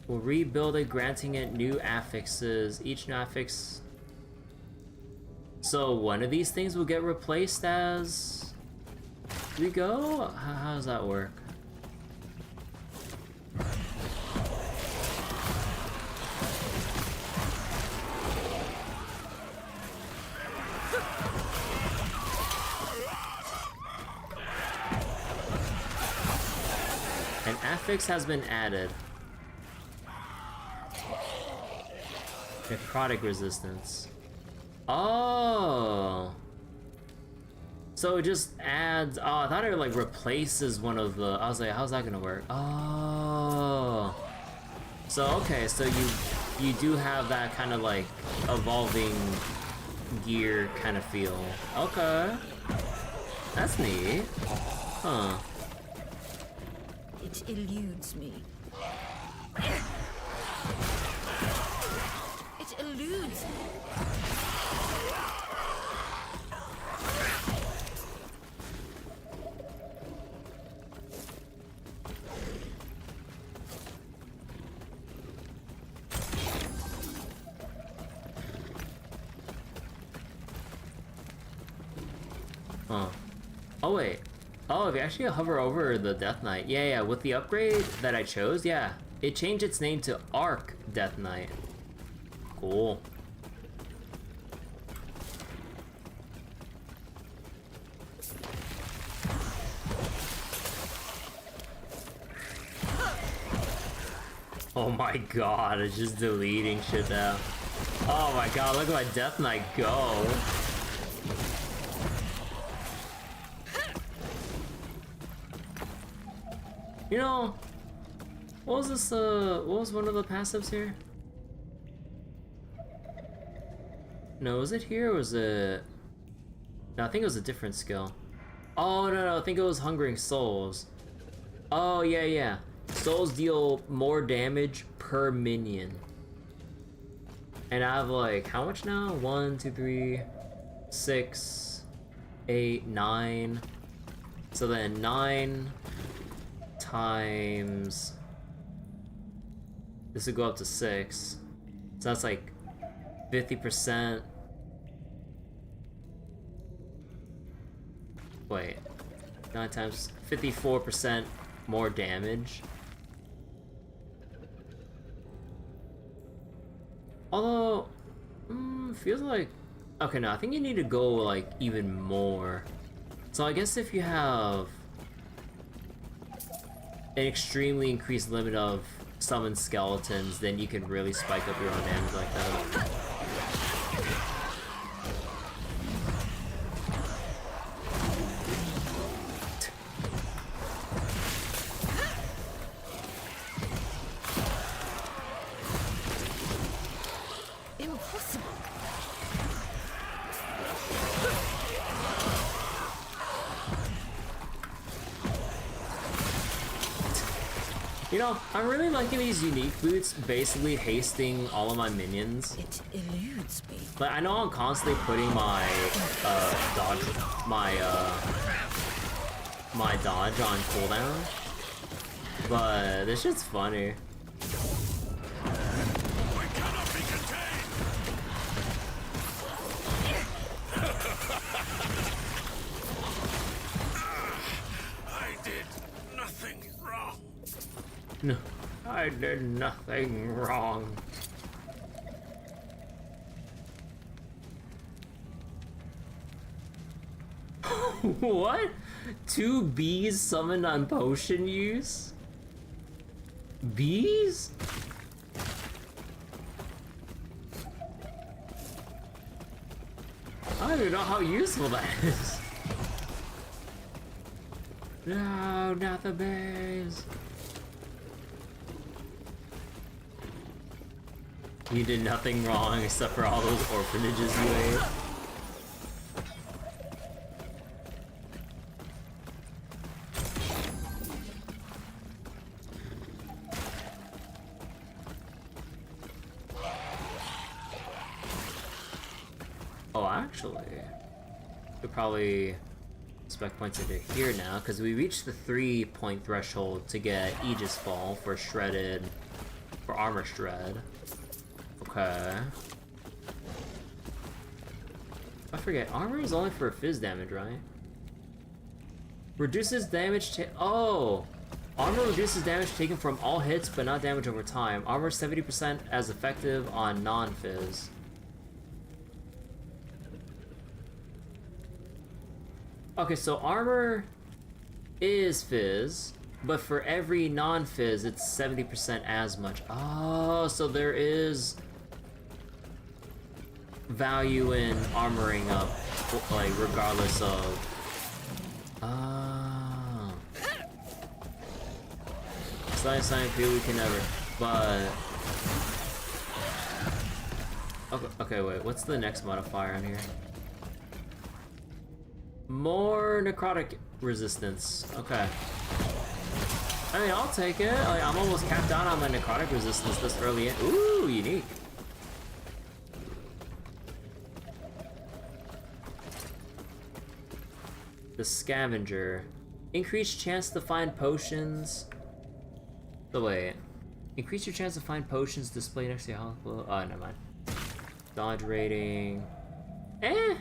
will rebuild it, granting it new affixes. Each new affix... So one of these things will get replaced as... we go? How does that work? fix has been added. Necrotic resistance. Oh. So it just adds. Oh, I thought it like replaces one of the. I was like, how's that gonna work? Oh. So okay, so you do have that kind of like evolving gear kind of feel. Okay. That's neat. Huh. It eludes me. It eludes me. Huh. Oh wait. Oh, if you actually hover over the Death Knight, yeah, with the upgrade that I chose, yeah, it changed its name to Arc Death Knight. Cool. Oh my god, it's just deleting shit now. Oh my god, look at my Death Knight go. You know, what was this, what was one of the passives here? No, was it here or was it... No, I think it was a different skill. Oh, no, I think it was Hungering Souls. Oh, yeah. Souls deal more damage per minion. And I have like, how much now? 1, 2, 3, 6, 8, 9. So then 9... times this would go up to 6, so that's like 50%. Wait, 9 times 54% more damage. Although feels like, okay, no, I think you need to go like even more. So I guess if you have an extremely increased limit of summoned skeletons, then you can really spike up your own damage like that. Impossible. You know, I'm really liking these unique boots basically hasting all of my minions. It eludes me. Like, I know I'm constantly putting my dodge on cooldown, but this shit's funny. No, I did nothing wrong. What? 2 bees summoned on potion use? Bees? I don't even know how useful that is. No, not the bees. You did nothing wrong except for all those orphanages you ate. Oh, actually, we probably spec points into here now because we reached the 3-point threshold to get Aegis Fall for armor shred. Okay. I forget, armor is only for fizz damage, right? Reduces damage oh! Armor reduces damage taken from all hits, but not damage over time. Armor 70% as effective on non-fizz. Okay, so armor is fizz, But for every non-fizz, it's 70% as much. Oh, so there is value in armoring up, like, regardless of... Oh. Science, we can never. But... Okay, wait, what's the next modifier on here? More necrotic resistance. Okay. I mean, I'll take it. Like, I'm almost capped out on my necrotic resistance this early in. Ooh, unique. The scavenger. Increased chance to find potions. So wait. Increase your chance to find potions displayed next to your hospital. Oh, never mind. Dodge rating. Eh.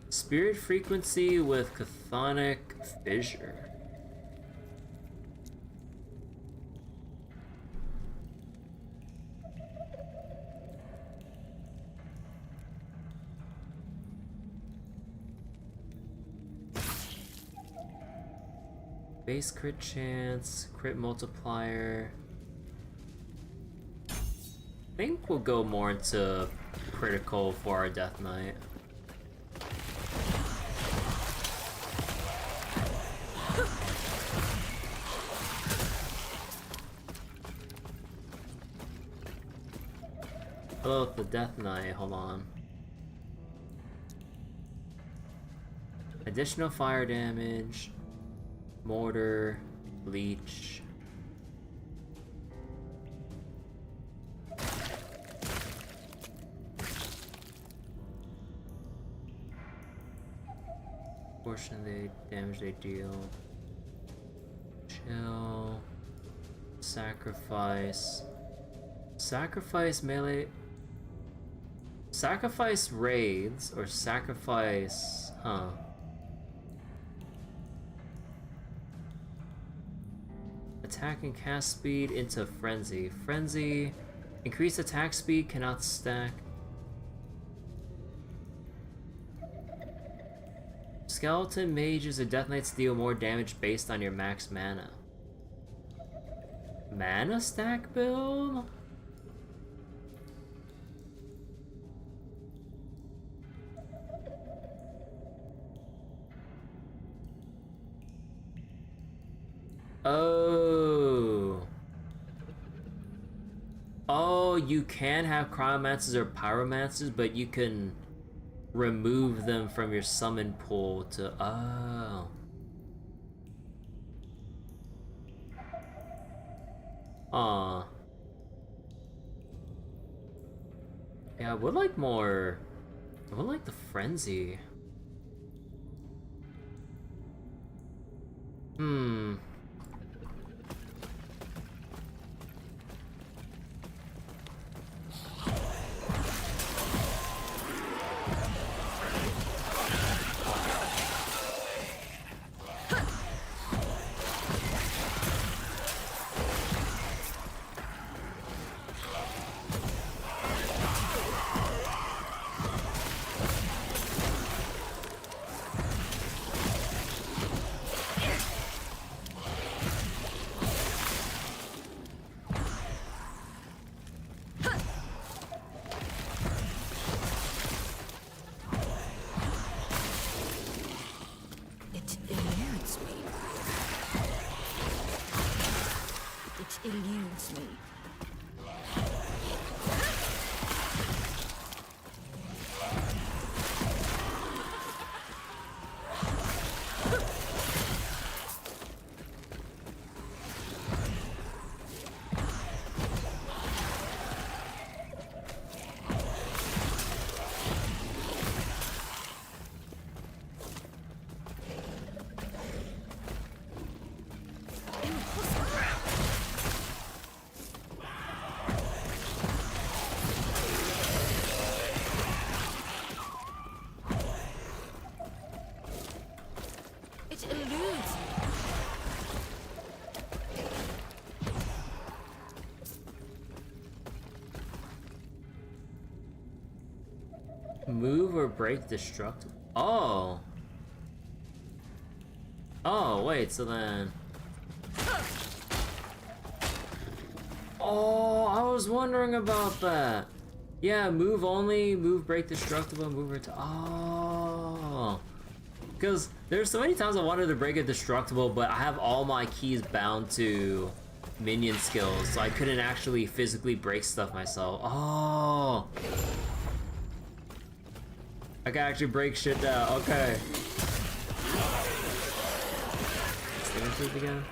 Spirit frequency with chthonic fissure. Base crit chance, crit multiplier. I think we'll go more into critical for our Death Knight. Oh, the Death Knight, hold on. Additional fire damage, mortar, leech. Portion of the damage they deal. Chill. Sacrifice. Sacrifice melee. Sacrifice raids or sacrifice, huh? Attack and cast speed into frenzy. Frenzy, increased attack speed, cannot stack. Skeleton mages or death knights deal more damage based on your max mana. Mana stack build? Oh. Oh, you can have cryomancers or pyromancers, but you can remove them from your summon pool to... Oh. Aw. Yeah, I would like more... I would like the frenzy. Move or break destructible. Oh. Oh, wait, so then... Oh, I was wondering about that. Yeah, move only, move break destructible, move return. Oh. Because there's so many times I wanted to break a destructible, but I have all my keys bound to minion skills, so I couldn't actually physically break stuff myself. Oh. I can actually break shit down. Okay. Let's do it again.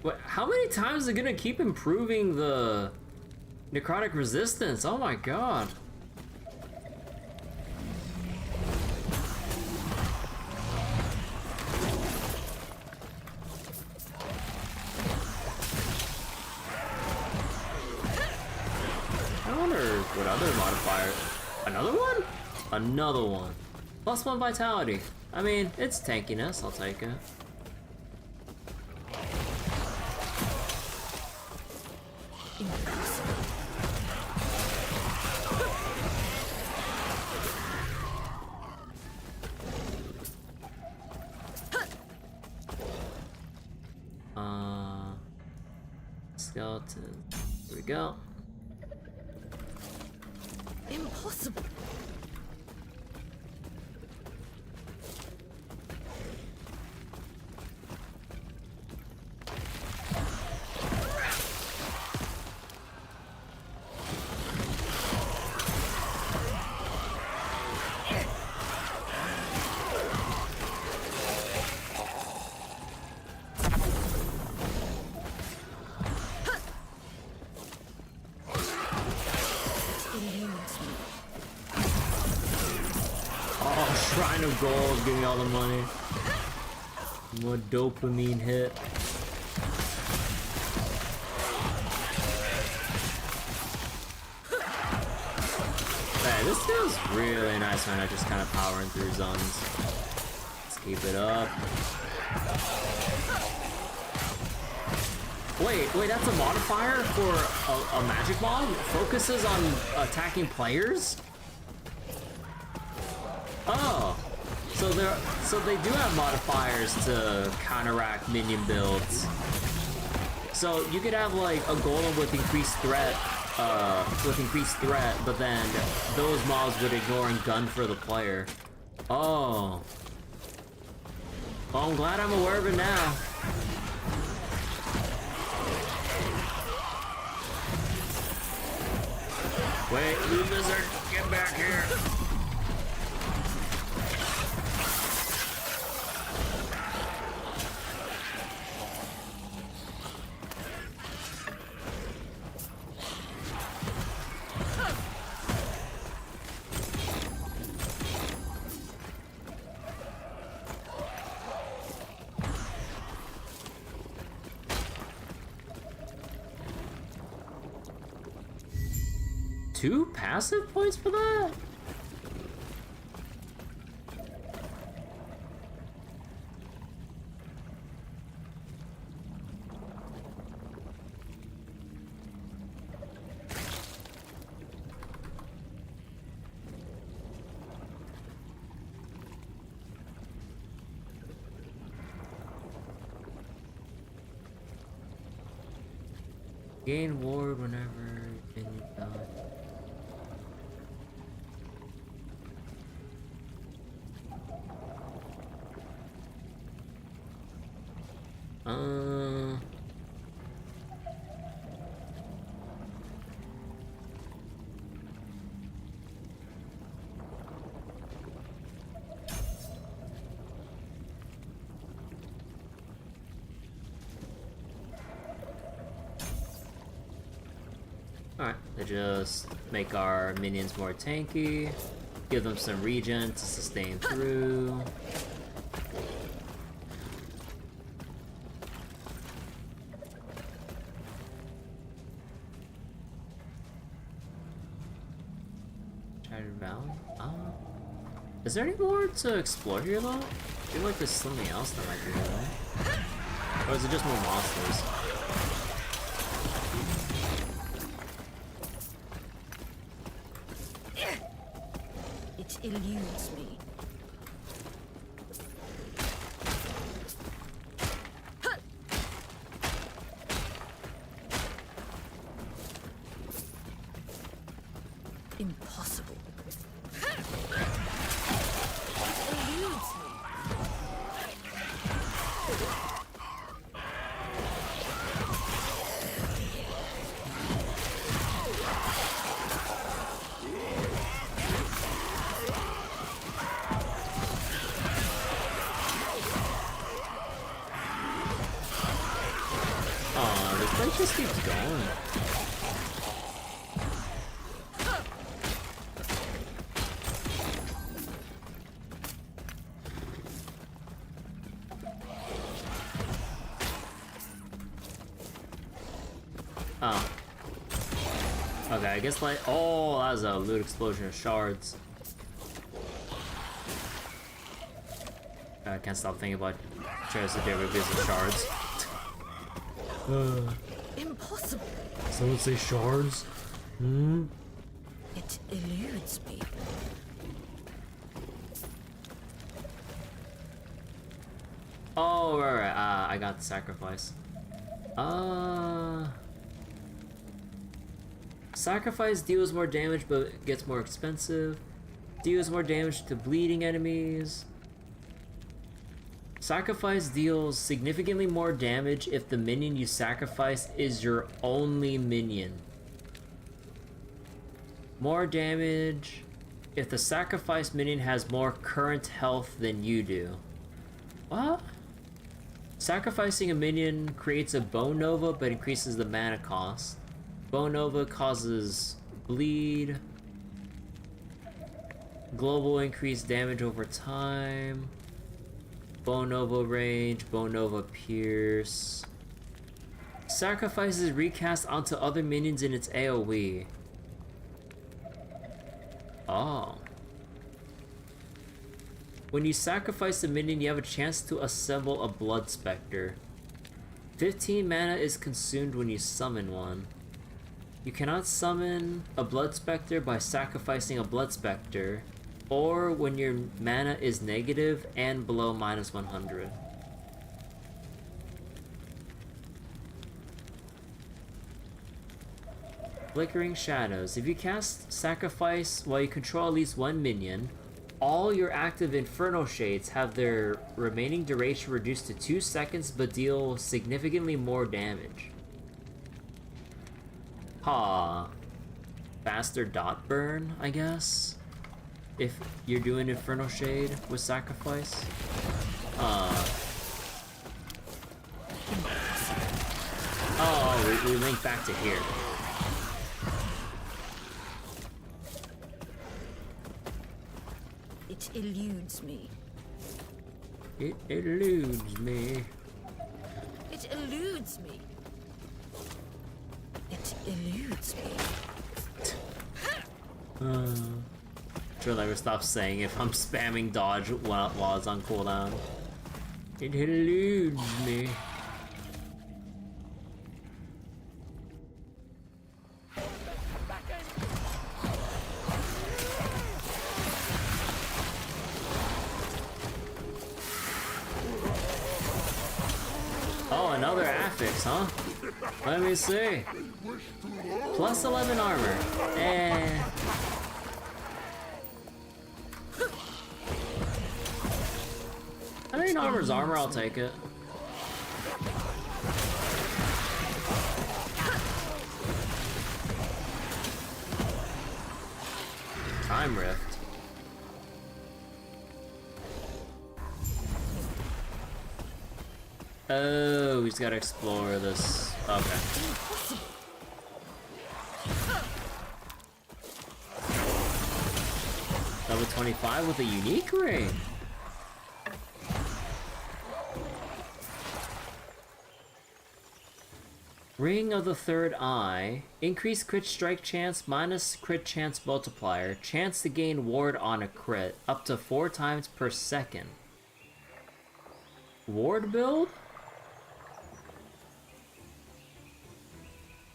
What? How many times is it gonna keep improving the necrotic resistance? Oh my god. I wonder what other modifier. Another one? Another one. +1 vitality. I mean, it's tankiness, I'll take it. Skeleton. Here we go. Impossible. Shrine of Gold, give me all the money. More dopamine hit. Hey, this feels really nice when I just kind of powering through zones. Let's keep it up. Wait, that's a modifier for a magic mob? Focuses on attacking players? Oh, so they do have modifiers to counteract minion builds. So you could have like a golem with increased threat, but then those mobs would ignore and gun for the player. Oh. Well, I'm glad I'm aware of it now. Wait, you lizard, get back here. Two passive points for that? Gain ward whenever you die. Alright, they just make our minions more tanky, give them some regen to sustain through. Shattered Valley? Is there any more to explore here though? I feel like there's something else that might be here, right? Or is it just more monsters? It eludes me. Impossible. It eludes me. Aw, this place just keeps going. Oh. Okay, I guess like, oh, that was a loot explosion of shards. I can't stop thinking about Trails of David Business shards. Impossible. Someone say shards? Hmm? It eludes me. Oh, right. I got the sacrifice. Sacrifice deals more damage but gets more expensive. Deals more damage to bleeding enemies. Sacrifice deals significantly more damage if the minion you sacrifice is your only minion. More damage if the sacrifice minion has more current health than you do. What? Sacrificing a minion creates a Bone Nova but increases the mana cost. Bone Nova causes bleed. Global increased damage over time. Bone Nova range, Bone Nova pierce. Sacrifices recast onto other minions in its AoE. Oh. When you sacrifice a minion, you have a chance to assemble a Blood Spectre. 15 mana is consumed when you summon one. You cannot summon a Blood Spectre by sacrificing a Blood Spectre, or when your mana is negative and below -100. Flickering Shadows. If you cast Sacrifice while you control at least one minion, all your active Inferno Shades have their remaining duration reduced to 2 seconds but deal significantly more damage. Ha. Faster dot burn, I guess? If you're doing Inferno Shade with Sacrifice. Oh, we link back to here. It eludes me. It eludes me. It eludes me. It eludes me. Should never stop saying if I'm spamming dodge while it's on cooldown. It eludes me. Oh, another affix, huh? Let me see. Plus 11 armor. I mean, armor's armor, I'll take it. Time Rift. Oh, he's gotta explore this. Okay. Level 25 with a unique ring. Ring of the Third Eye. Increase crit strike chance minus crit chance multiplier. Chance to gain ward on a crit. Up to 4 times per second. Ward build?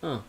Huh.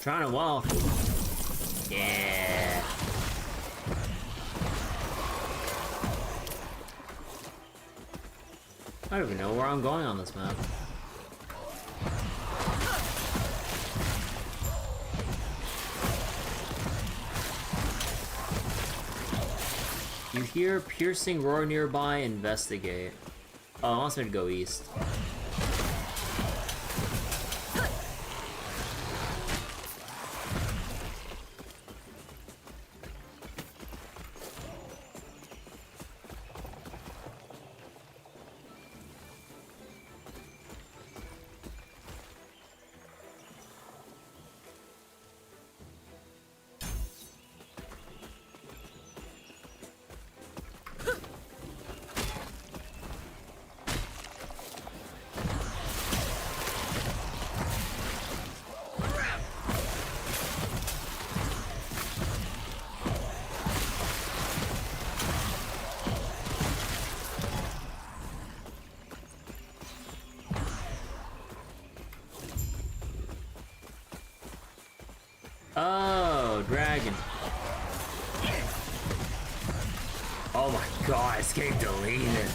Trying to walk. Yeah. I don't even know where I'm going on this map. You hear piercing roar nearby, investigate. Oh, it wants me to go east. Oh, dragon. Oh my god, escape deleted.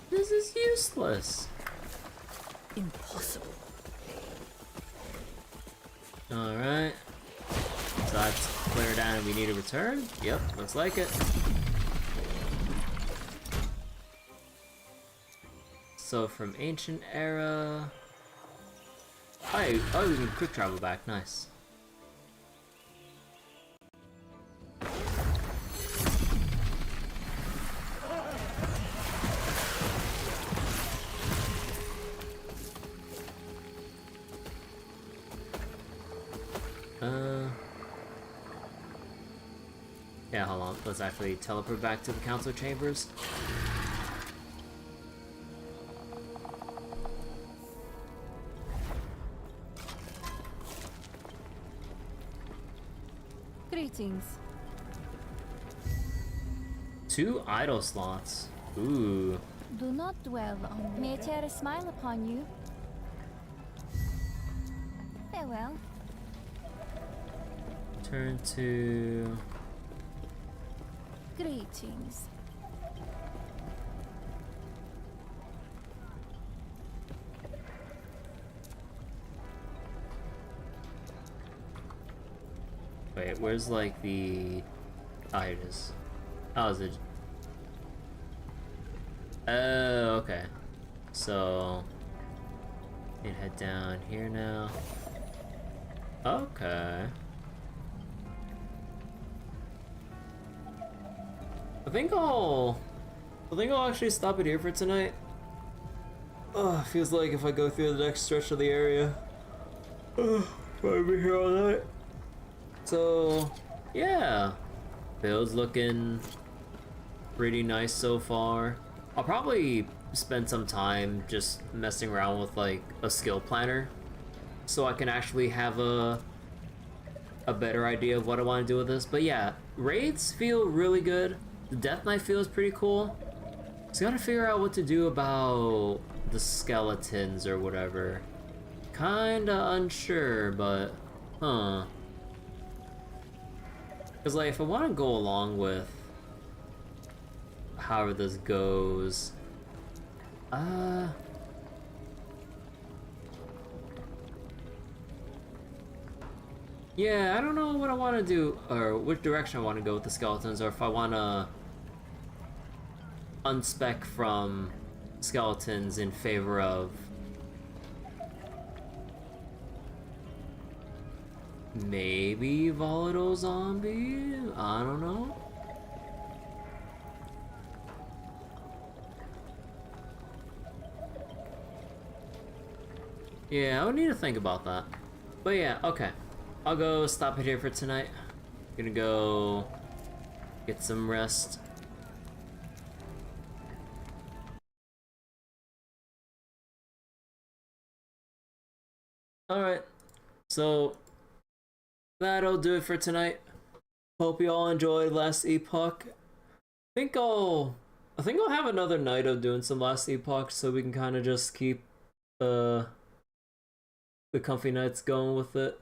This is useless. Impossible. Alright. So that's clear down and we need a return? Yep, looks like it. So from ancient era... Oh, we can quick travel back, nice. Yeah, hold on. Let's actually teleport back to the council chambers. Greetings. 2 idle slots. Ooh. Do not dwell on. May Terra smile upon you. Farewell. Turn to... Greetings. Wait, where's like the... Oh, here it is. Oh, is it... Oh, okay. So... You head down here now. Okay. I think I'll actually stop it here for tonight. Oh, feels like if I go through the next stretch of the area, I'll be here all night. So, yeah, build's looking pretty nice so far. I'll probably spend some time just messing around with like a skill planner, so I can actually have a better idea of what I want to do with this. But yeah, raids feel really good. The Death Knight feels pretty cool. Just gotta figure out what to do about the skeletons or whatever. Kinda unsure, but huh. Cause like if I want to go along with however this goes, yeah, I don't know what I want to do or which direction I want to go with the skeletons, or if I want to unspec from skeletons in favor of maybe volatile zombie. I don't know. Yeah, I would need to think about that. But yeah, okay. I'll go stop it here for tonight. Gonna go get some rest. Alright, so that'll do it for tonight. Hope you all enjoyed Last Epoch. I think I'll have another night of doing some Last Epoch so we can kind of just keep the comfy nights going with it.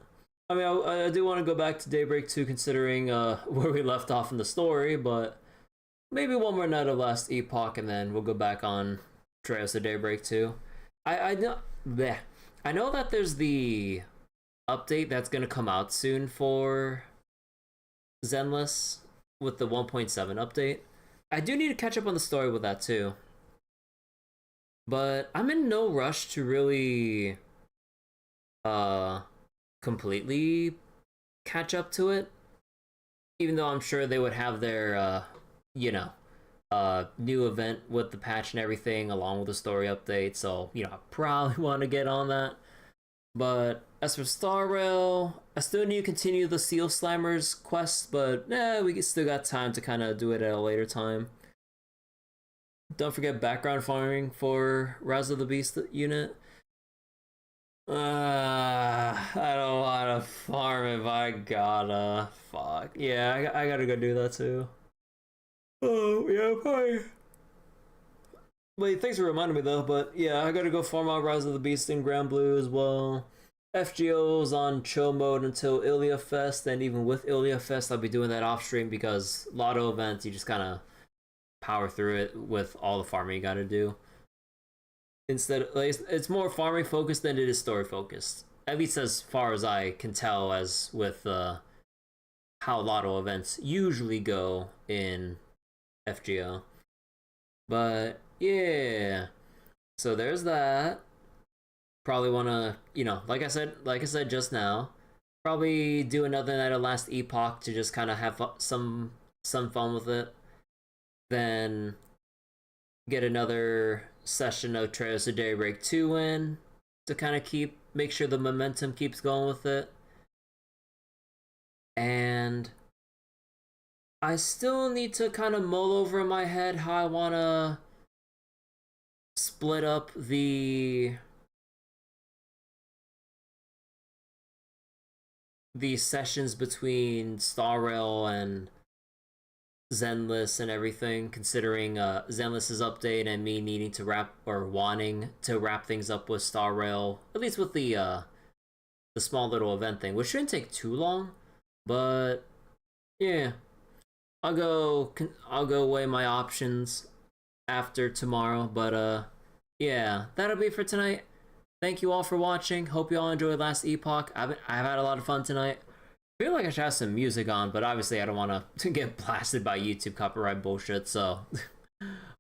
I mean, I do want to go back to Daybreak 2 considering where we left off in the story, but maybe one more night of Last Epoch and then we'll go back on Trails of Daybreak 2. I know that there's the update that's going to come out soon for Zenless with the 1.7 update. I do need to catch up on the story with that too. But I'm in no rush to really completely catch up to it. Even though I'm sure they would have their new event with the patch and everything along with the story update, so I probably want to get on that. But as for Star Rail, I still need to continue the Seal Slammers quest, but we still got time to kind of do it at a later time. Don't forget background farming for Rise of the Beast unit. I don't want to farm if I gotta. Fuck. Yeah, I gotta go do that too. Oh, yeah, probably. Wait, thanks for reminding me though, but yeah, I gotta go farm out Rise of the Beast in Grand Blue as well. FGO's on chill mode until Ilia Fest, and even with Ilia Fest, I'll be doing that off stream because lotto events, you just kind of power through it with all the farming you gotta do. Instead, like, it's more farming focused than it is story focused. At least as far as I can tell, as with how lotto events usually go in FGO. But yeah, so there's that. Probably want to, like I said just now, probably do another night of Last Epoch to just kind of have some fun with it. Then get another session of Trails of Daybreak 2 in to kind of make sure the momentum keeps going with it. And I still need to kind of mull over in my head how I want to split up the sessions between Star Rail and Zenless and everything, considering Zenless's update and me needing to wanting to wrap things up with Star Rail, at least with the small little event thing, which shouldn't take too long. But yeah, I'll go weigh my options after tomorrow. But yeah, that'll be for tonight. Thank you all for watching. Hope you all enjoyed Last Epoch. I've had a lot of fun tonight. I feel like I should have some music on, but obviously I don't want to get blasted by YouTube copyright bullshit, so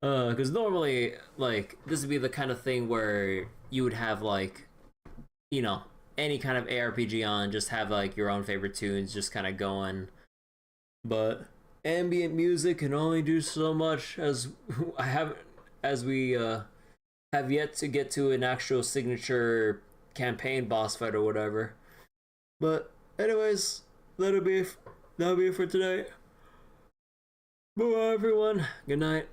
because normally, like, this would be the kind of thing where you would have, like, any kind of ARPG on, just have, like, your own favorite tunes just kind of going. But ambient music can only do so much, as we have yet to get to an actual signature campaign boss fight or whatever. But anyways, that'll be it for today. Bye everyone. Good night.